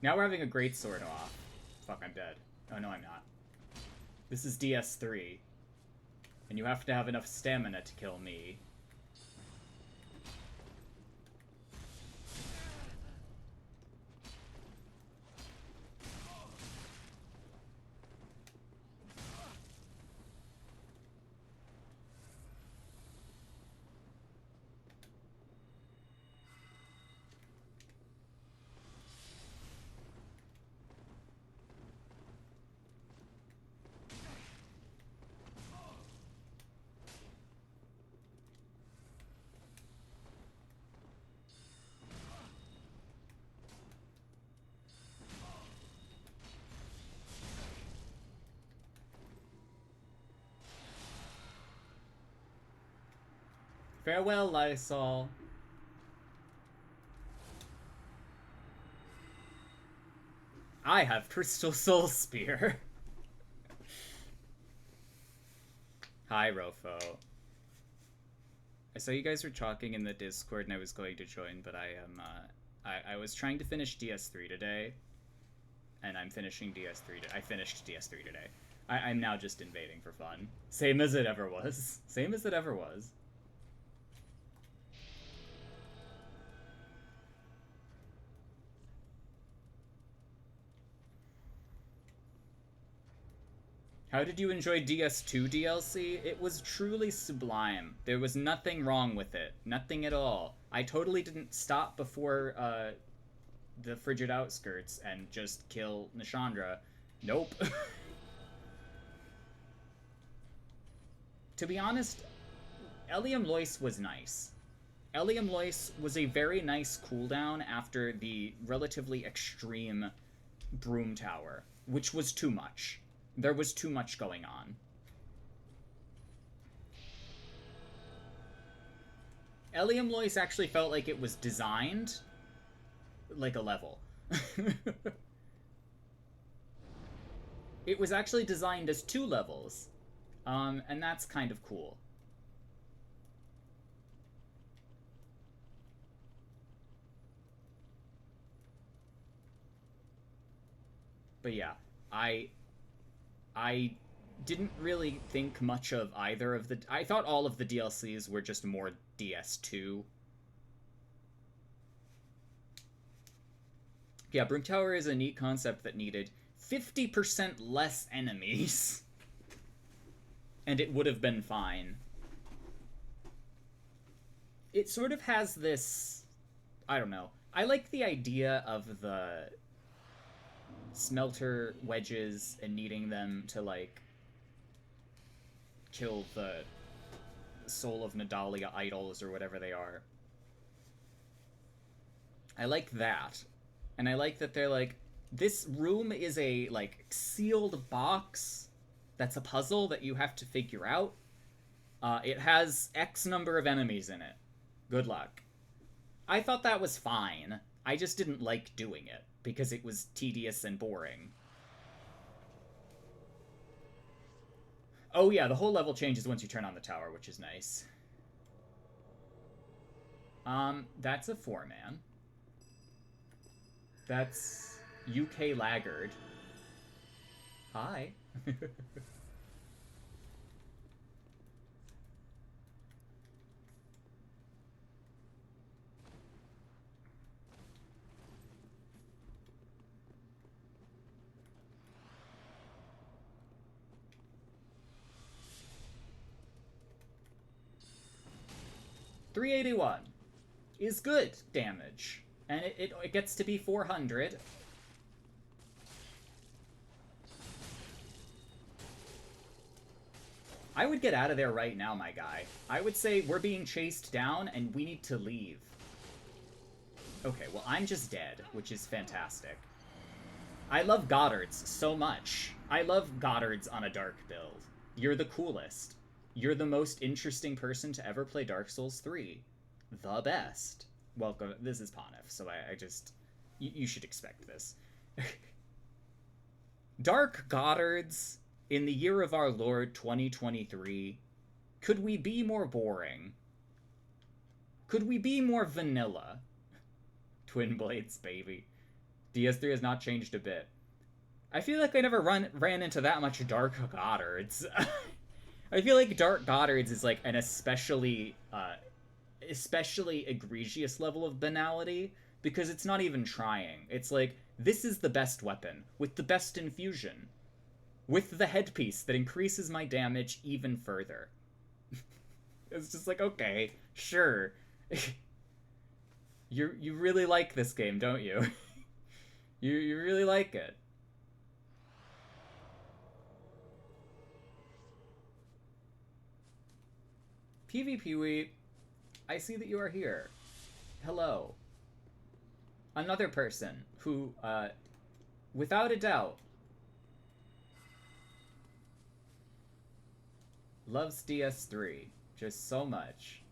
Now we're having a great sword off. Fuck, I'm dead. Oh, no, I'm not. This is DS3. And you have to have enough stamina to kill me. Farewell, Lysol. I have Crystal Soul Spear. Hi, Rofo. I saw you guys were talking in the Discord and I was going to join, but I am, I was trying to finish DS3 today, and I'm finishing DS3 I finished DS3 today. I'm now just invading for fun. Same as it ever was. Same as it ever was. How did you enjoy DS2 DLC? It was truly sublime. There was nothing wrong with it. Nothing at all. I totally didn't stop before the Frigid Outskirts and just kill Nishandra. Nope. To be honest, Eliam Lois was nice. Eliam Lois was a very nice cooldown after the relatively extreme Broom Tower, which was too much. There was too much going on. Eliam Lois actually felt like it was designed like a level. It was actually designed as 2 levels. And that's kind of cool. But yeah, I didn't really think much of either of the... I thought all of the DLCs were just more DS2. Yeah, Broom Tower is a neat concept that needed 50% less enemies. And it would have been fine. It sort of has this... I don't know. I like the idea of the smelter wedges and needing them to, like, kill the Soul of Nadalia idols or whatever they are. I like that. And I like that they're like, this room is a, like, sealed box that's a puzzle that you have to figure out. It has X number of enemies in it. Good luck. I thought that was fine. I just didn't like doing it, because it was tedious and boring. Oh yeah, the whole level changes once you turn on the tower, which is nice. That's a 4-man. That's UK Laggard. Hi. 381 is good damage. And it gets to be 400. I would get out of there right now, my guy. I would say we're being chased down and we need to leave. Okay, well, I'm just dead, which is fantastic. I love Goddards so much. I love Goddards on a dark build. You're the coolest. You're the most interesting person to ever play Dark Souls 3. The best. Welcome. This is Ponif, so I just... You should expect this. Dark Goddards in the year of our Lord 2023. Could we be more boring? Could we be more vanilla? Twin Blades, baby. DS3 has not changed a bit. I feel like I never ran into that much Dark Goddards. I feel like Dark Goddards is like an especially egregious level of banality because it's not even trying. It's like, this is the best weapon with the best infusion with the headpiece that increases my damage even further. It's just like, okay, sure. You really like this game, don't you? you really like it. PvP, I see that you are here. Hello. Another person who, without a doubt, loves DS3 just so much.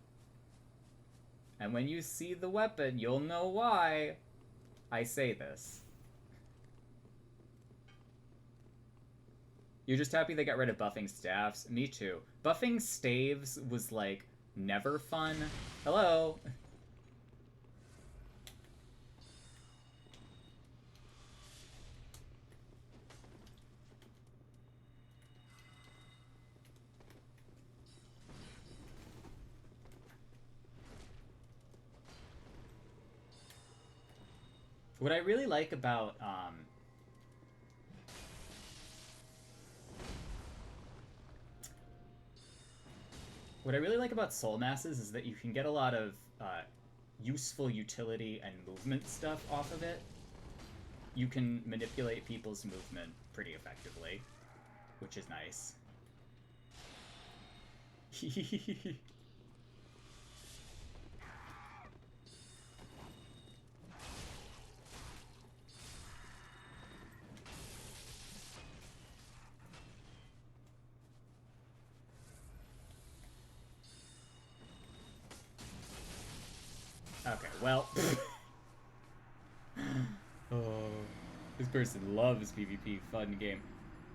And when you see the weapon, you'll know why I say this. You're just happy they got rid of buffing staffs? Me too. Buffing staves was, like, never fun. Hello? What I really like about, what I really like about Soul Masses is that you can get a lot of useful utility and movement stuff off of it. You can manipulate people's movement pretty effectively, which is nice. Okay, well... oh, this person loves PvP. Fun game.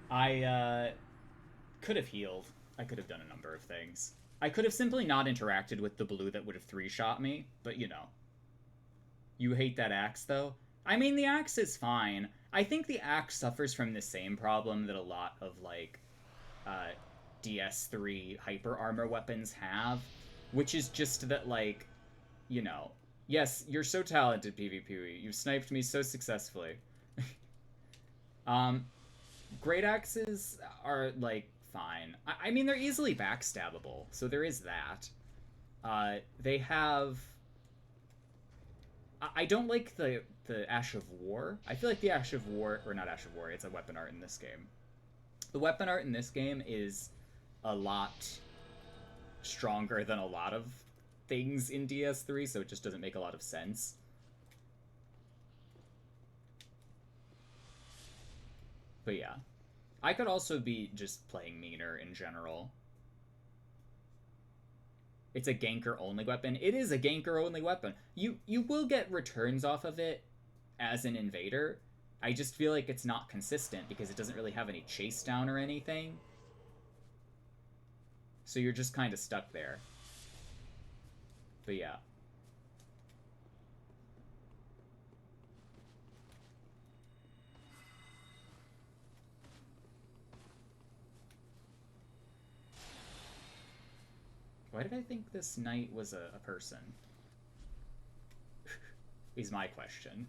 I, could have healed. I could have done a number of things. I could have simply not interacted with the blue that would have 3-shot me, but you know. You hate that axe, though? I mean, the axe is fine. I think the axe suffers from the same problem that a lot of, like, DS3 hyper armor weapons have, which is just that, like, you know, yes, you're so talented, PvP. You've sniped me so successfully. Great axes are, like, fine. I mean, they're easily backstabbable, so there is that. They have... I don't like the Ash of War. I feel like the Ash of War... Or not Ash of War, it's a weapon art in this game. The weapon art in this game is a lot stronger than a lot of things in DS3, so it just doesn't make a lot of sense. But yeah. I could also be just playing meaner in general. It's a ganker-only weapon. It is a ganker-only weapon. You will get returns off of it as an invader. I just feel like it's not consistent because it doesn't really have any chase down or anything. So you're just kind of stuck there. But yeah. Why did I think this knight was a person? Is my question.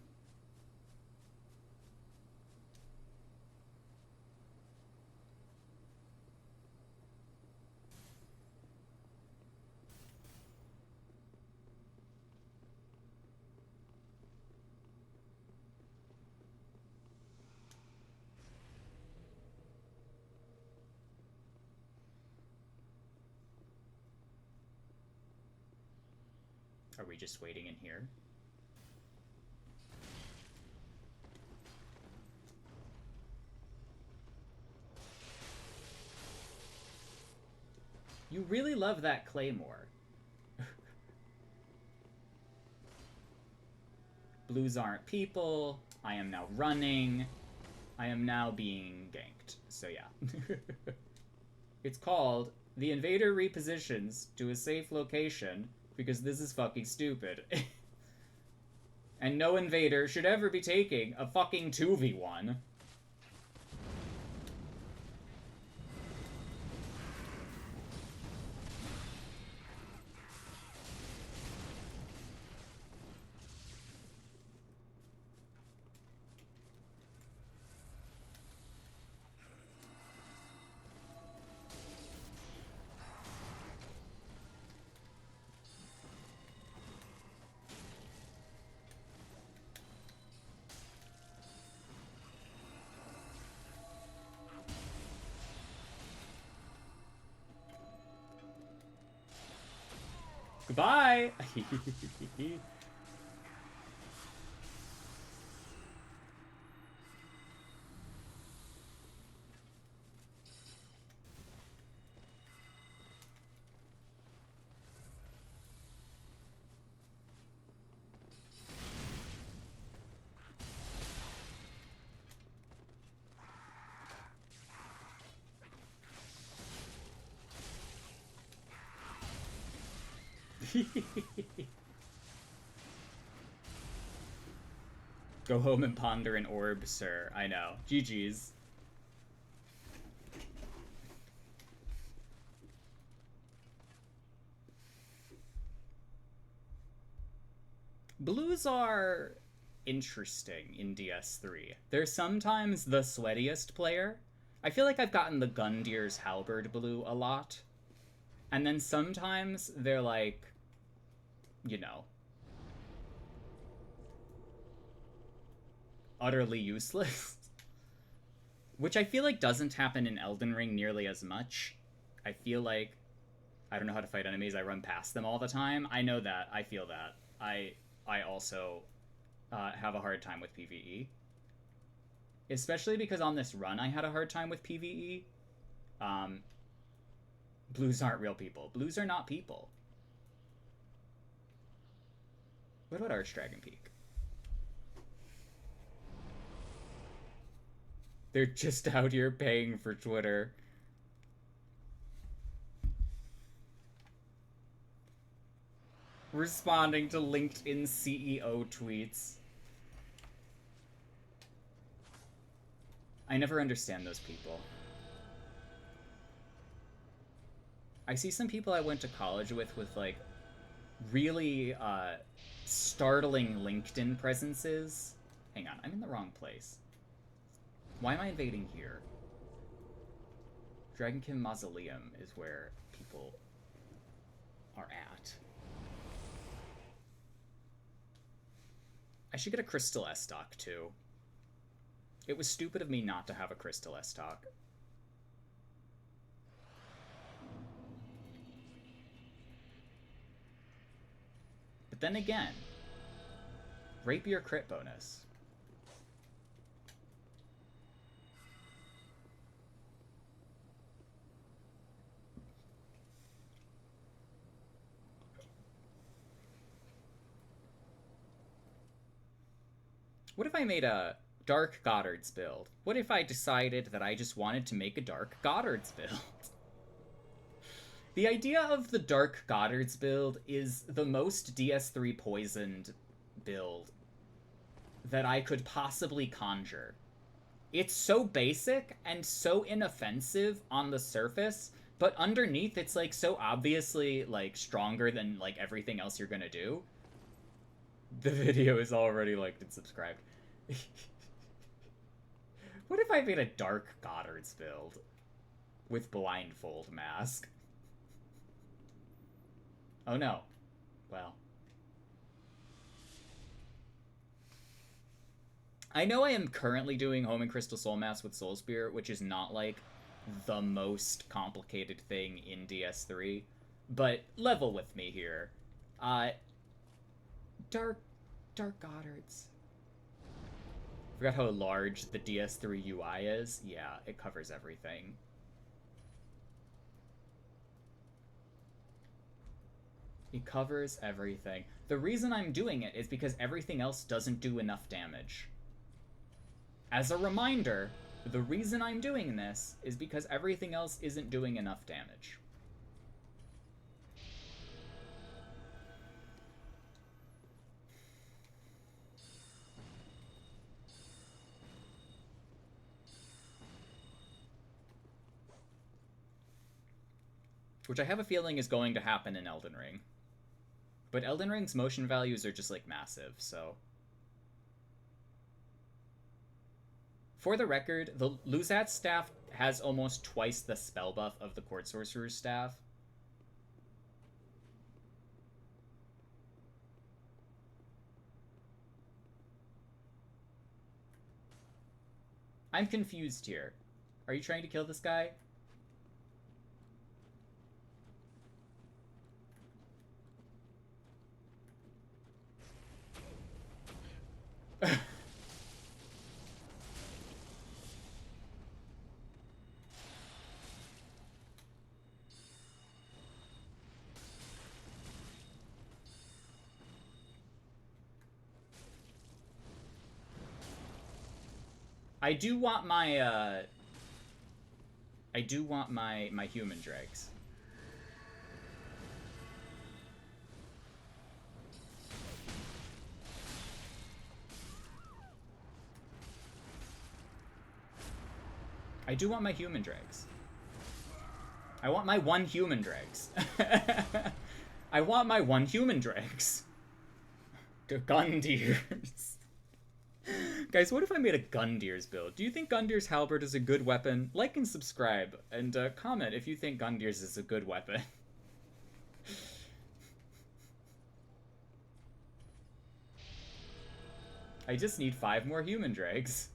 Are we just waiting in here? You really love that claymore. Blues aren't people. I am now running. I am now being ganked. So yeah. It's called The Invader Repositions to a Safe Location because this is fucking stupid. And no invader should ever be taking a fucking 2v1. Goodbye! Go home and ponder an orb, sir. I know. GG's. Blues are interesting in DS3. They're sometimes the sweatiest player. I feel like I've gotten the Gundyr's Halberd blue a lot. And then sometimes they're like, you know, utterly useless. Which I feel like doesn't happen in Elden Ring nearly as much. I feel like I don't know how to fight enemies. I run past them all the time. I know that. I feel that. I also have a hard time with PvE. Especially because on this run I had a hard time with PvE. Blues aren't real people. Blues are not people. What about Archdragon Peak? They're just out here paying for Twitter. Responding to LinkedIn CEO tweets. I never understand those people. I see some people I went to college with like really startling LinkedIn presences. Hang on, I'm in the wrong place. Why am I invading here? Dragonkin Mausoleum is where people are at. I should get a Crystal S-Stock too. It was stupid of me not to have a Crystal S-Stock. But then again, Rapier crit bonus. What if I made a Dark Goddard's build? What if I decided that I just wanted to make a Dark Goddard's build? The idea of the Dark Goddard's build is the most DS3 poisoned build that I could possibly conjure. It's so basic and so inoffensive on the surface But underneath, it's like so obviously like stronger than like everything else you're gonna do. The video is already liked and subscribed. What if I made a Dark Goddard's build with blindfold mask? Oh no. Well. I know I am currently doing Home and Crystal Soul Mask with Soul Spear, which is not like the most complicated thing in DS3, but level with me here. Dark Goddards. Forgot how large the DS3 UI is. Yeah, it covers everything. It covers everything. The reason I'm doing it is because everything else doesn't do enough damage. As a reminder, the reason I'm doing this is because everything else isn't doing enough damage. Which I have a feeling is going to happen in Elden Ring. But Elden Ring's motion values are just like massive, so... For the record, the Luzat's staff has almost twice the spell buff of the Court Sorcerer's staff. I'm confused here. Are you trying to kill this guy? I do want my my human dregs. I do want my human dregs. I want my one human dregs. I want my one human dregs. Gundyrs. Guys, what if I made a Gundyrs build? Do you think Gundyrs Halberd is a good weapon? Like and subscribe, and comment if you think Gundyrs is a good weapon. I just need 5 more human dregs.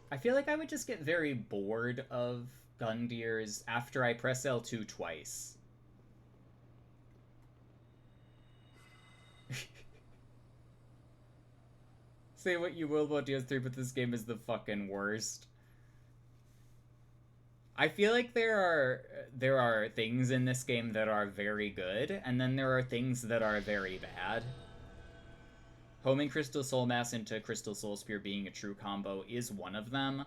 I feel like I would just get very bored of Gundyrs after I press L2 twice. Say what you will about DS3, but this game is the fucking worst. I feel like there are things in this game that are very good, and then there are things that are very bad. Homing Crystal Soul Mass into Crystal Soul Spear being a true combo is one of them.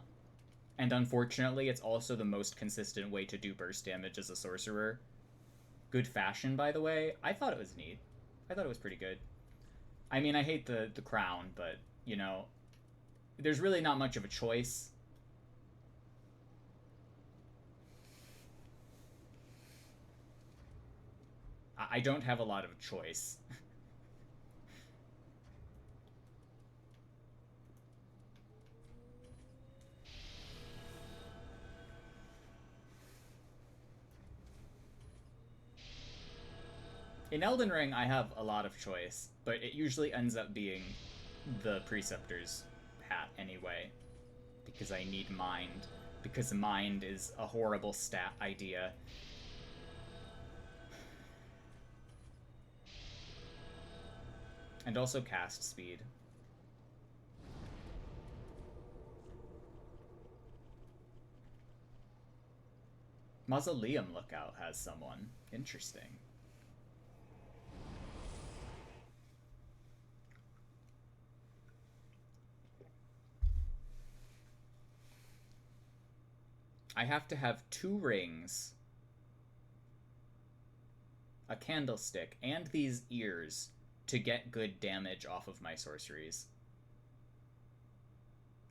And unfortunately, it's also the most consistent way to do burst damage as a sorcerer. Good fashion, by the way. I thought it was neat. I thought it was pretty good. I mean, I hate the crown, but, you know, there's really not much of a choice. I don't have a lot of choice. In Elden Ring, I have a lot of choice, but it usually ends up being the Preceptor's hat anyway, because I need Mind, because Mind is a horrible stat idea. And also cast speed. Mausoleum Lookout has someone. Interesting. I have to have 2 rings, a candlestick, and these ears to get good damage off of my sorceries.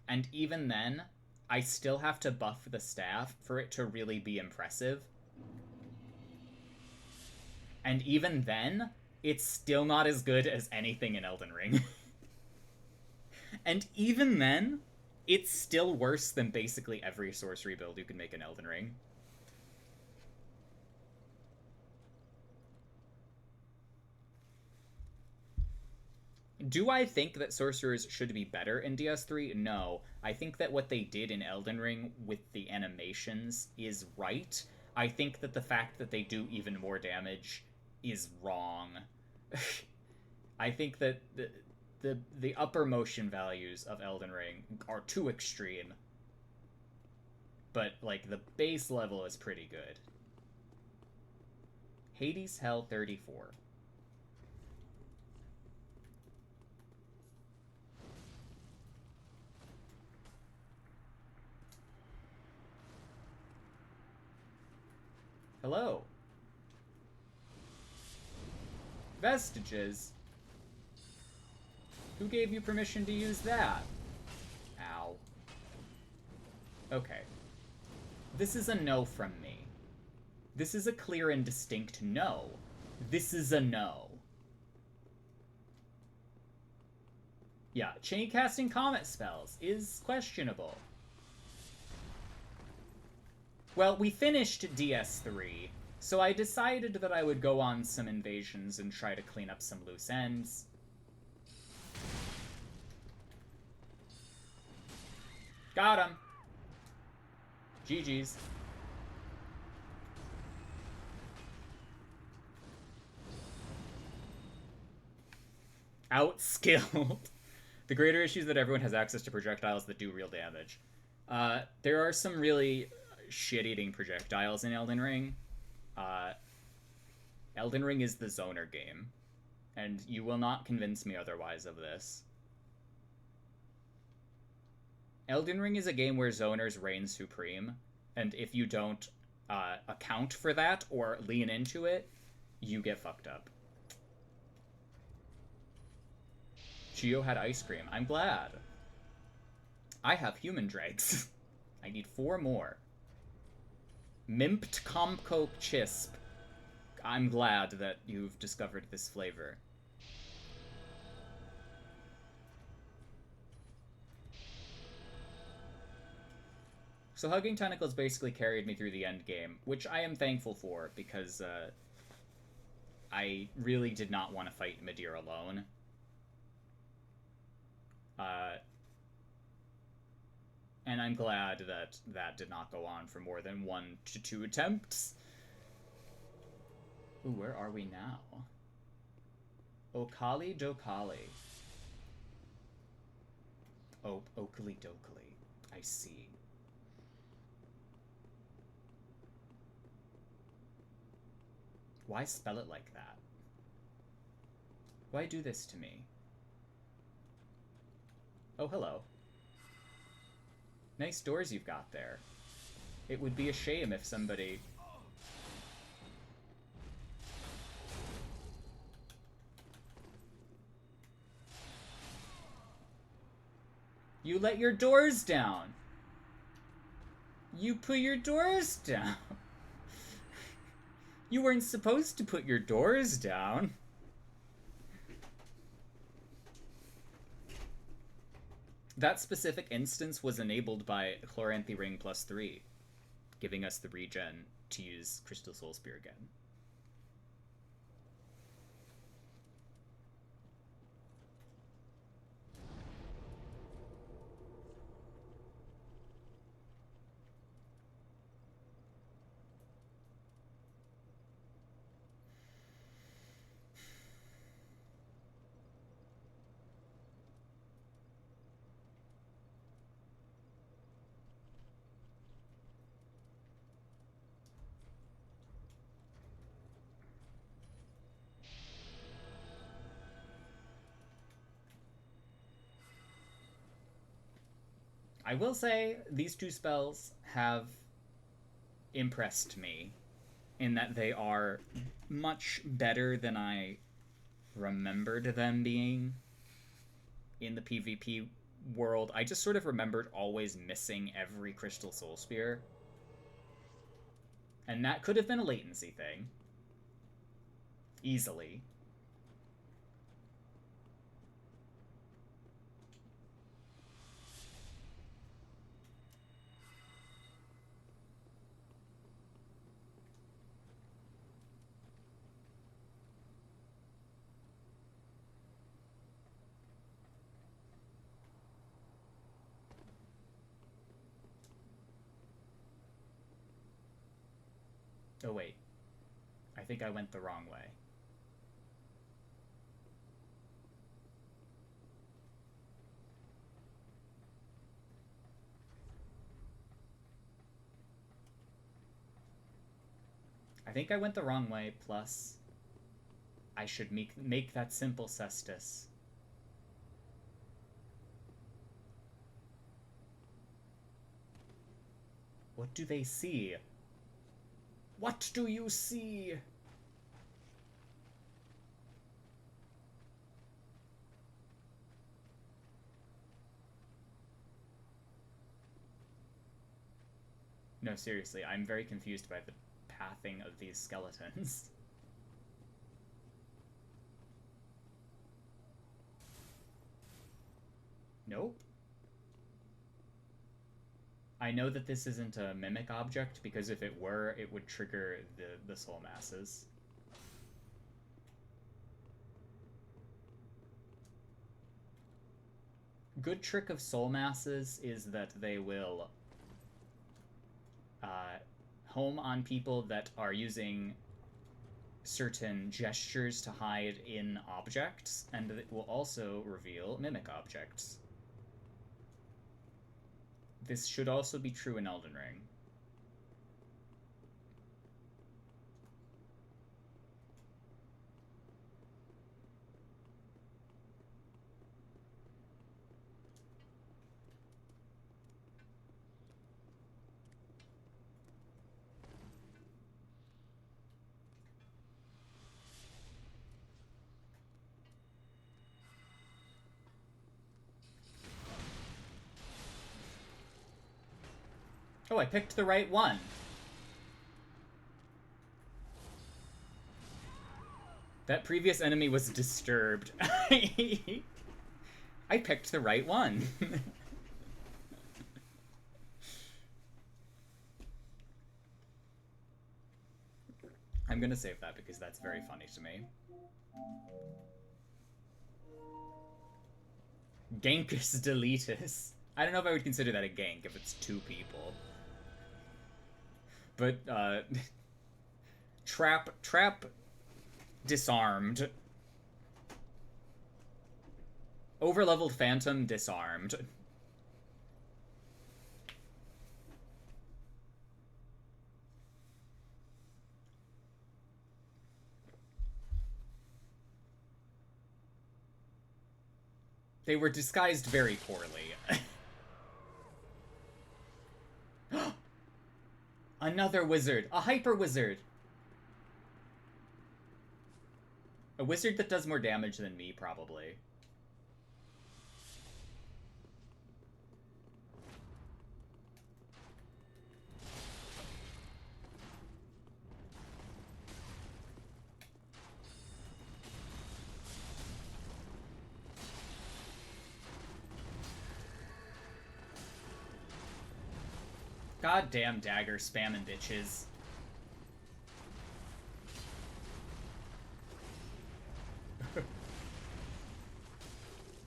And even then, I still have to buff the staff for it to really be impressive. And even then, it's still not as good as anything in Elden Ring. And even then, it's still worse than basically every sorcery build you can make in Elden Ring. Do I think that sorcerers should be better in DS3? No. I think that what they did in Elden Ring with the animations is right. I think that the fact that they do even more damage is wrong. I think that the upper motion values of Elden Ring are too extreme. But, like, the base level is pretty good. Hades Hell 34. Hello. Vestiges? Who gave you permission to use that? Ow. Okay. This is a no from me. This is a clear and distinct no. This is a no. Yeah, chain casting comet spells is questionable. Well, we finished DS3, so I decided that I would go on some invasions and try to clean up some loose ends. Got him. GG's. Outskilled. The greater issue is that everyone has access to projectiles that do real damage. There are some really shit-eating projectiles in Elden Ring. Elden Ring is the zoner game, and you will not convince me otherwise of this. Elden Ring is a game where zoners reign supreme, and if you don't account for that or lean into it, you get fucked up. Gio had ice cream. I'm glad. I have human dregs. I need 4 more. Mimped Comcoke Chisp. I'm glad that you've discovered this flavor. So Hugging Tentacles basically carried me through the end game, which I am thankful for, because I really did not want to fight Midir alone. And I'm glad that that did not go on for more than 1 to 2 attempts. Ooh, where are we now? Okali Dokali. Oh, Oakley Dokley. I see. Why spell it like that? Why do this to me? Oh, hello. Nice doors you've got there. It would be a shame if somebody... You let your doors down! You put your doors down! You weren't supposed to put your doors down. That specific instance was enabled by Chloranthy Ring +3, giving us the regen to use Crystal Soul Spear again. I will say, these 2 spells have impressed me in that they are much better than I remembered them being in the PvP world. I just sort of remembered always missing every Crystal Soul Spear. And that could have been a latency thing. Easily. Oh, wait. I think I went the wrong way. I think I went the wrong way, plus I should make that simple cestus. What do they see? What do you see? No, seriously, I'm very confused by the pathing of these skeletons. Nope. I know that this isn't a mimic object, because if it were, it would trigger the soul masses. Good trick of soul masses is that they will home on people that are using certain gestures to hide in objects, and it will also reveal mimic objects. This should also be true in Elden Ring. Oh, I picked the right one. That previous enemy was disturbed. I picked the right one. I'm gonna save that because that's very funny to me. Gankus Deletus. I don't know if I would consider that a gank if it's two people. But, Trap disarmed. Overleveled Phantom disarmed. They were disguised very poorly. Another wizard. A hyper wizard. A wizard that does more damage than me, probably. Goddamn dagger spamming bitches.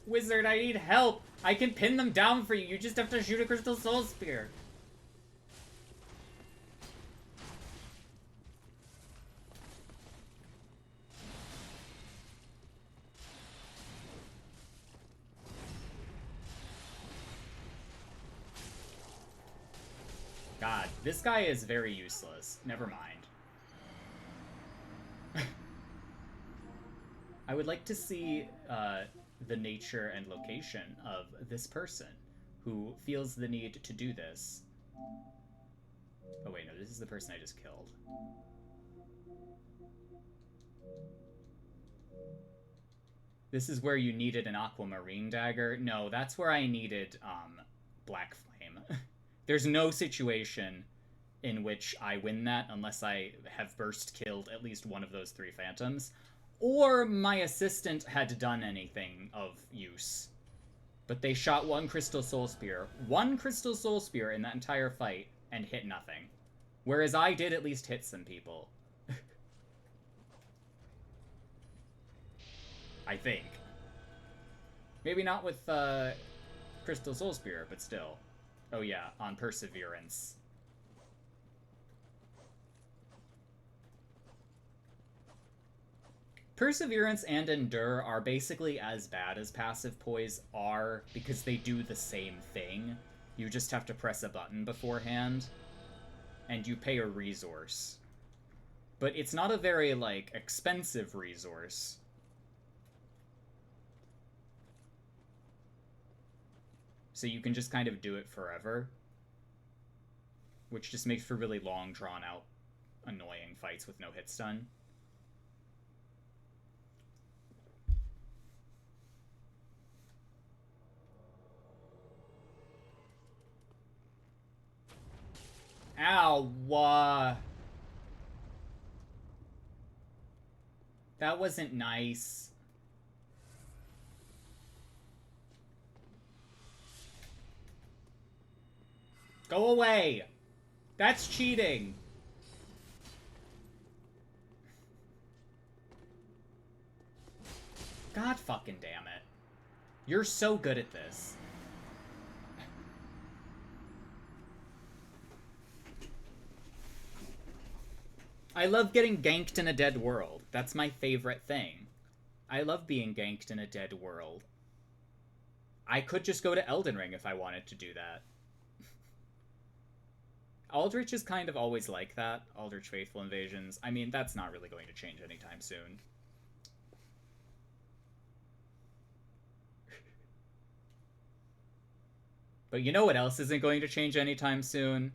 Wizard, I need help! I can pin them down for you, you just have to shoot a Crystal Soul Spear. God, this guy is very useless. Never mind. I would like to see the nature and location of this person who feels the need to do this. Oh wait, no, this is the person I just killed. This is where you needed an aquamarine dagger. No, that's where I needed black flame. There's no situation in which I win that unless I have burst killed at least one of those 3 phantoms, or my assistant had done anything of use. But they shot 1 crystal soul spear in that entire fight and hit nothing. Whereas I did at least hit some people. I think. Maybe not with crystal soul spear, but still. Oh yeah, on perseverance. Perseverance and Endure are basically as bad as passive poise are because they do the same thing. You just have to press a button beforehand, and you pay a resource. But it's not a very, like, expensive resource. So you can just kind of do it forever. Which just makes for really long, drawn-out, annoying fights with no hit stun. Ow! That wasn't nice. Go away! That's cheating! God fucking damn it. You're so good at this. I love getting ganked in a dead world. That's my favorite thing. I love being ganked in a dead world. I could just go to Elden Ring if I wanted to do that. Aldrich is kind of always like that. Aldrich Faithful Invasions. I mean, that's not really going to change anytime soon. But you know what else isn't going to change anytime soon?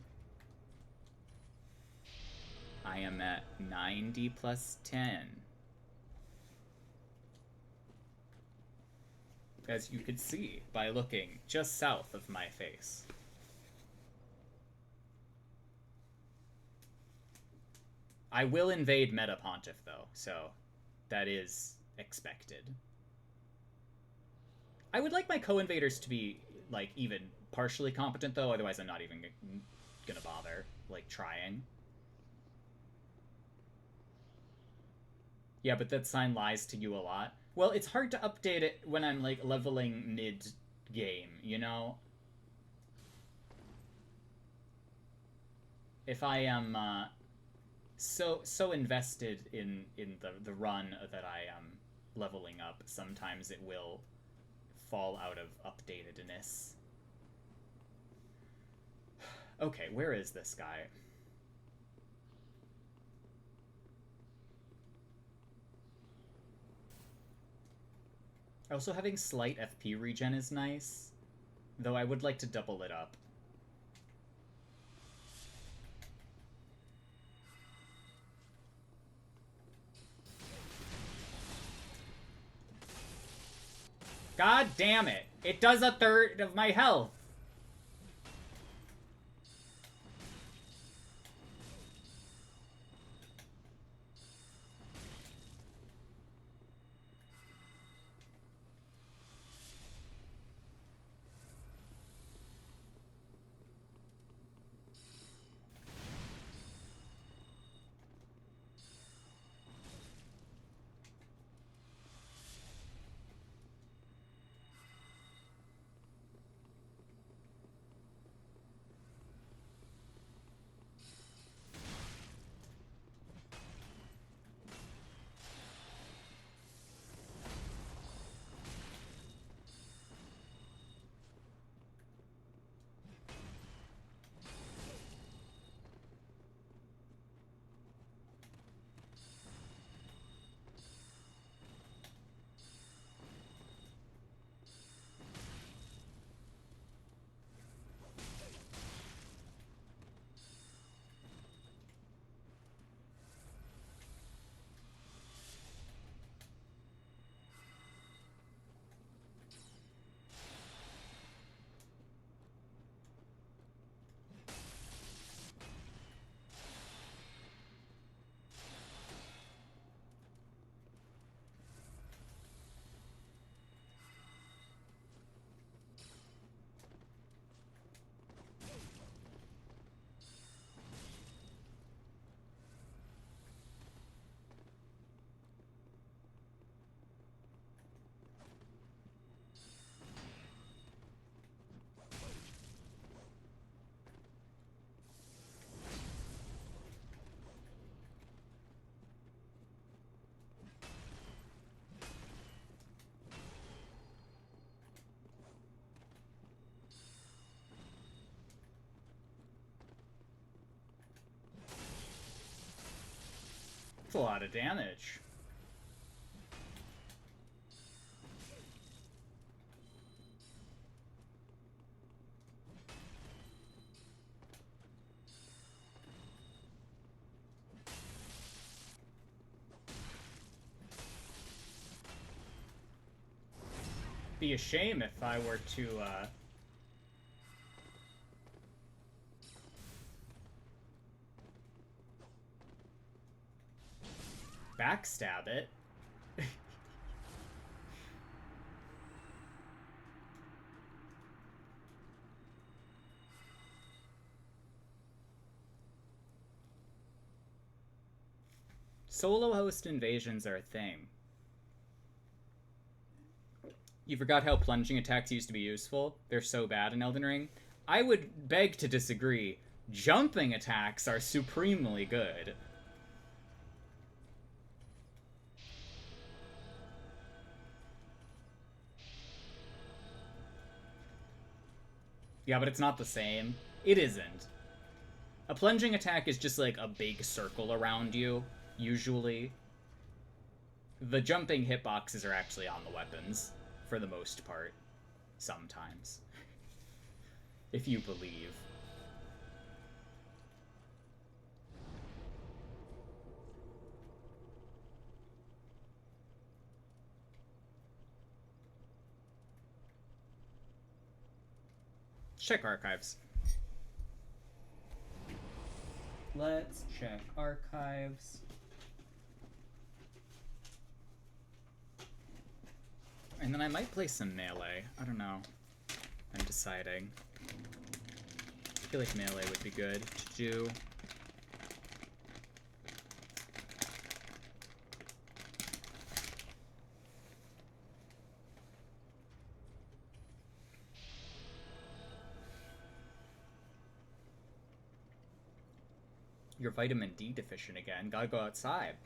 I am at 90 plus 10. As you could see by looking just south of my face. I will invade Meta Pontiff, though, so that is expected. I would like my co-invaders to be, like, even partially competent, though, otherwise I'm not even gonna bother, like, trying. Yeah, but that sign lies to you a lot. Well, it's hard to update it when I'm, like, leveling mid-game, you know? If I am, so invested in the run that I am leveling up, sometimes it will fall out of updatedness. Okay, where is this guy? Also, having slight FP regen is nice, though I would like to double it up. God damn it! It does a third of my health! That's a lot of damage. Be a shame if I were to backstab it. Solo host invasions are a thing. You forgot how plunging attacks used to be useful? They're so bad in Elden Ring. I would beg to disagree. Jumping attacks are supremely good. Yeah, but it's not the same. It isn't. A plunging attack is just like a big circle around you, usually. The jumping hitboxes are actually on the weapons, for the most part. Sometimes. If you believe. Check archives. Let's check archives. And then I might play some Melee. I don't know. I'm deciding. I feel like Melee would be good to do. You're vitamin D deficient again. Gotta go outside.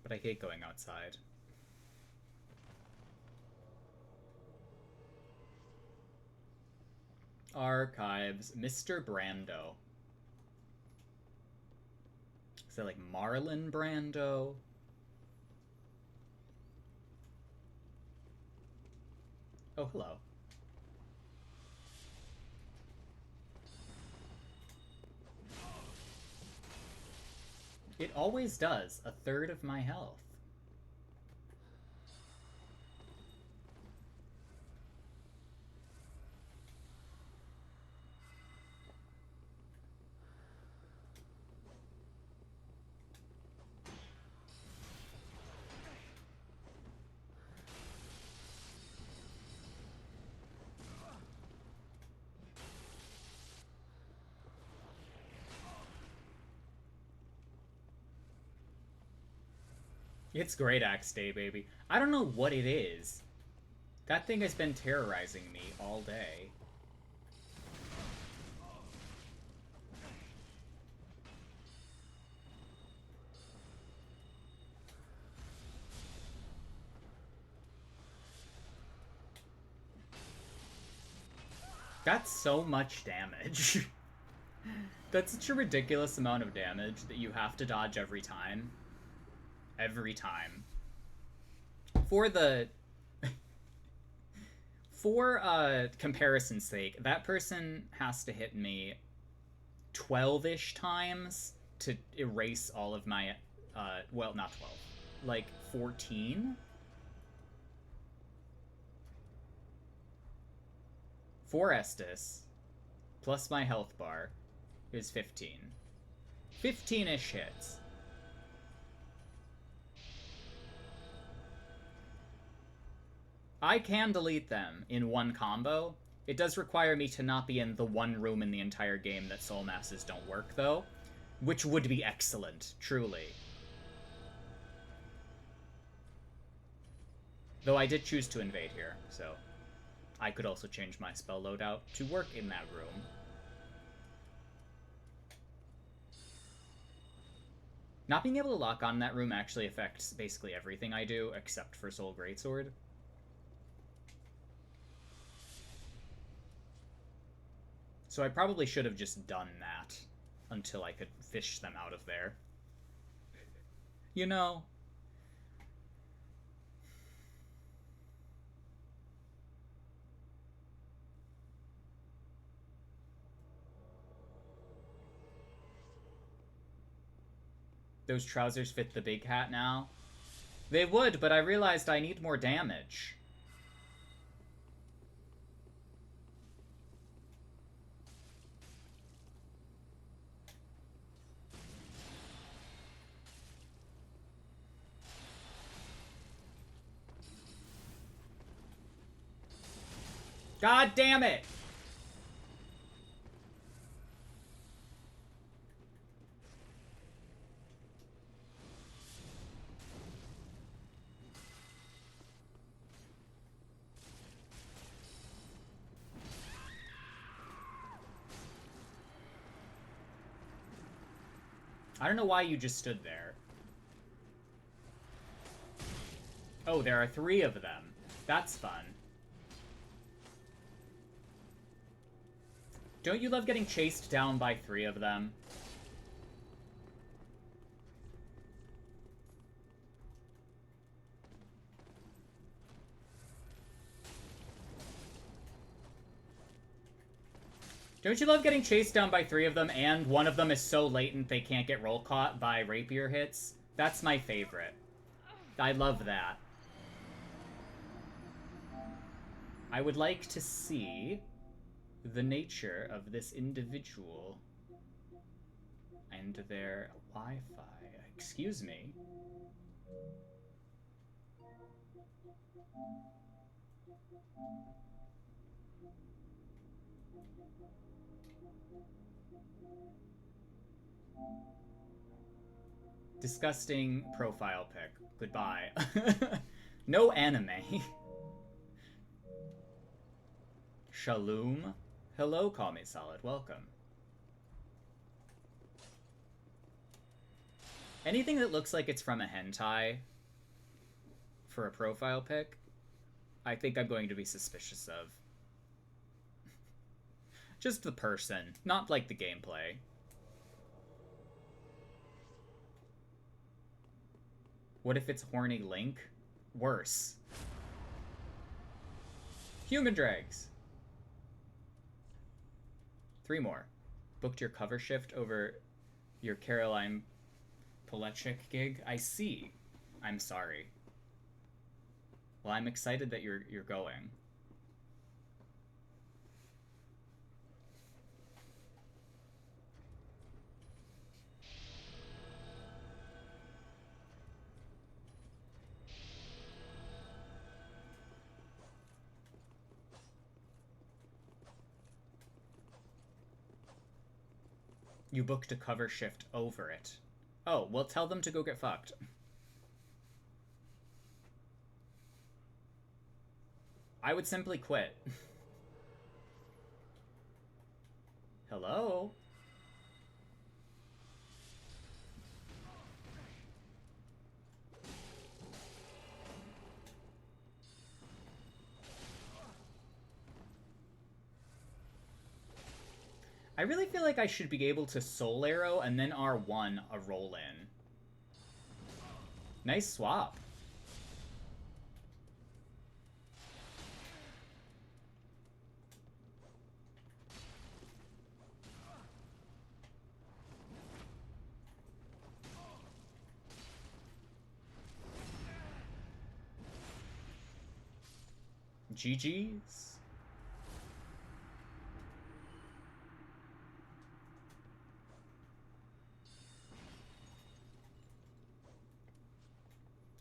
But I hate going outside. Archives. Mr. Brando. Is that like Marlon Brando? Oh, hello. It always does. A third of my health. It's Great Axe Day, baby. I don't know what it is. That thing has been terrorizing me all day. That's so much damage. That's such a ridiculous amount of damage that you have to dodge every time. Every time. For the... For comparison's sake, that person has to hit me 12-ish times to erase all of my... well, not 12. Like, 14? 4 Estus, plus my health bar, is 15. 15-ish hits. I can delete them in one combo. It does require me to not be in the one room in the entire game that soul masses don't work, though. Which would be excellent, truly. Though I did choose to invade here, so I could also change my spell loadout to work in that room. Not being able to lock on that room actually affects basically everything I do, except for Soul Greatsword. So I probably should have just done that until I could fish them out of there. You know... Those trousers fit the big hat now? They would, but I realized I need more damage. God damn it! I don't know why you just stood there. Oh, there are 3 of them. That's fun. Don't you love getting chased down by 3 of them? Don't you love getting chased down by 3 of them, and one of them is so latent they can't get roll caught by rapier hits? That's my favorite. I love that. I would like to see the nature of this individual and their Wi-Fi. Excuse me. Disgusting profile pic. Goodbye. No anime. Shalom. Hello, Call Me Solid. Welcome. Anything that looks like it's from a hentai for a profile pic, I think I'm going to be suspicious of. Just the person, not like the gameplay. What if it's horny Link? Worse. Human Dregs. 3 more. Booked your cover shift over your Caroline Polechik gig? I see. I'm sorry. Well, I'm excited that you're going. You booked a cover shift over it. Oh, well, tell them to go get fucked. I would simply quit. Hello? I really feel like I should be able to Soul Arrow and then R1 a roll in. Nice swap. GG's.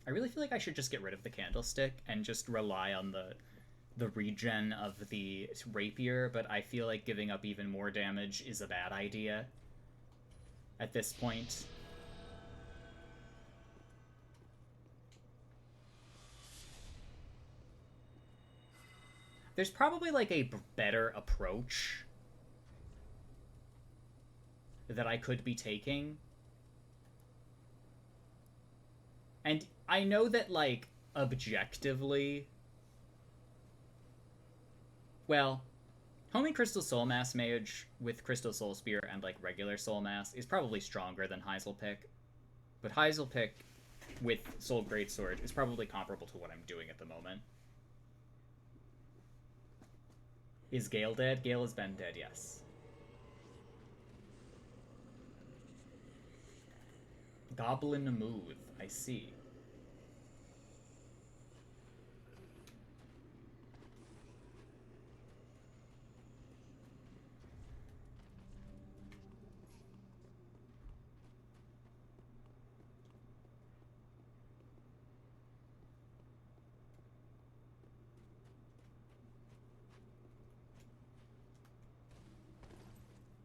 I really feel like I should just get rid of the candlestick and just rely on the regen of the rapier, but I feel like giving up even more damage is a bad idea at this point. There's probably like a better approach that I could be taking. And I know that, like, objectively... Well, Homing Crystal Soul Mass Mage with Crystal Soul Spear and, like, regular Soul Mass is probably stronger than Heiselpick. But Heiselpick with Soul Greatsword is probably comparable to what I'm doing at the moment. Is Gale dead? Gale has been dead, yes. Goblin Mooth, I see.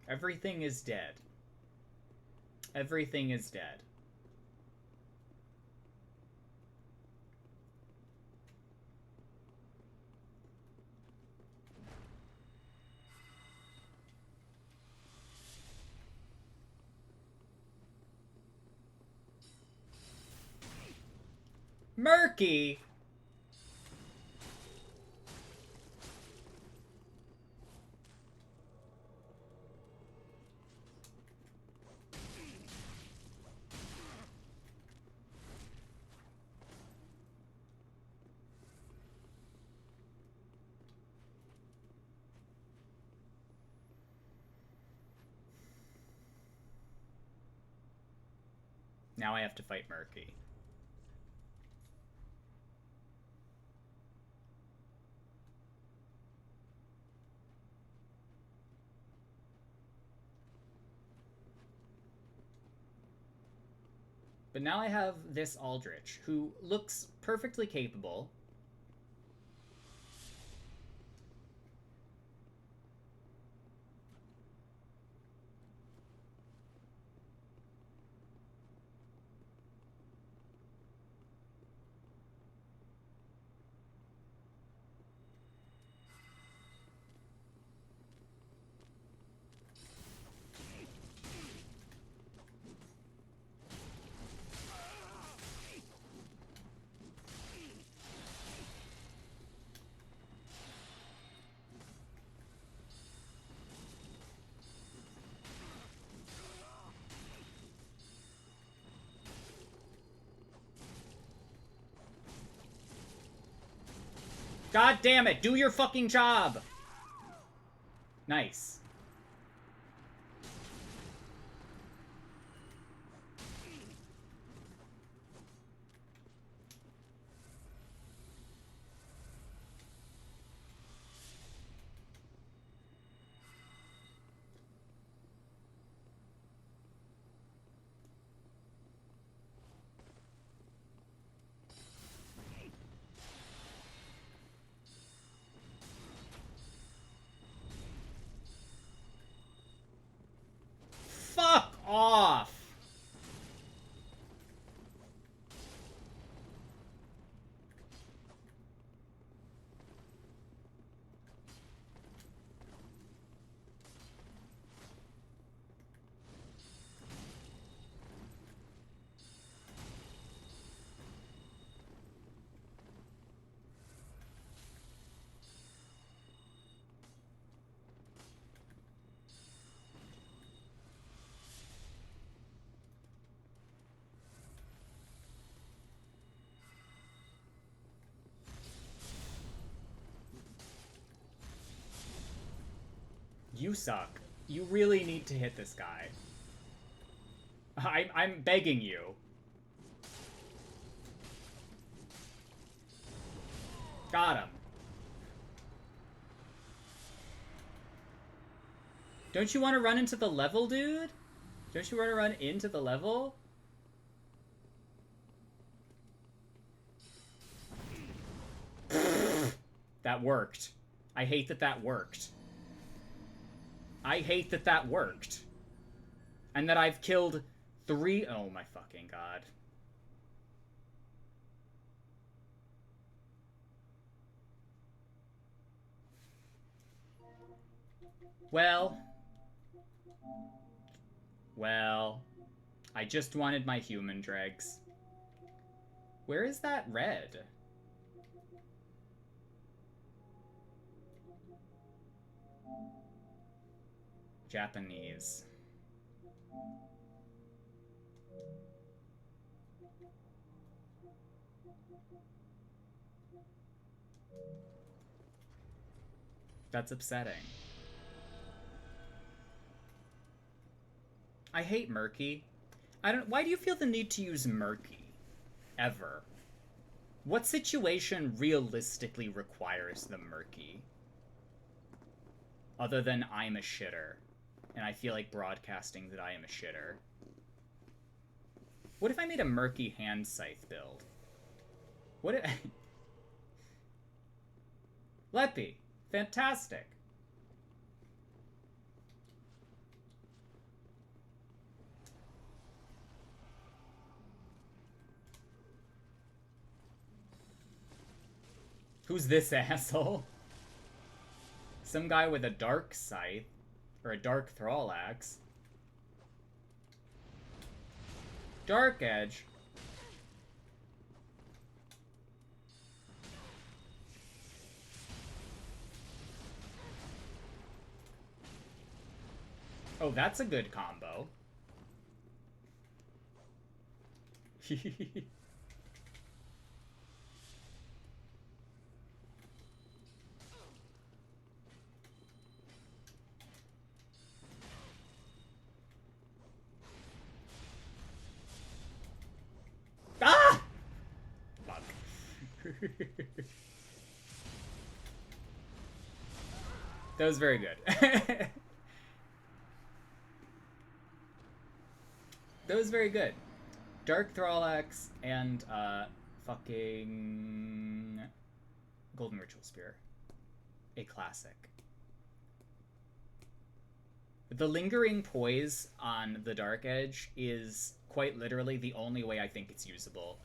Everything is dead. Everything is dead. Murky! Now I have to fight Murky. But now I have this Aldrich, who looks perfectly capable. God damn it, do your fucking job! Nice. Fuck off! You suck. You really need to hit this guy. I'm begging you. Got him. Don't you want to run into the level, dude? Don't you want to run into the level? That worked. I hate that that worked. I hate that that worked. And that I've killed 3... Oh my fucking god. Well... Well... I just wanted my human dregs. Where is that red? Japanese. That's upsetting. I hate murky. Why do you feel the need to use murky? Ever? What situation realistically requires the murky? Other than I'm a shitter. And I feel like broadcasting that I am a shitter. What if I made a murky hand scythe build? What if... Leppy. Fantastic. Who's this asshole? Some guy with a dark scythe. Or a dark thrall axe. Dark edge. Oh, that's a good combo. Ah! Fuck. That was very good. That was very good. Dark Thrall-Axe and, fucking... Golden Ritual Spear. A classic. The lingering poise on the Dark Edge is quite literally the only way I think it's usable.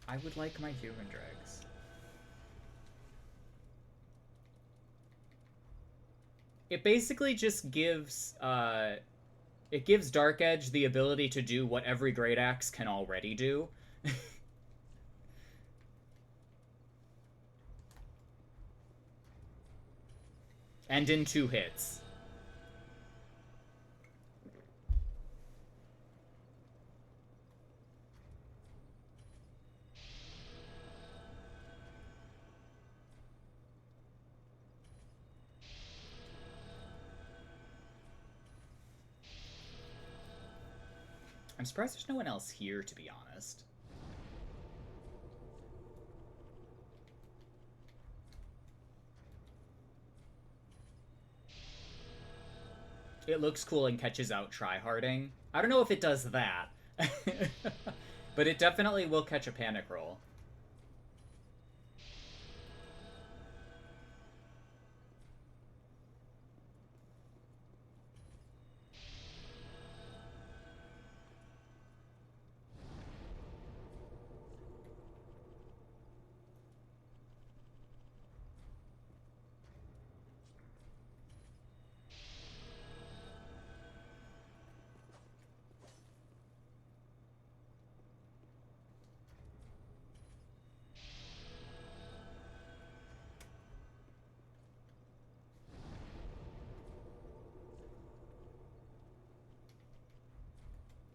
I would like my human dregs. It basically just gives, it gives Dark Edge the ability to do what every Great Axe can already do. And in 2 hits. I'm surprised there's no one else here, to be honest. It looks cool and catches out tryharding. I don't know if it does that. But it definitely will catch a panic roll.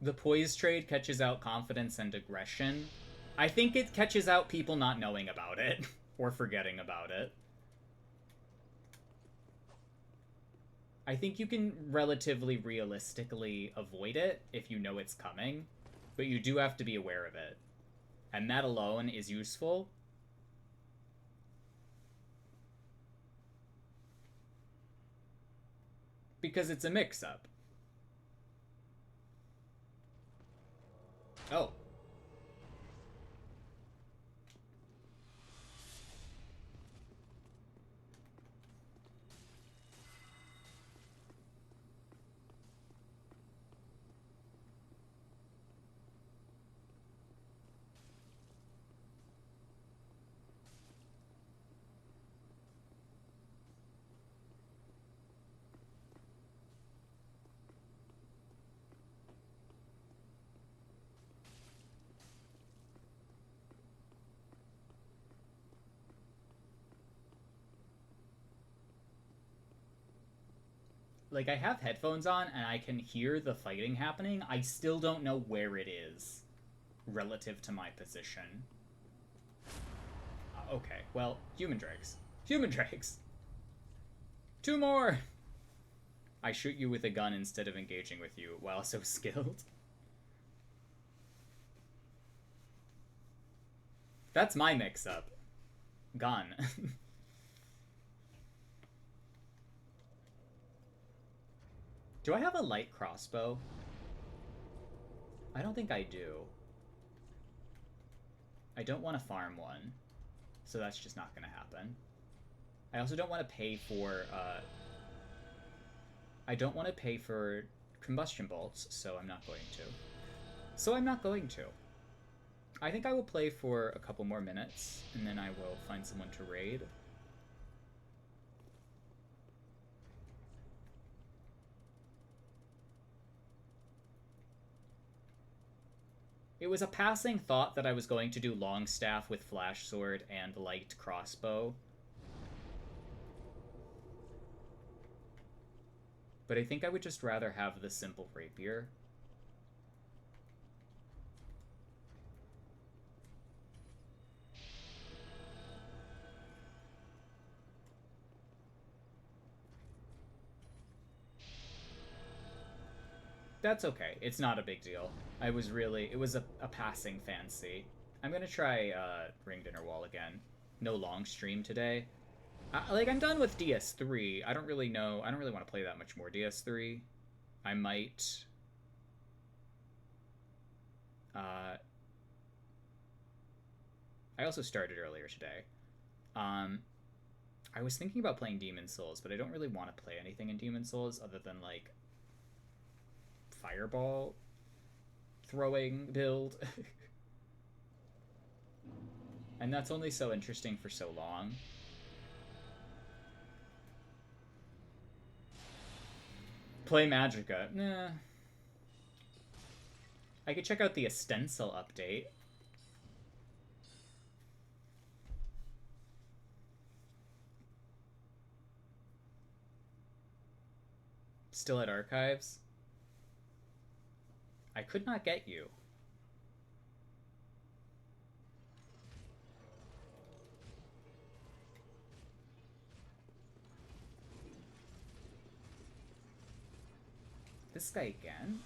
The poise trade catches out confidence and aggression. I think it catches out people not knowing about it. Or forgetting about it. I think you can relatively realistically avoid it if you know it's coming. But you do have to be aware of it. And that alone is useful. Because it's a mix-up. Oh. like, I have headphones on and I can hear the fighting happening. I still don't know where it is relative to my position. Okay, well, human drakes. Human drakes! 2 more! I shoot you with a gun instead of engaging with you while so skilled. That's my mix-up. Gun. Do I have a light crossbow? I don't think I do. I don't want to farm one, so that's just not going to happen. I also don't want to pay for, I don't want to pay for combustion bolts, so I'm not going to. I think I will play for a couple more minutes, and then I will find someone to raid. It was a passing thought that I was going to do Longstaff with Flash Sword and Light Crossbow. But I think I would just rather have the simple Rapier. That's okay. It's not a big deal. It was a passing fancy. I'm gonna try Ring Dinner Wall again. No long stream today. I'm done with DS3. I don't really want to play that much more DS3. I might... I also started earlier today. I was thinking about playing Demon's Souls, but I don't really want to play anything in Demon's Souls other than, like, fireball throwing build. And that's only so interesting for so long. Play Magicka. Nah. I could check out the Stencil update. Still at Archives? I could not get you. This guy again?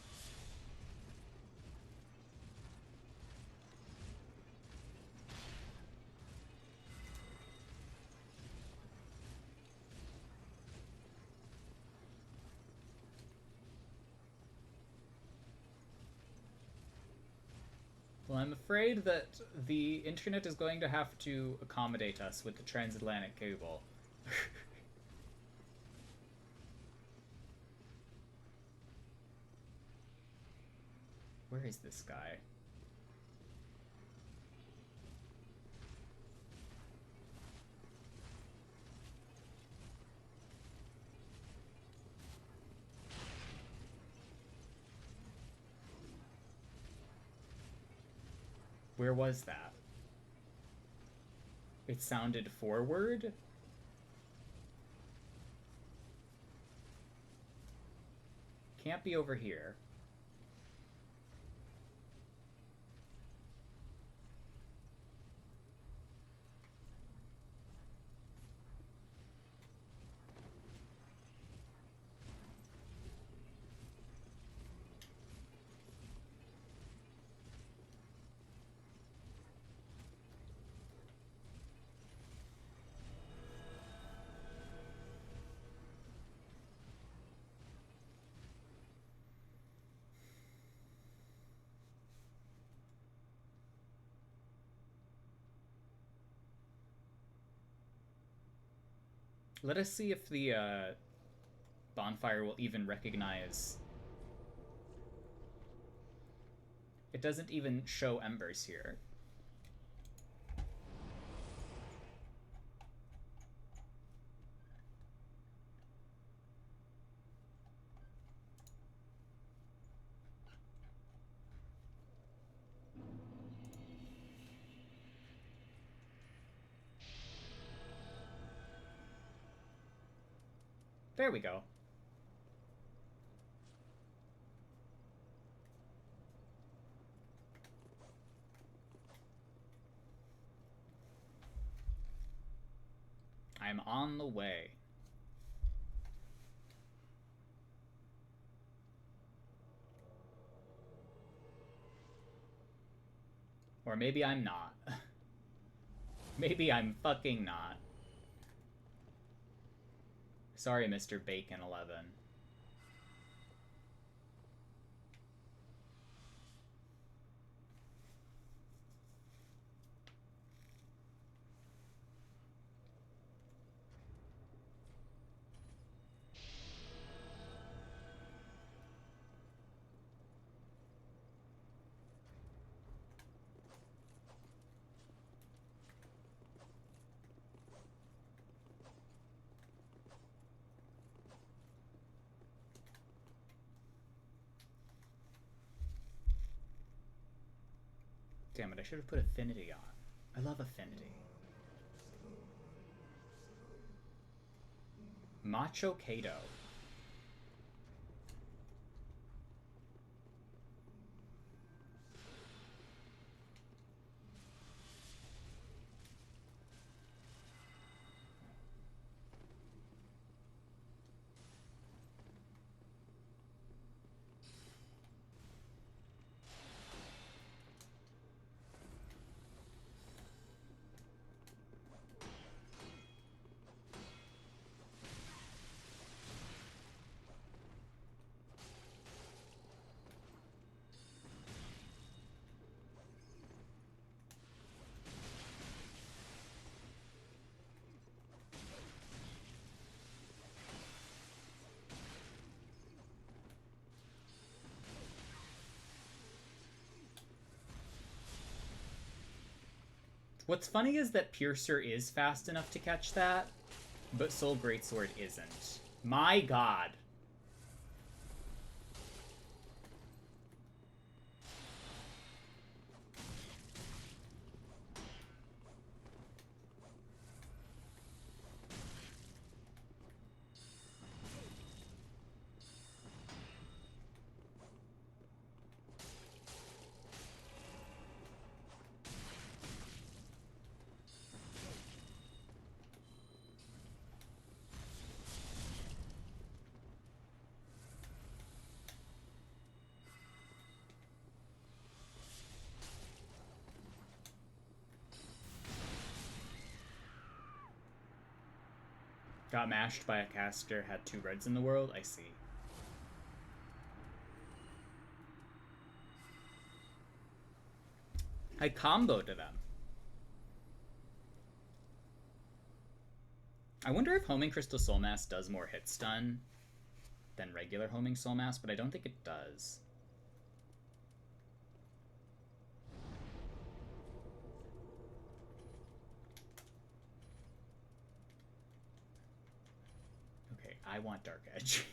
Well, I'm afraid that the internet is going to have to accommodate us with the transatlantic cable. Where is this guy? Where was that? It sounded forward? Can't be over here. Let us see if the bonfire will even recognize... It doesn't even show embers here. There we go. on the way. Or maybe I'm not. Maybe I'm fucking not. Sorry, Mr. Bacon 11. Damn it, I should have put Affinity on. I love Affinity. Macho Kato. What's funny is that Piercer is fast enough to catch that, but Soul Greatsword isn't. My god. Got mashed by a caster, had 2 reds in the world? I see. I comboed to them. I wonder if Homing Crystal Soulmass does more hit stun than regular Homing Soulmass, but I don't think it does. Okay, I want Dark Edge.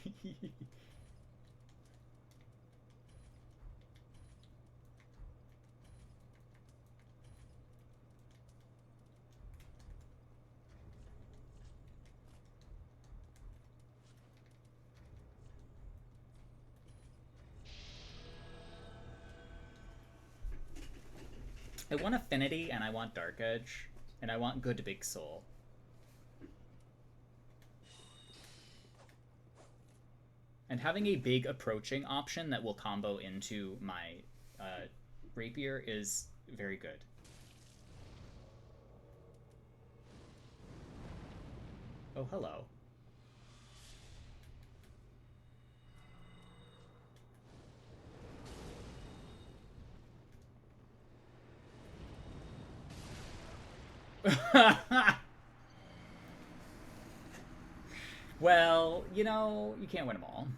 I want Affinity, and I want Dark Edge, and I want good Big Soul. And having a big approaching option that will combo into my rapier is very good. Oh, hello. Well, you know, you can't win them all.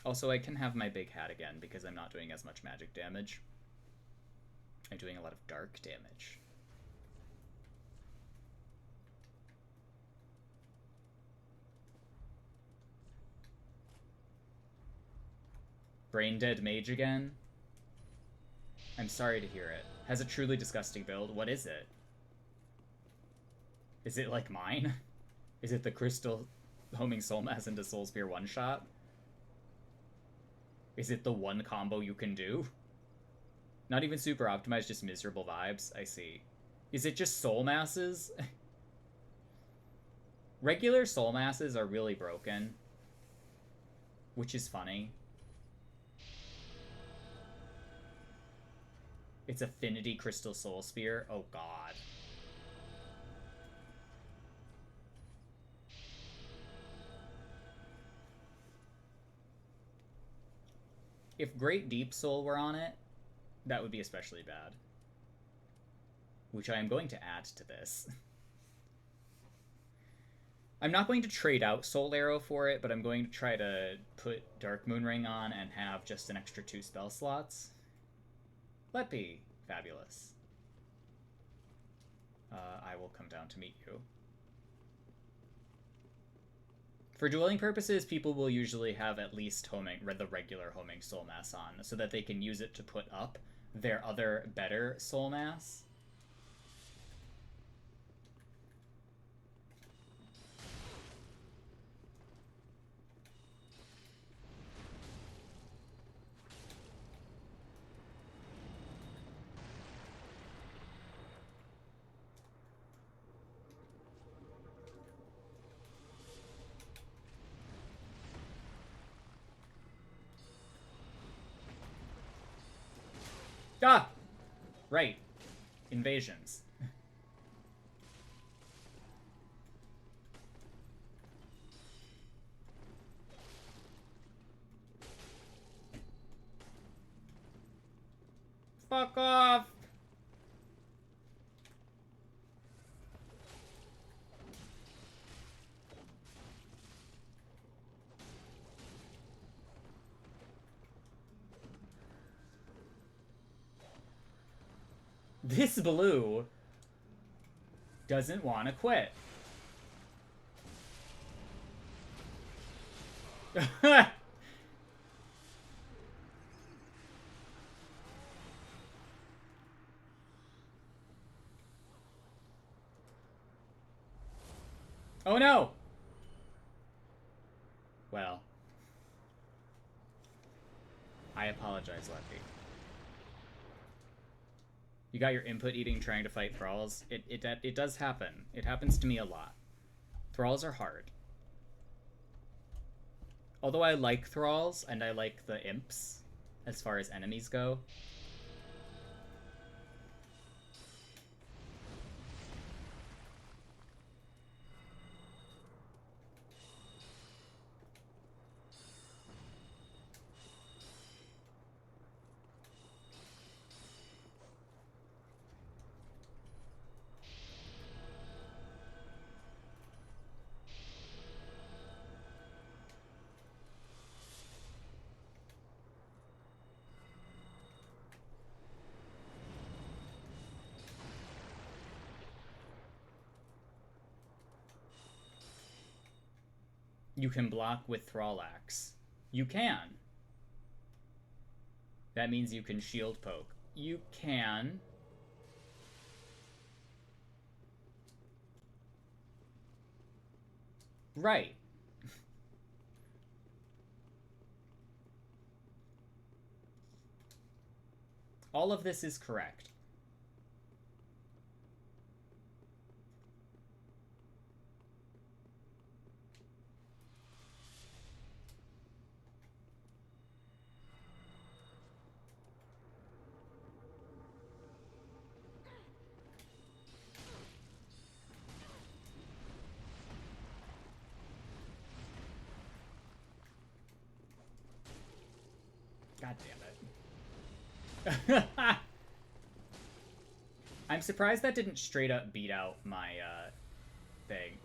Also, I can have my big hat again because I'm not doing as much magic damage. I'm doing a lot of dark damage. Brain dead mage again? I'm sorry to hear it. Has a truly disgusting build. What is it? Is it like mine? Is it the Crystal Homing Soulmass into Soul Spear one-shot? Is it the one combo you can do? Not even super optimized, just miserable vibes. I see. Is it just soul masses? Regular soul masses are really broken, which is funny. It's Affinity Crystal Soul Spear. Oh god. If Great Deep Soul were on it, that would be especially bad. Which I am going to add to this. I'm not going to trade out Soul Arrow for it, but I'm going to try to put Dark Moon Ring on and have just an extra 2 spell slots. Let be. Fabulous. I will come down to meet you. For dueling purposes, people will usually have at least the regular homing soul mass on, so that they can use it to put up their other better soul mass. Ah! Right. Invasions. Fuck off! This blue doesn't want to quit. Oh no! Well. I apologize, Lefty. You got your input eating trying to fight thralls. It does happen. It happens to me a lot. Thralls are hard. Although I like thralls and I like the imps as far as enemies go. You can block with Thrall Axe. You can. That means you can shield poke. You can. Right. All of this is correct. God damn it. I'm surprised that didn't straight up beat out my thing.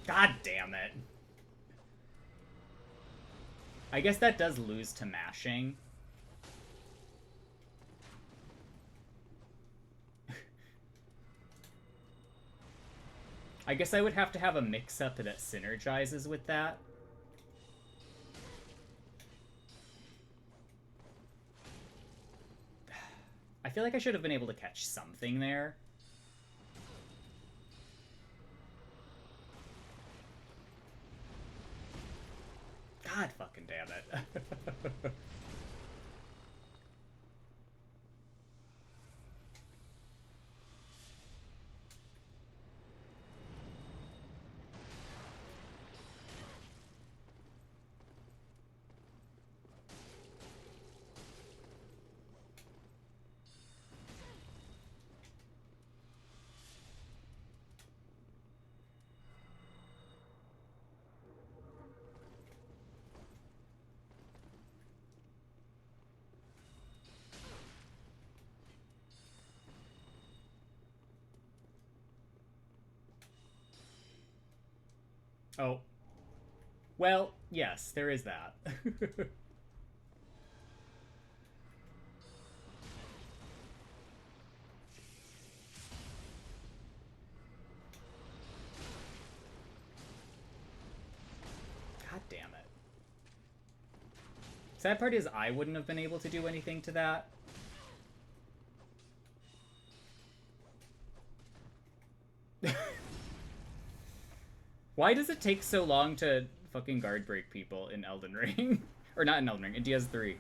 God damn it. I guess that does lose to mashing. I guess I would have to have a mix-up that synergizes with that. I feel like I should have been able to catch something there. God fucking damn it. Oh. Well, yes, there is that. God damn it. Sad part is I wouldn't have been able to do anything to that. Why does it take so long to fucking guard break people in Elden Ring? Or not in Elden Ring, in DS3.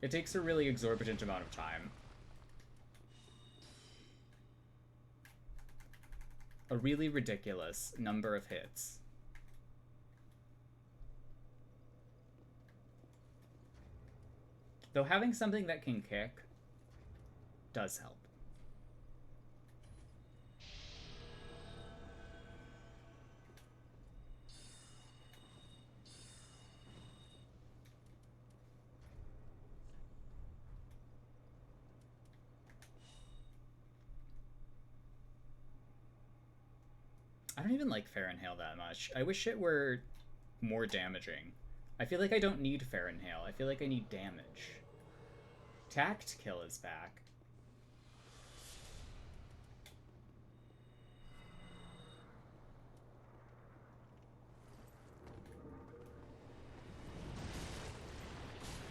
It takes a really exorbitant amount of time. A really ridiculous number of hits. Though having something that can kick does help. I don't even like Fair and Hail that much. I wish it were more damaging. I feel like I don't need Fair and Hail. I feel like I need damage. Tact Kill is back.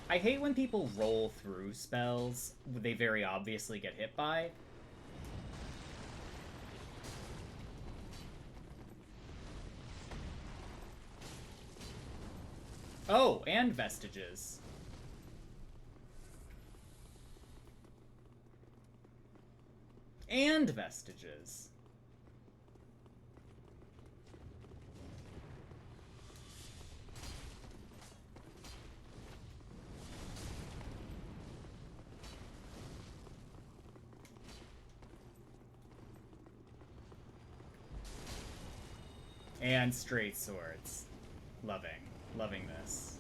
I hate when people roll through spells they very obviously get hit by. Oh, and Vestiges. And Vestiges. And straight swords. Loving this.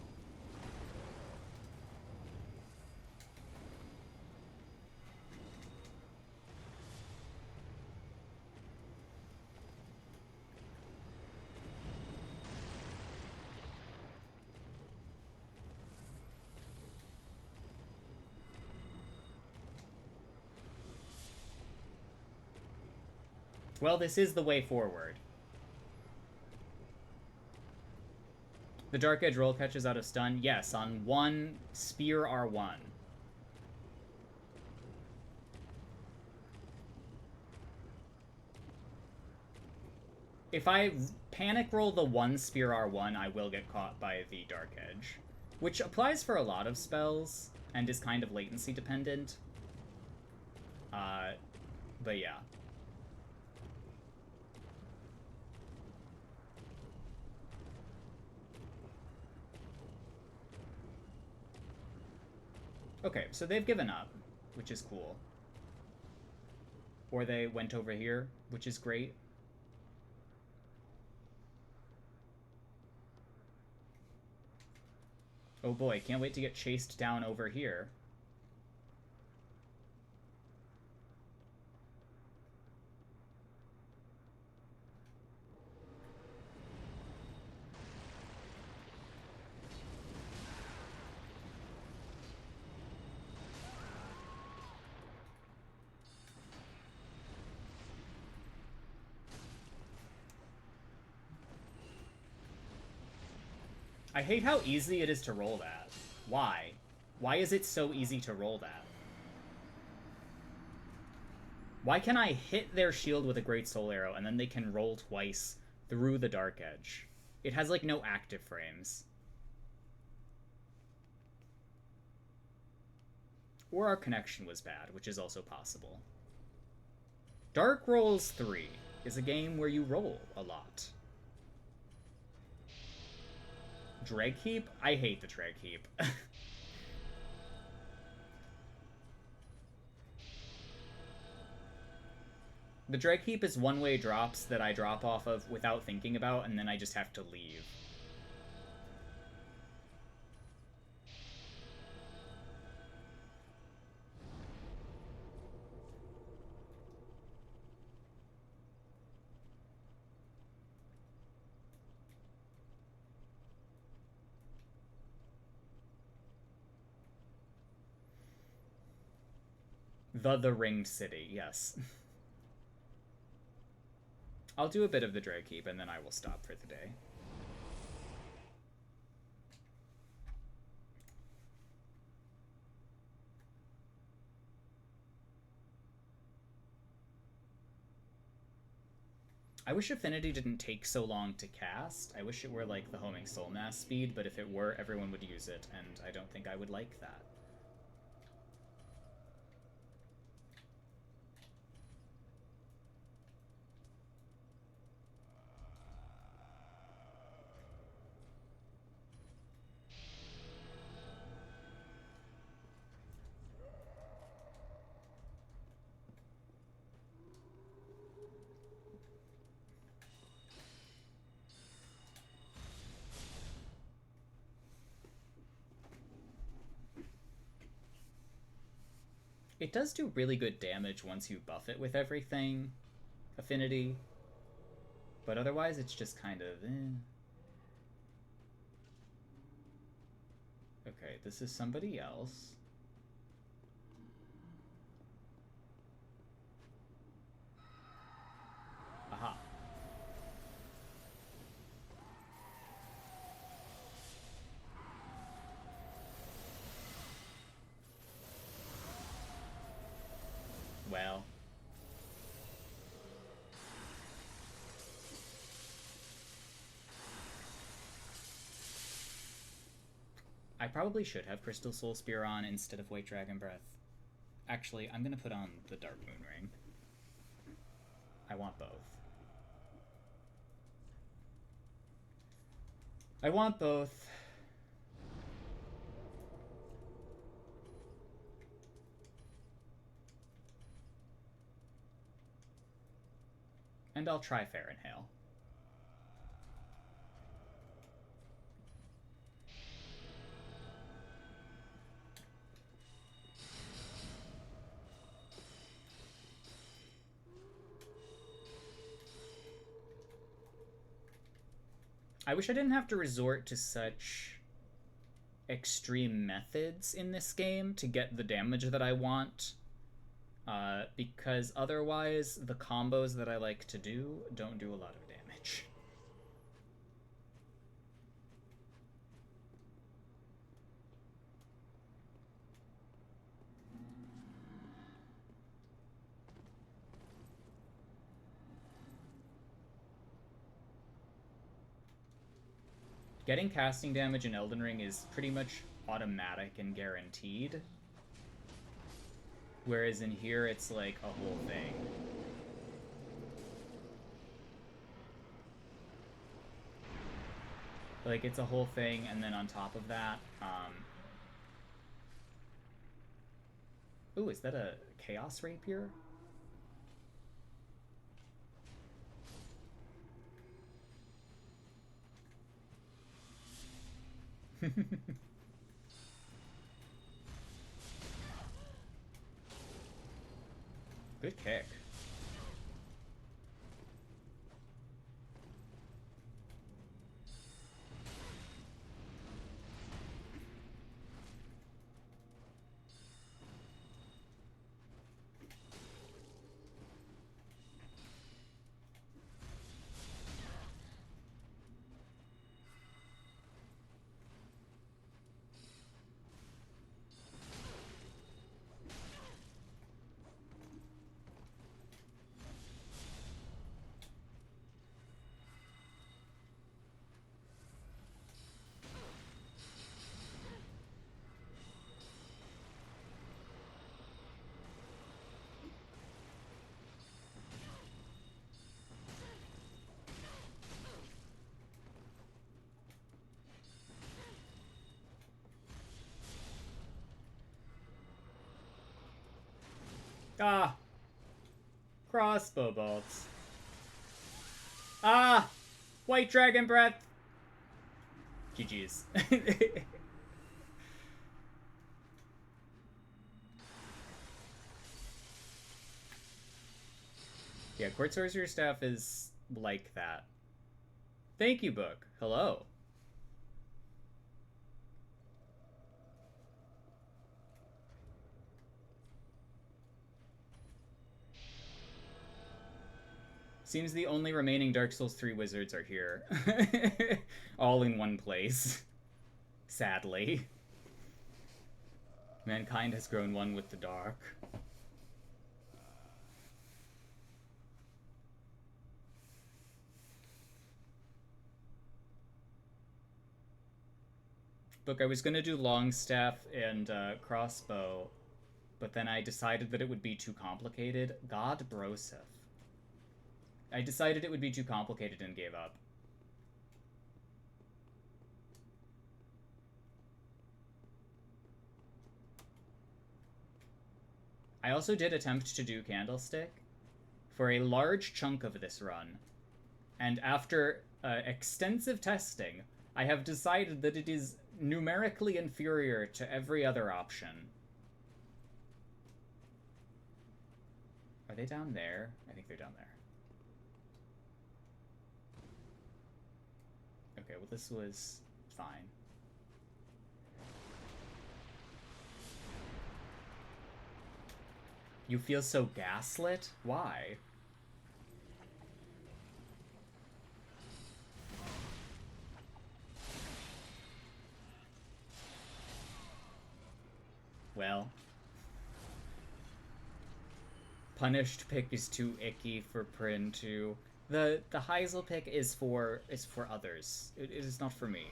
Well, this is the way forward. The Dark Edge roll catches out of stun. Yes, on one Spear R1. If I panic roll the one Spear R1, I will get caught by the Dark Edge. Which applies for a lot of spells, and is kind of latency dependent. But yeah. Okay, so they've given up, which is cool. Or they went over here, which is great. Oh boy, can't wait to get chased down over here. I hate how easy it is to roll that. Why? Why is it so easy to roll that? Why can I hit their shield with a Great Soul Arrow and then they can roll twice through the Dark Edge? It has, like, no active frames. Or our connection was bad, which is also possible. Dark Rolls 3 is a game where you roll a lot. Dreg Heap? I hate the Dreg Heap. The Dreg Heap is one-way drops that I drop off of without thinking about, and then I just have to leave. The Ringed City, yes. I'll do a bit of the Dreg Heap, and then I will stop for the day. I wish Affinity didn't take so long to cast. I wish it were like the Homing Soul Mass speed, but if it were, everyone would use it, and I don't think I would like that. It does do really good damage once you buff it with everything, Affinity, but otherwise it's just kind of Okay, this is somebody else. Aha. Well. I probably should have Crystal Soul Spear on instead of White Dragon Breath. Actually, I'm gonna put on the Dark Moon Ring. I want both. I want both. And I'll try Fahrenhail. I wish I didn't have to resort to such extreme methods in this game to get the damage that I want. Because otherwise, the combos that I like to do don't do a lot of damage. Getting casting damage in Elden Ring is pretty much automatic and guaranteed. Whereas in here, it's like a whole thing. Like, it's a whole thing, and then on top of that, ooh, is that a Chaos Rapier? Good kick. Ah! Crossbow bolts. Ah! White dragon breath! GG's. Yeah, Court Sorcerer Staff is like that. Thank you, book. Hello. Seems the only remaining Dark Souls 3 wizards are here. All in one place. Sadly. Mankind has grown one with the dark. Look, I was gonna do Longstaff and Crossbow, but then I decided that it would be too complicated. God Broseph. I decided it would be too complicated and gave up. I also did attempt to do Candlestick for a large chunk of this run, and after extensive testing, I have decided that it is numerically inferior to every other option. Are they down there? I think they're down there. Okay, well this was fine. You feel so gaslit? Why? Well. Punished pick is too icky for Prin too. The Heisel pick is for others. It is not for me.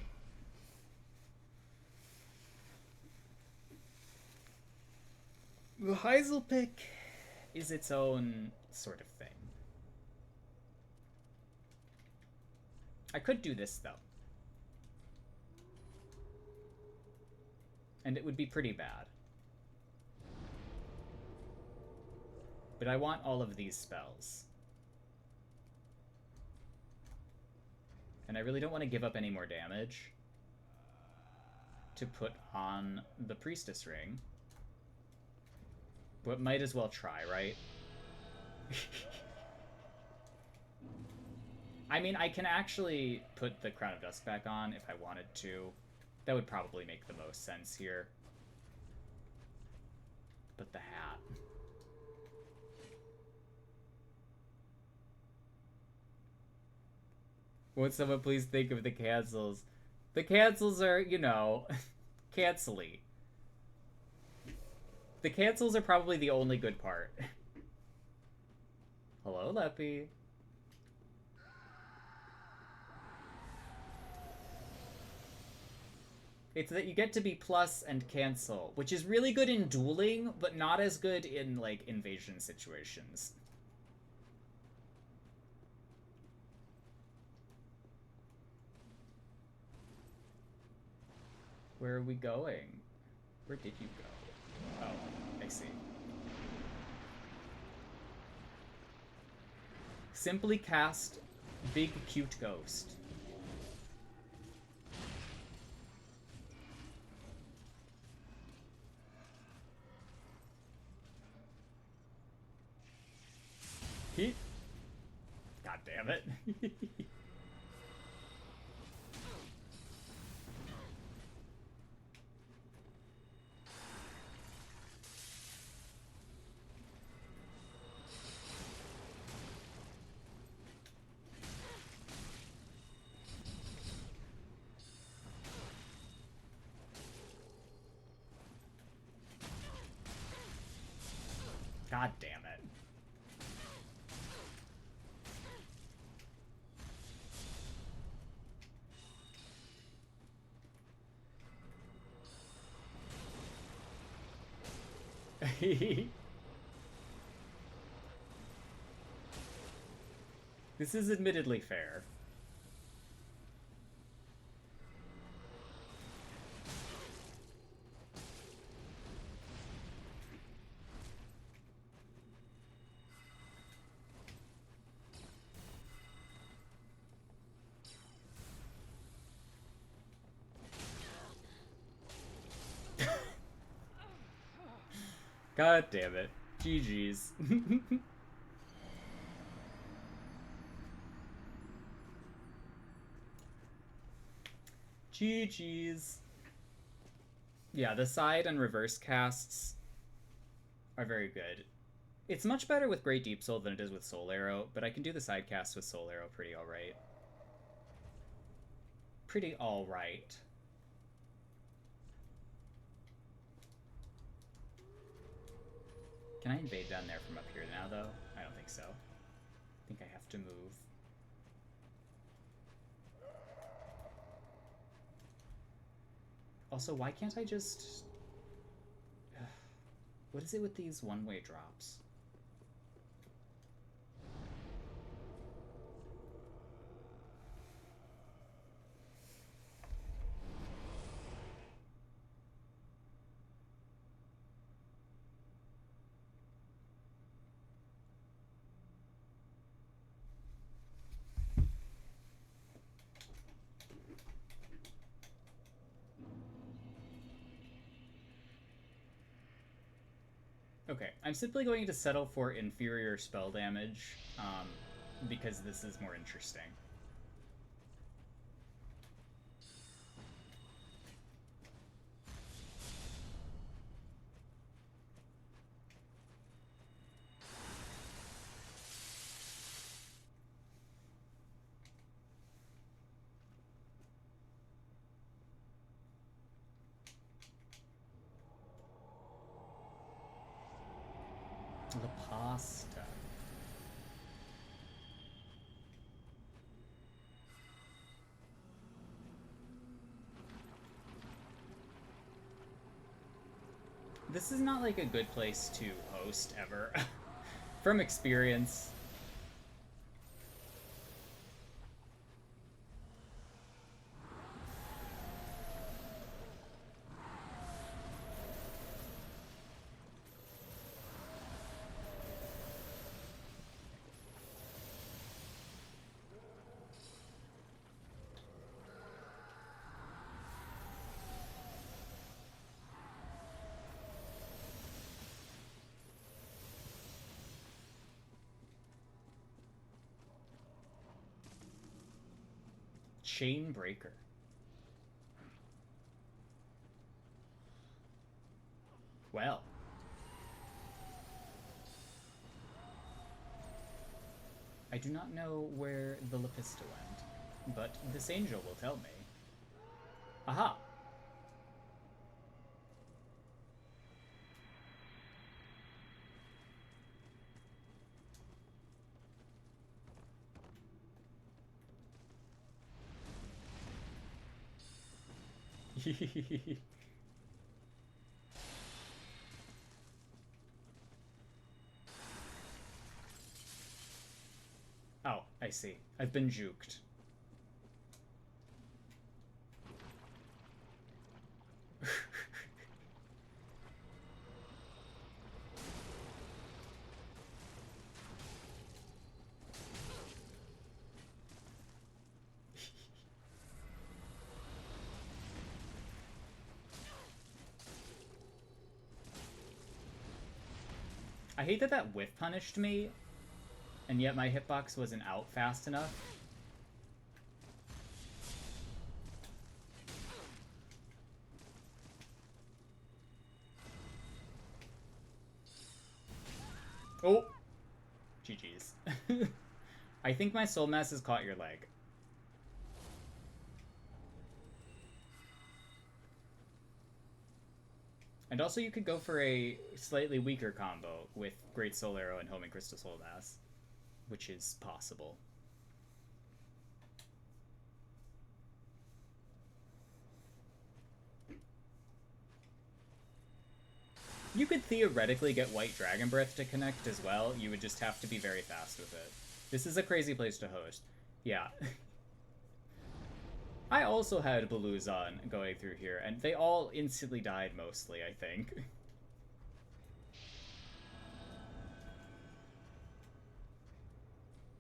The Heisel pick is its own sort of thing. I could do this though. And it would be pretty bad. But I want all of these spells. And I really don't want to give up any more damage to put on the Priestess Ring. But might as well try, right? I mean, I can actually put the Crown of Dusk back on if I wanted to. That would probably make the most sense here. But the hat. Would someone please think of the cancels? The cancels are, you know, cancel-y. The cancels are probably the only good part. Hello, Leppy. It's that you get to be plus and cancel, which is really good in dueling, but not as good in, like, invasion situations. Where are we going? Where did you go? Oh, I see. Simply cast Big Cute Ghost. God damn it. God damn it. This is admittedly fair. God damn it. GG's. GG's. Yeah, the side and reverse casts are very good. It's much better with Great Deep Soul than it is with Soul Arrow, but I can do the side cast with Soul Arrow pretty alright. Pretty alright. Can I invade down there from up here now, though? I don't think so. I think I have to move. Also, why can't I just... What is it with these one-way drops? Okay, I'm simply going to settle for inferior spell damage, because this is more interesting. The pasta. This is not like a good place to host ever. From experience. Chain Breaker. Well. I do not know where the Lepista went, but this angel will tell me. Aha! Oh, I see. I've been juked. I hate that that whiff punished me, and yet my hitbox wasn't out fast enough. Oh! GG's. I think my soul mass has caught your leg. And also you could go for a slightly weaker combo with Great Soul Arrow and Homing Crystal Soul Mass, which is possible. You could theoretically get White Dragon Breath to connect as well. You would just have to be very fast with it. This is a crazy place to host. Yeah. I also had Baluzon going through here, and they all instantly died mostly, I think.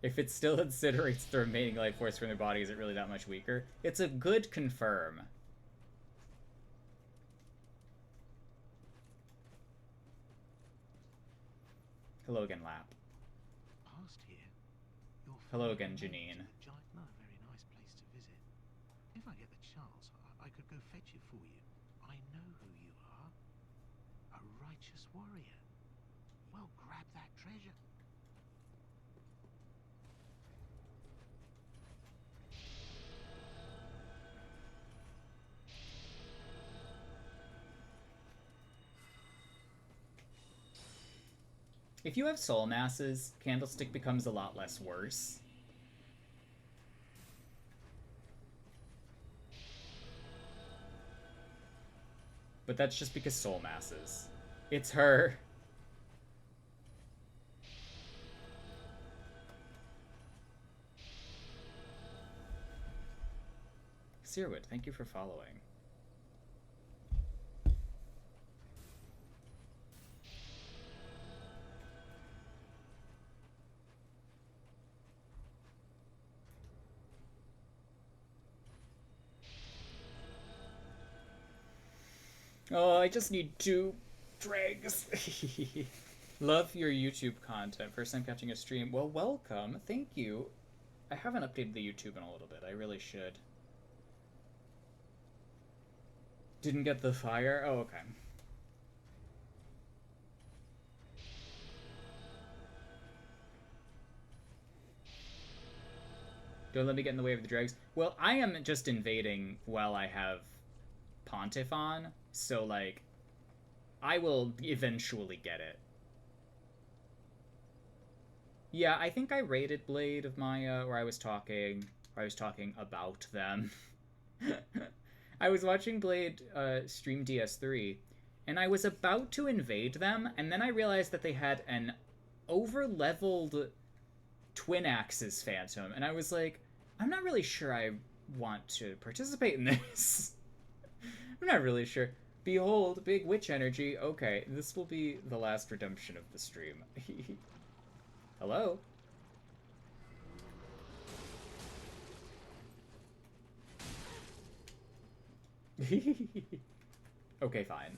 If it still incinerates the remaining life force from their body, is it really that much weaker? It's a good confirm. Hello again, Lap. Past here, you'll Hello find again, a Janine. Another very nice place to visit. If I get the chance, I could go fetch it for you. I know who you are. A righteous warrior. Well, grab that treasure. If you have soul masses, Candlestick becomes a lot less worse. But that's just because soul masses. It's her. Searwood, thank you for following. Oh, I just need 2 dregs. Love your YouTube content. First time catching a stream. Well, welcome. Thank you. I haven't updated the YouTube in a little bit. I really should. Didn't get the fire? Oh, okay. Don't let me get in the way of the dregs. Well, I am just invading while I have Pontiff on, so, like, I will eventually get it. Yeah, I think I rated Blade of Maya, where I was talking about them. I was watching Blade stream DS3, and I was about to invade them, and then I realized that they had an over-leveled Twin Axes Phantom, and I was like, I'm not really sure I want to participate in this. I'm not really sure. Behold, big witch energy. Okay, this will be the last redemption of the stream. Hello? Okay, fine.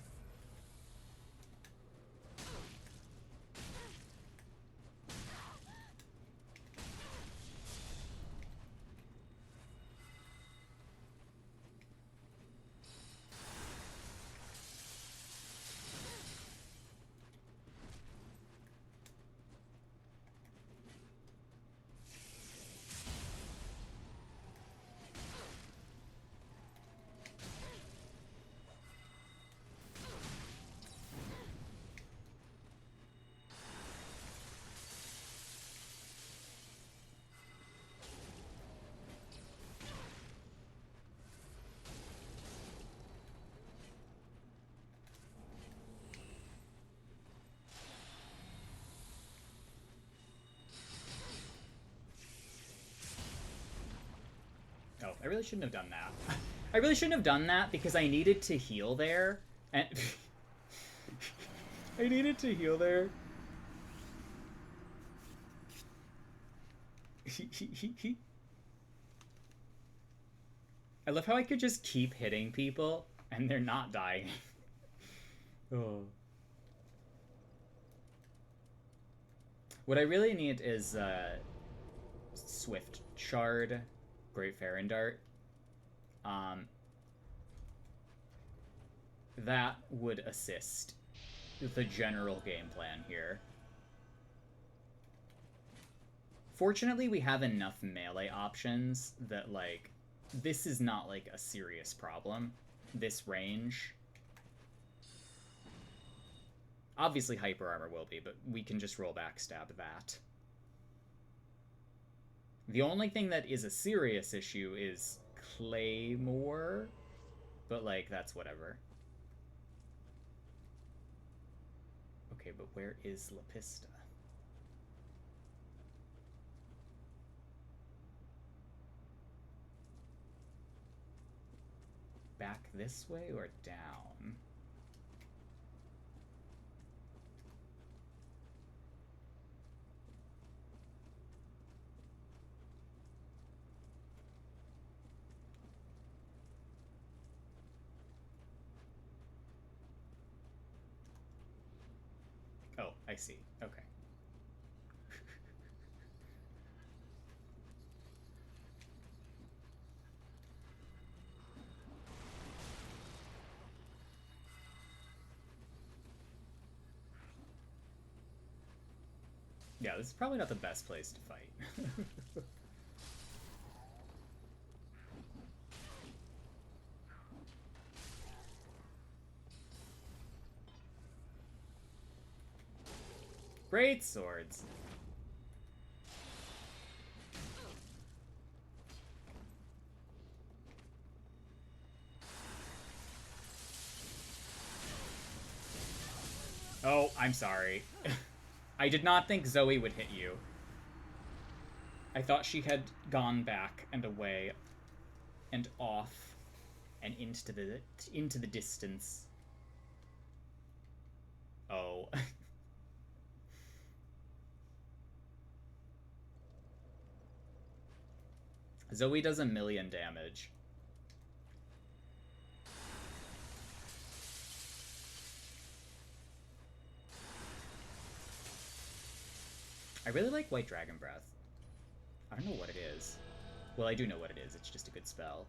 Oh, I really shouldn't have done that. I really shouldn't have done that because I needed to heal there. And I needed to heal there. I love how I could just keep hitting people and they're not dying. Oh. What I really need is Swift Shard, Great Farron Dart. That would assist the general game plan here. Fortunately, we have enough melee options that, like, this is not, like, a serious problem. This range. Obviously, Hyper Armor will be, but we can just roll backstab that. The only thing that is a serious issue is Claymore, but, like, that's whatever. Okay, but where is Lapista? Back this way or down? Oh, I see. Okay. Yeah, this is probably not the best place to fight. Great swords. Oh, I'm sorry. I did not think Zoe would hit you. I thought she had gone back and away and off and into the distance. Oh. Zoe does 1,000,000 damage. I really like White Dragon Breath. I don't know what it is. Well, I do know what it is. It's just a good spell.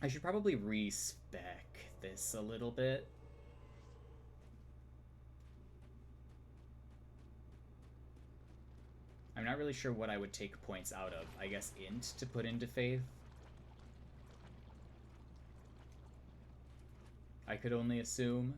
I should probably respec this a little bit. I'm not really sure what I would take points out of. I guess int to put into faith. I could only assume.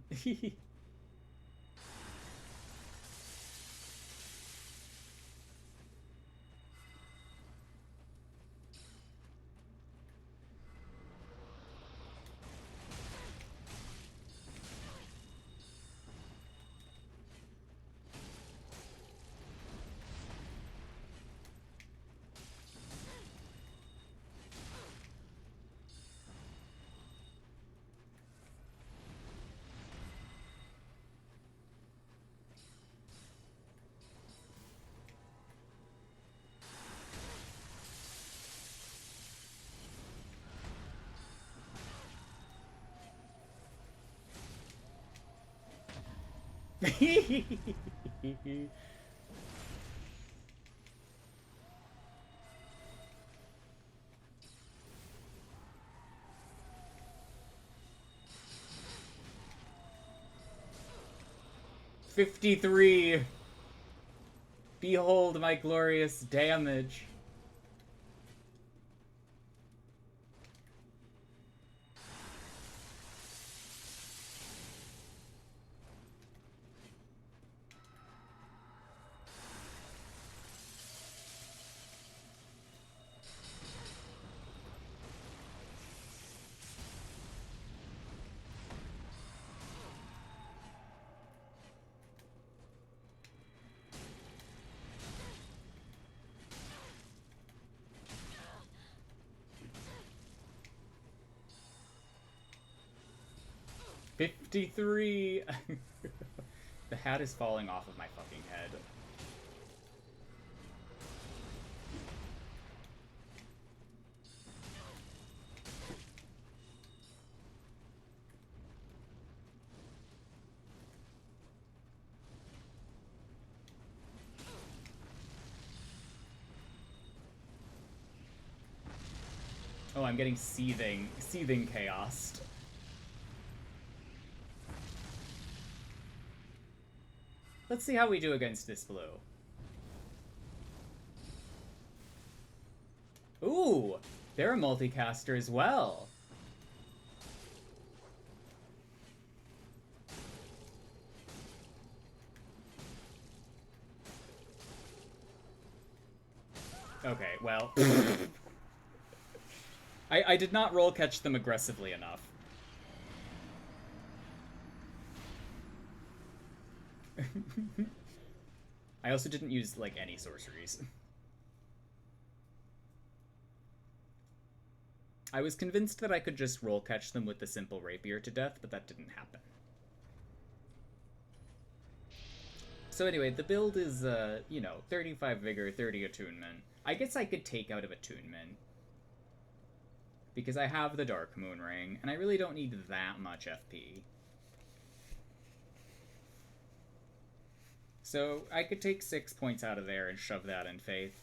53. Behold my glorious damage. $53. The hat is falling off of my fucking head. Oh, I'm getting seething chaos. Let's see how we do against this blue. Ooh, they're a multicaster as well. Okay, well. I did not roll catch them aggressively enough. I also didn't use, like, any sorceries. I was convinced that I could just roll catch them with the simple rapier to death, but that didn't happen. So anyway, the build is, 35 vigor, 30 attunement. I guess I could take out of attunement, because I have the Dark Moon Ring, and I really don't need that much FP. So I could take 6 points out of there and shove that in Faith.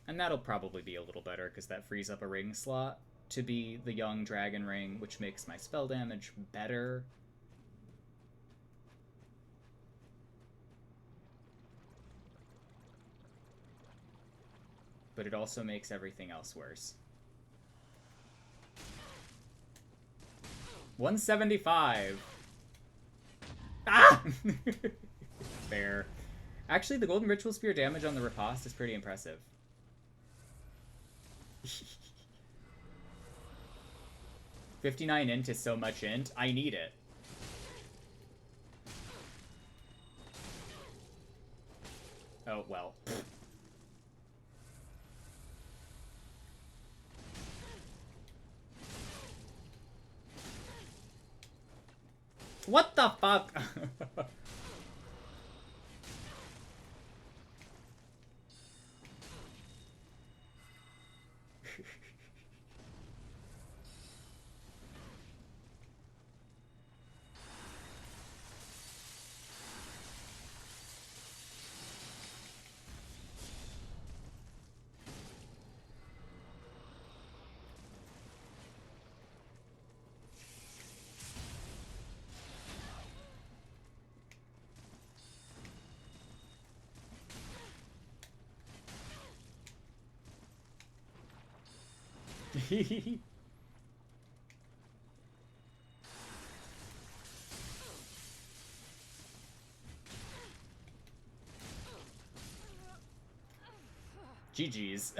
And that'll probably be a little better, because that frees up a ring slot to be the Young Dragon Ring, which makes my spell damage better. But it also makes everything else worse. 175! Ah! Fair. Actually, the Golden Ritual Spear damage on the riposte is pretty impressive. 59 int is so much int. I need it. Oh, well. What the fuck? GG's.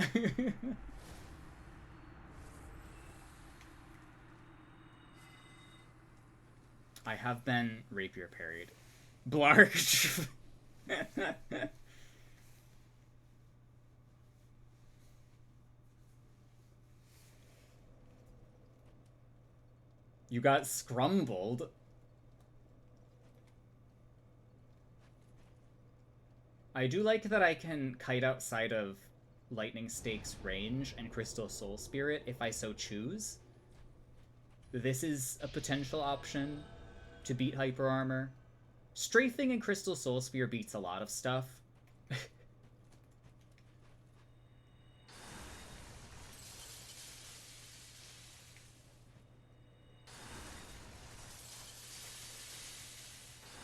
I have been rapier parried. Blarg. You got scrumbled. I do like that I can kite outside of Lightning Stake's range and Crystal Soul Spirit if I so choose. This is a potential option to beat Hyper Armor. Strafing and Crystal Soul Spear beats a lot of stuff.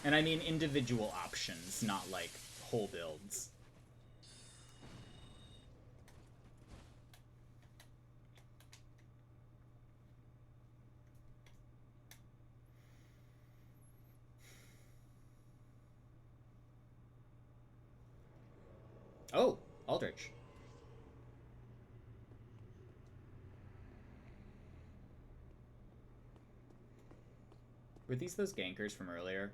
And I mean individual options, not like whole builds. Oh, Aldrich. Were these those gankers from earlier?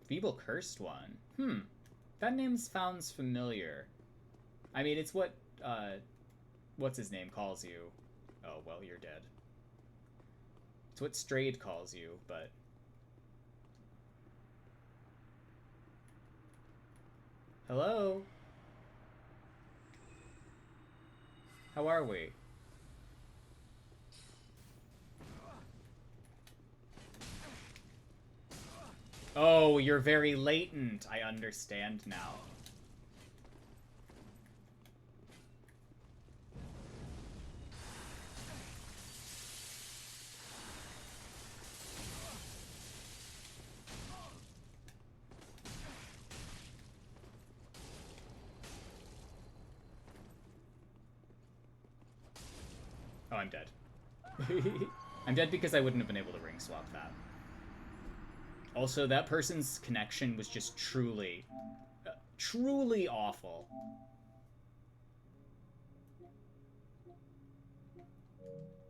Feeble Cursed One. That name sounds familiar. I mean, it's what, what's his name calls you. Oh, well, you're dead. It's what Strayed calls you, but... Hello? How are we? Oh, you're very latent. I understand now. Oh, I'm dead. I'm dead because I wouldn't have been able to ring swap that. Also, that person's connection was just truly, truly awful.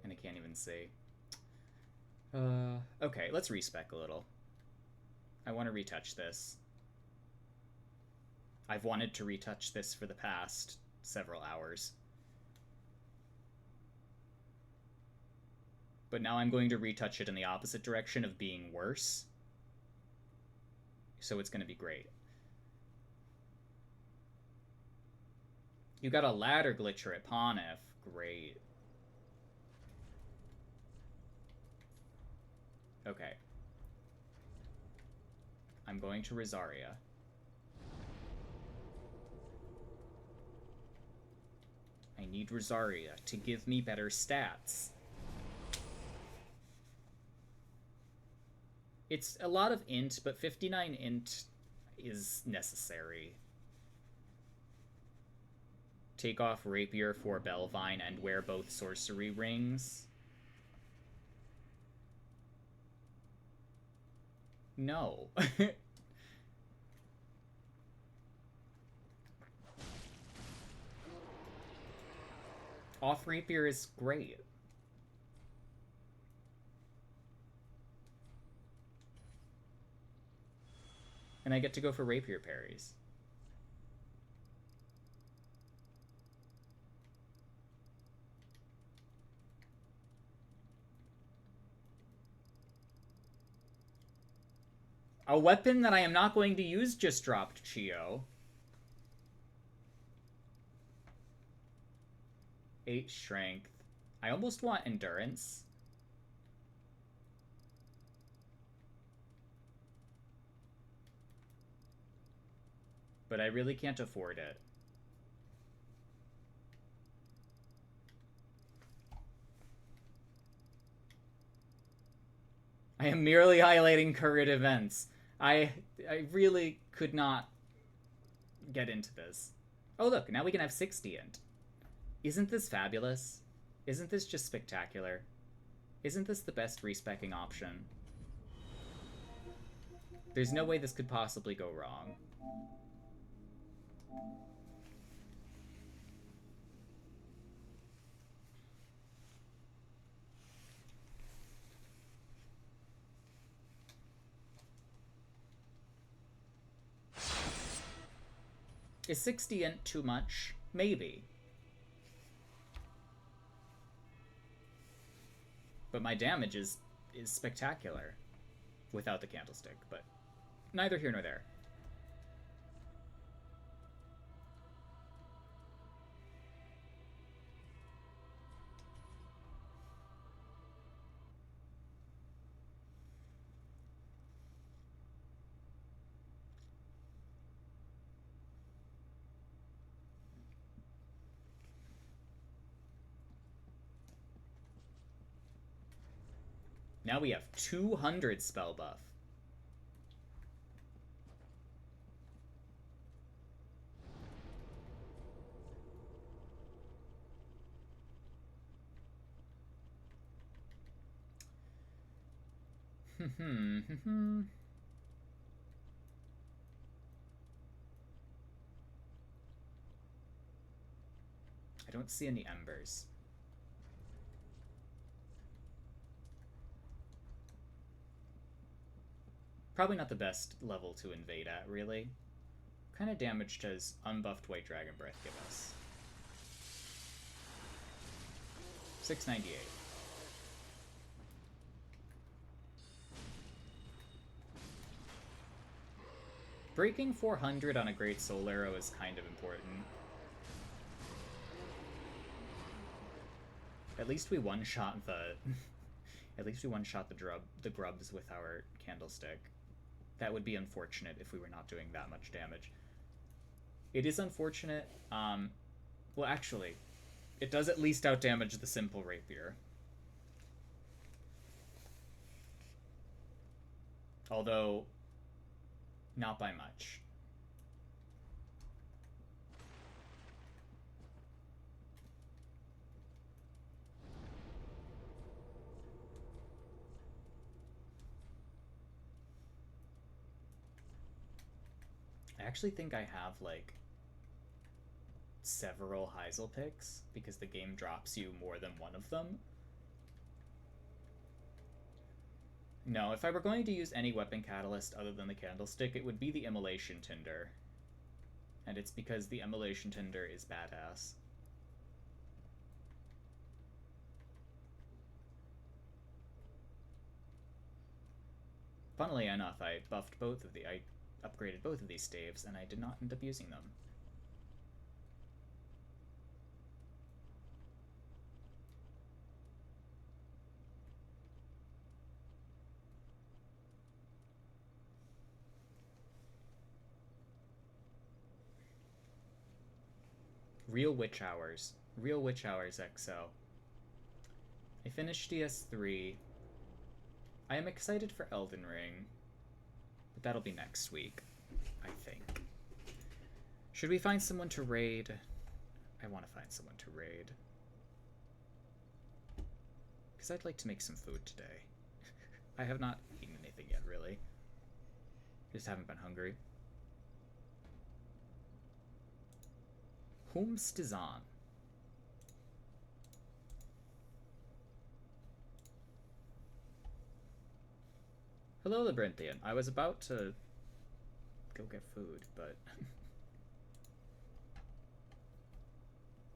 And I can't even see. Okay, let's respec a little. I want to retouch this. I've wanted to retouch this for the past several hours. But now I'm going to retouch it in the opposite direction of being worse. So it's going to be great. You got a ladder glitcher at Ponif. Great. Okay. I'm going to Rosaria. I need Rosaria to give me better stats. It's a lot of int, but 59 int is necessary. Take off Rapier for Belvine and wear both sorcery rings. No. Off Rapier is great. And I get to go for Rapier parries. A weapon that I am not going to use just dropped, Chio. 8 strength. I almost want endurance. But I really can't afford it. I am merely highlighting current events. I really could not get into this. Oh look, now we can have 60 int. Isn't this fabulous? Isn't this just spectacular? Isn't this the best respecking option? There's no way this could possibly go wrong. Is 60 int too much? Maybe. But my damage is spectacular. Without the candlestick, but neither here nor there. Now we have 200 spell buff. I don't see any embers. Probably not the best level to invade at, really. What kind of damage does unbuffed White Dragon Breath give us? 698. Breaking 400 on a Great Soul Arrow is kind of important. At least we one-shot the... At least we one-shot the grubs with our candlestick. That would be unfortunate if we were not doing that much damage. It is unfortunate. Well, actually, it does at least outdamage the simple rapier. Although, not by much. I actually think I have, like, several Heisel picks, because the game drops you more than one of them. No, if I were going to use any weapon catalyst other than the candlestick, it would be the Immolation Tinder. And it's because the Immolation Tinder is badass. Funnily enough, I upgraded both of these staves, and I did not end up using them. Real Witch Hours. Real Witch Hours XO. I finished DS3. I am excited for Elden Ring, but that'll be next week, I think. Should we find someone to raid? I want to find someone to raid. Because I'd like to make some food today. I have not eaten anything yet, really. Just haven't been hungry. Whomst is on? Hello, Labyrinthian. I was about to go get food, but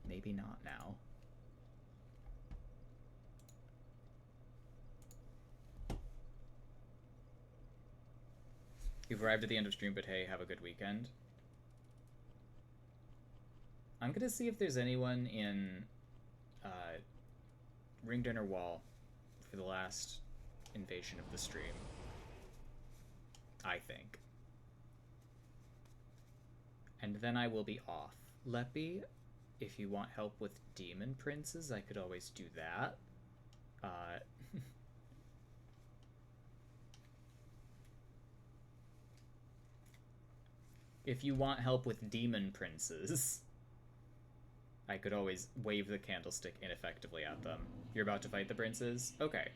maybe not now. You've arrived at the end of stream, but hey, have a good weekend. I'm gonna see if there's anyone in Ring Dinner Wall for the last invasion of the stream. I think. And then I will be off. Leppy, if you want help with Demon Princes, I could always do that. If you want help with Demon Princes, I could always wave the candlestick ineffectively at them. You're about to fight the princes? Okay.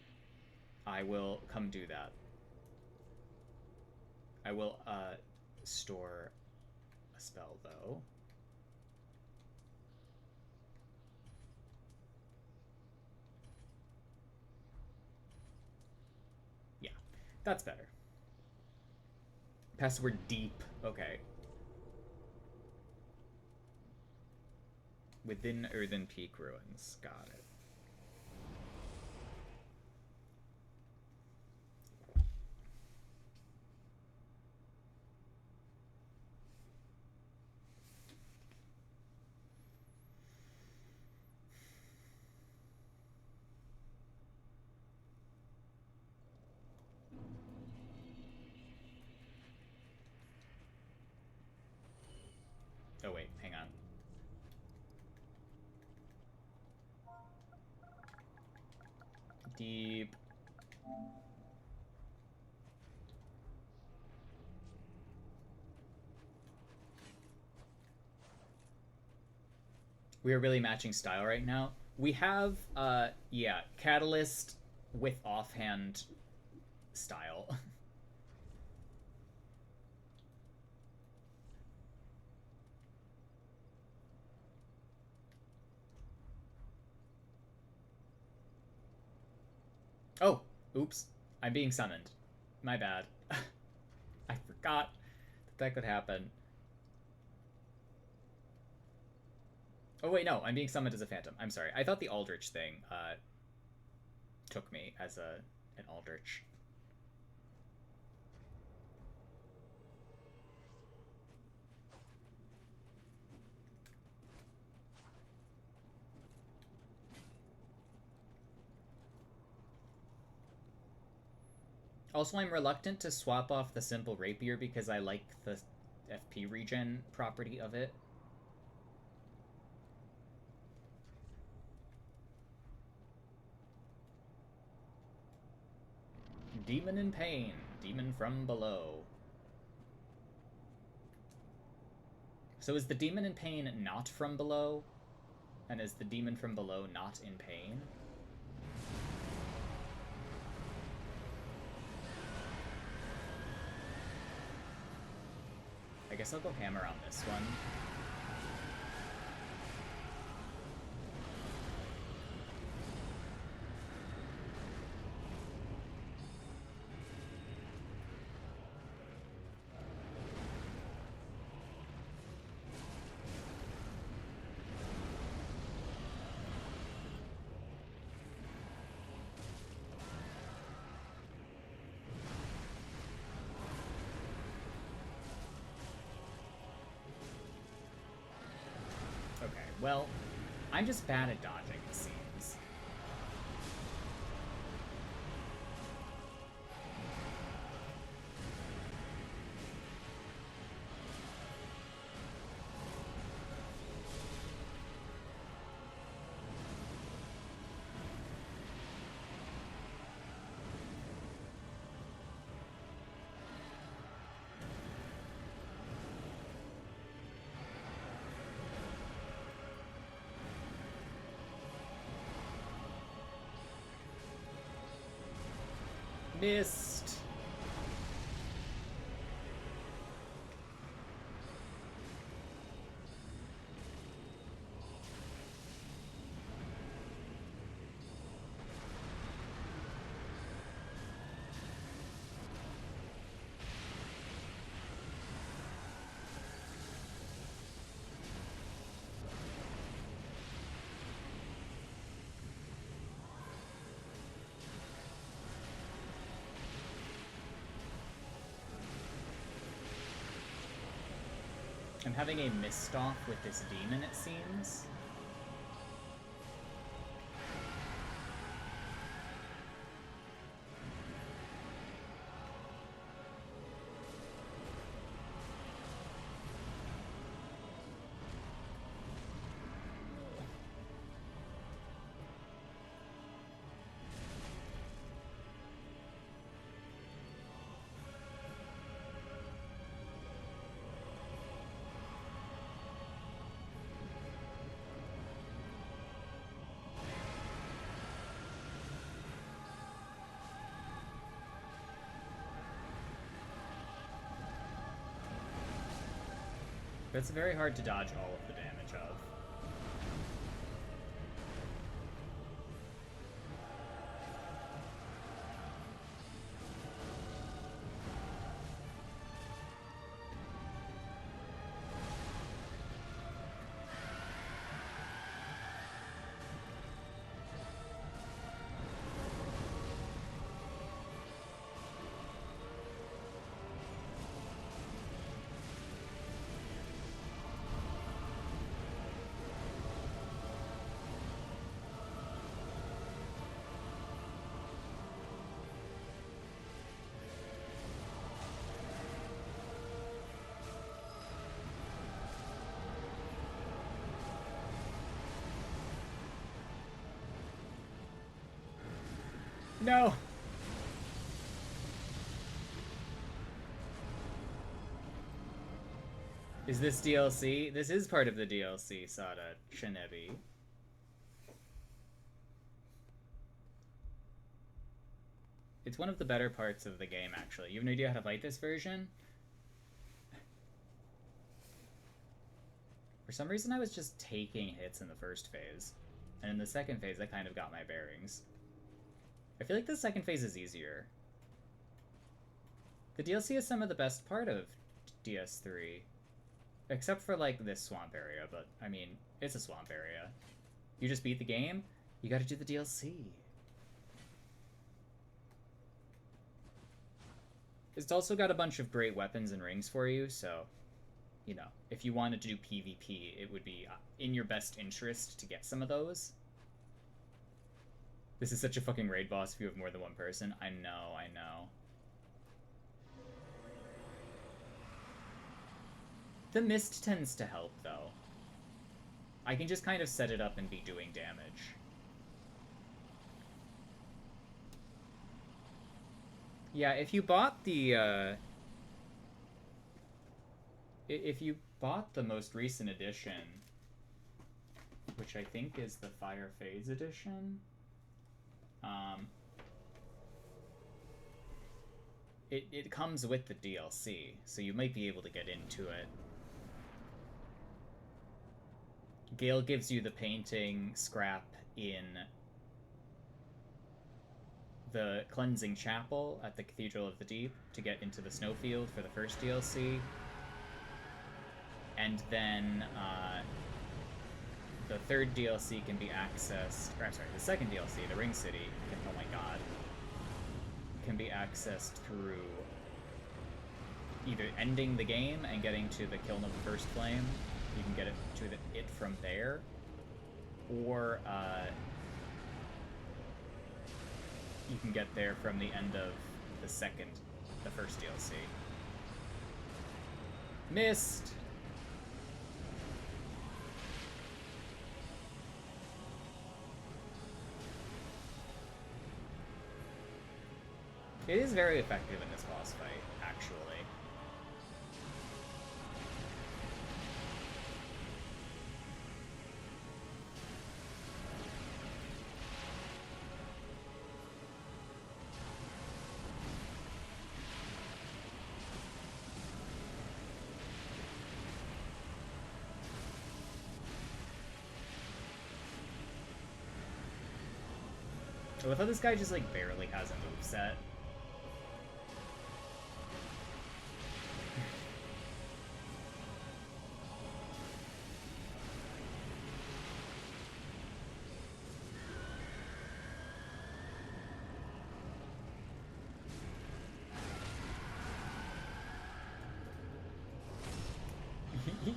I will come do that. I will, store a spell, though. Yeah, that's better. Password deep. Okay. Within Earthen Peak Ruins. Got it. Oh wait, hang on. Deep. We are really matching style right now. We have, yeah, Catalyst with offhand style. Oh, oops. I'm being summoned. My bad. I forgot that could happen. Oh wait, no, I'm being summoned as a phantom. I'm sorry. I thought the Aldrich thing took me as an Aldrich. Also, I'm reluctant to swap off the simple rapier because I like the FP regen property of it. Demon in pain. Demon from below. So is the demon in pain not from below? And is the demon from below not in pain? I guess I'll go hammer on this one. Well, I'm just bad at dodging, it seems. Missed. I'm having a missed off with this demon, it seems. But it's very hard to dodge all of the damage of. No! Is this DLC? This is part of the DLC, Sada Shinebi. It's one of the better parts of the game, actually. You have no idea how to fight this version? For some reason, I was just taking hits in the first phase. And in the second phase, I kind of got my bearings. I feel like the second phase is easier. The DLC is some of the best part of DS3. Except for, like, this swamp area, but, I mean, it's a swamp area. You just beat the game, you gotta do the DLC. It's also got a bunch of great weapons and rings for you, so, you know, if you wanted to do PvP, it would be in your best interest to get some of those. This is such a fucking raid boss if you have more than one person. I know, I know. The mist tends to help, though. I can just kind of set it up and be doing damage. Yeah, if you bought the, if you bought the most recent edition, which I think is the Fire Fades edition, it comes with the DLC, so you might be able to get into it. Gale gives you the painting scrap in the Cleansing Chapel at the Cathedral of the Deep to get into the Snowfield for the first DLC. And then the third DLC can be accessed, or I'm sorry, the second DLC, the Ring City, oh my god, can be accessed through either ending the game and getting to the Kiln of the First Flame. You can get it to it from there, or you can get there from the end of the first DLC. Missed! It is very effective in this boss fight, actually. So I thought this guy just, like, barely has a moveset.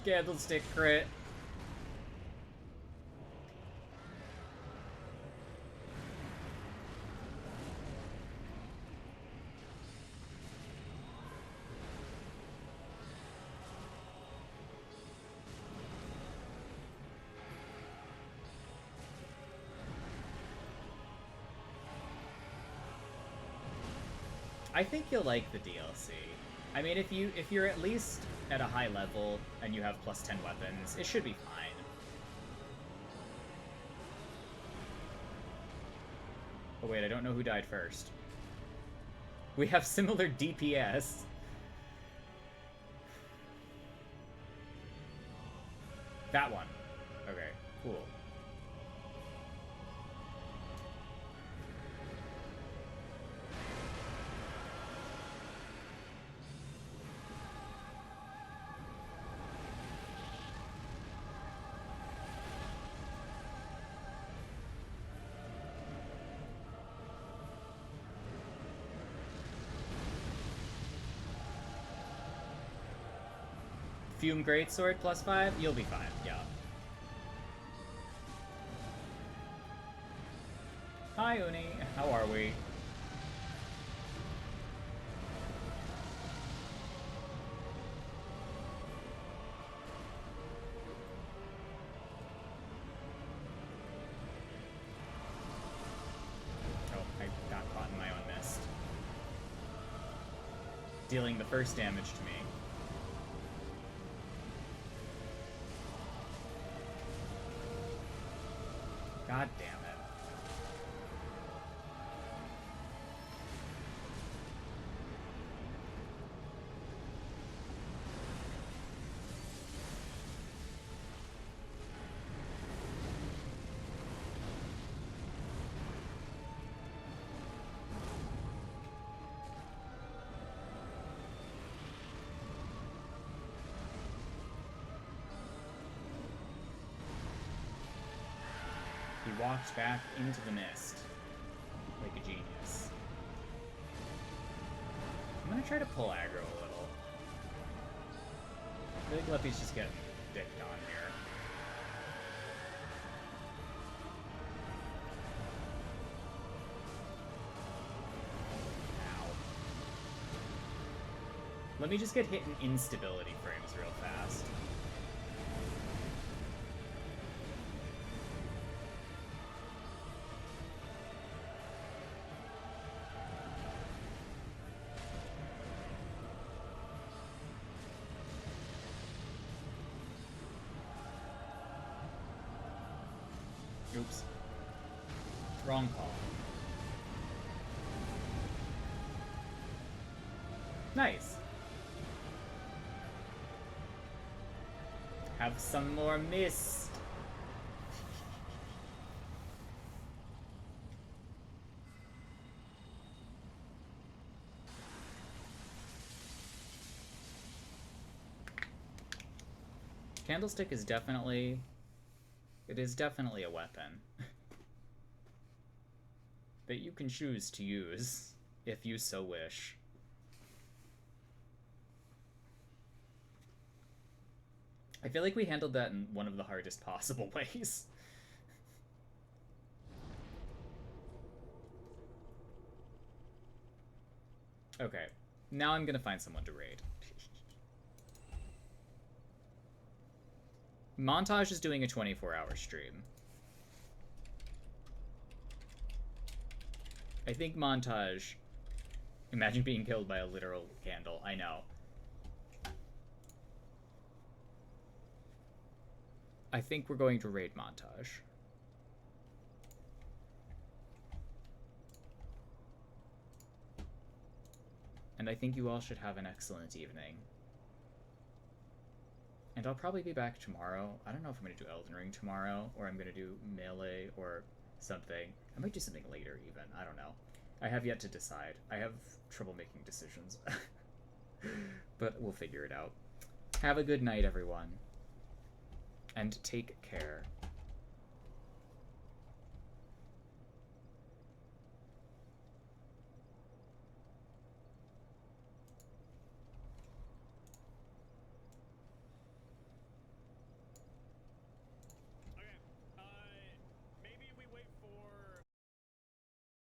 Candlestick crit. I think you'll like the DLC. I mean, if you're at least at a high level and you have plus 10 weapons, it should be fine. Oh wait, I don't know who died first. We have similar DPS. That one. Okay, cool. Fume Greatsword plus 5, you'll be fine, yeah. Hi, Uni. How are we? Oh, I got caught in my own mist. Dealing the first damage to me. God damn it. He walked back into the mist like a genius. I'm gonna try to pull aggro a little. I feel like Leppy's just getting dicked on here. Ow. Let me just get hit in instability frames real fast. Oops. Wrong call. Nice. Have some more mist. Candlestick is definitely... It is definitely a weapon that you can choose to use if you so wish. I feel like we handled that in one of the hardest possible ways. Okay, now I'm gonna find someone to raid. Montage is doing a 24-hour stream. I think Montage... Imagine being killed by a literal candle. I know. I think we're going to raid Montage. And I think you all should have an excellent evening. And I'll probably be back tomorrow. I don't know if I'm going to do Elden Ring tomorrow, or I'm going to do Melee or something. I might do something later, even. I don't know. I have yet to decide. I have trouble making decisions. But we'll figure it out. Have a good night, everyone. And take care.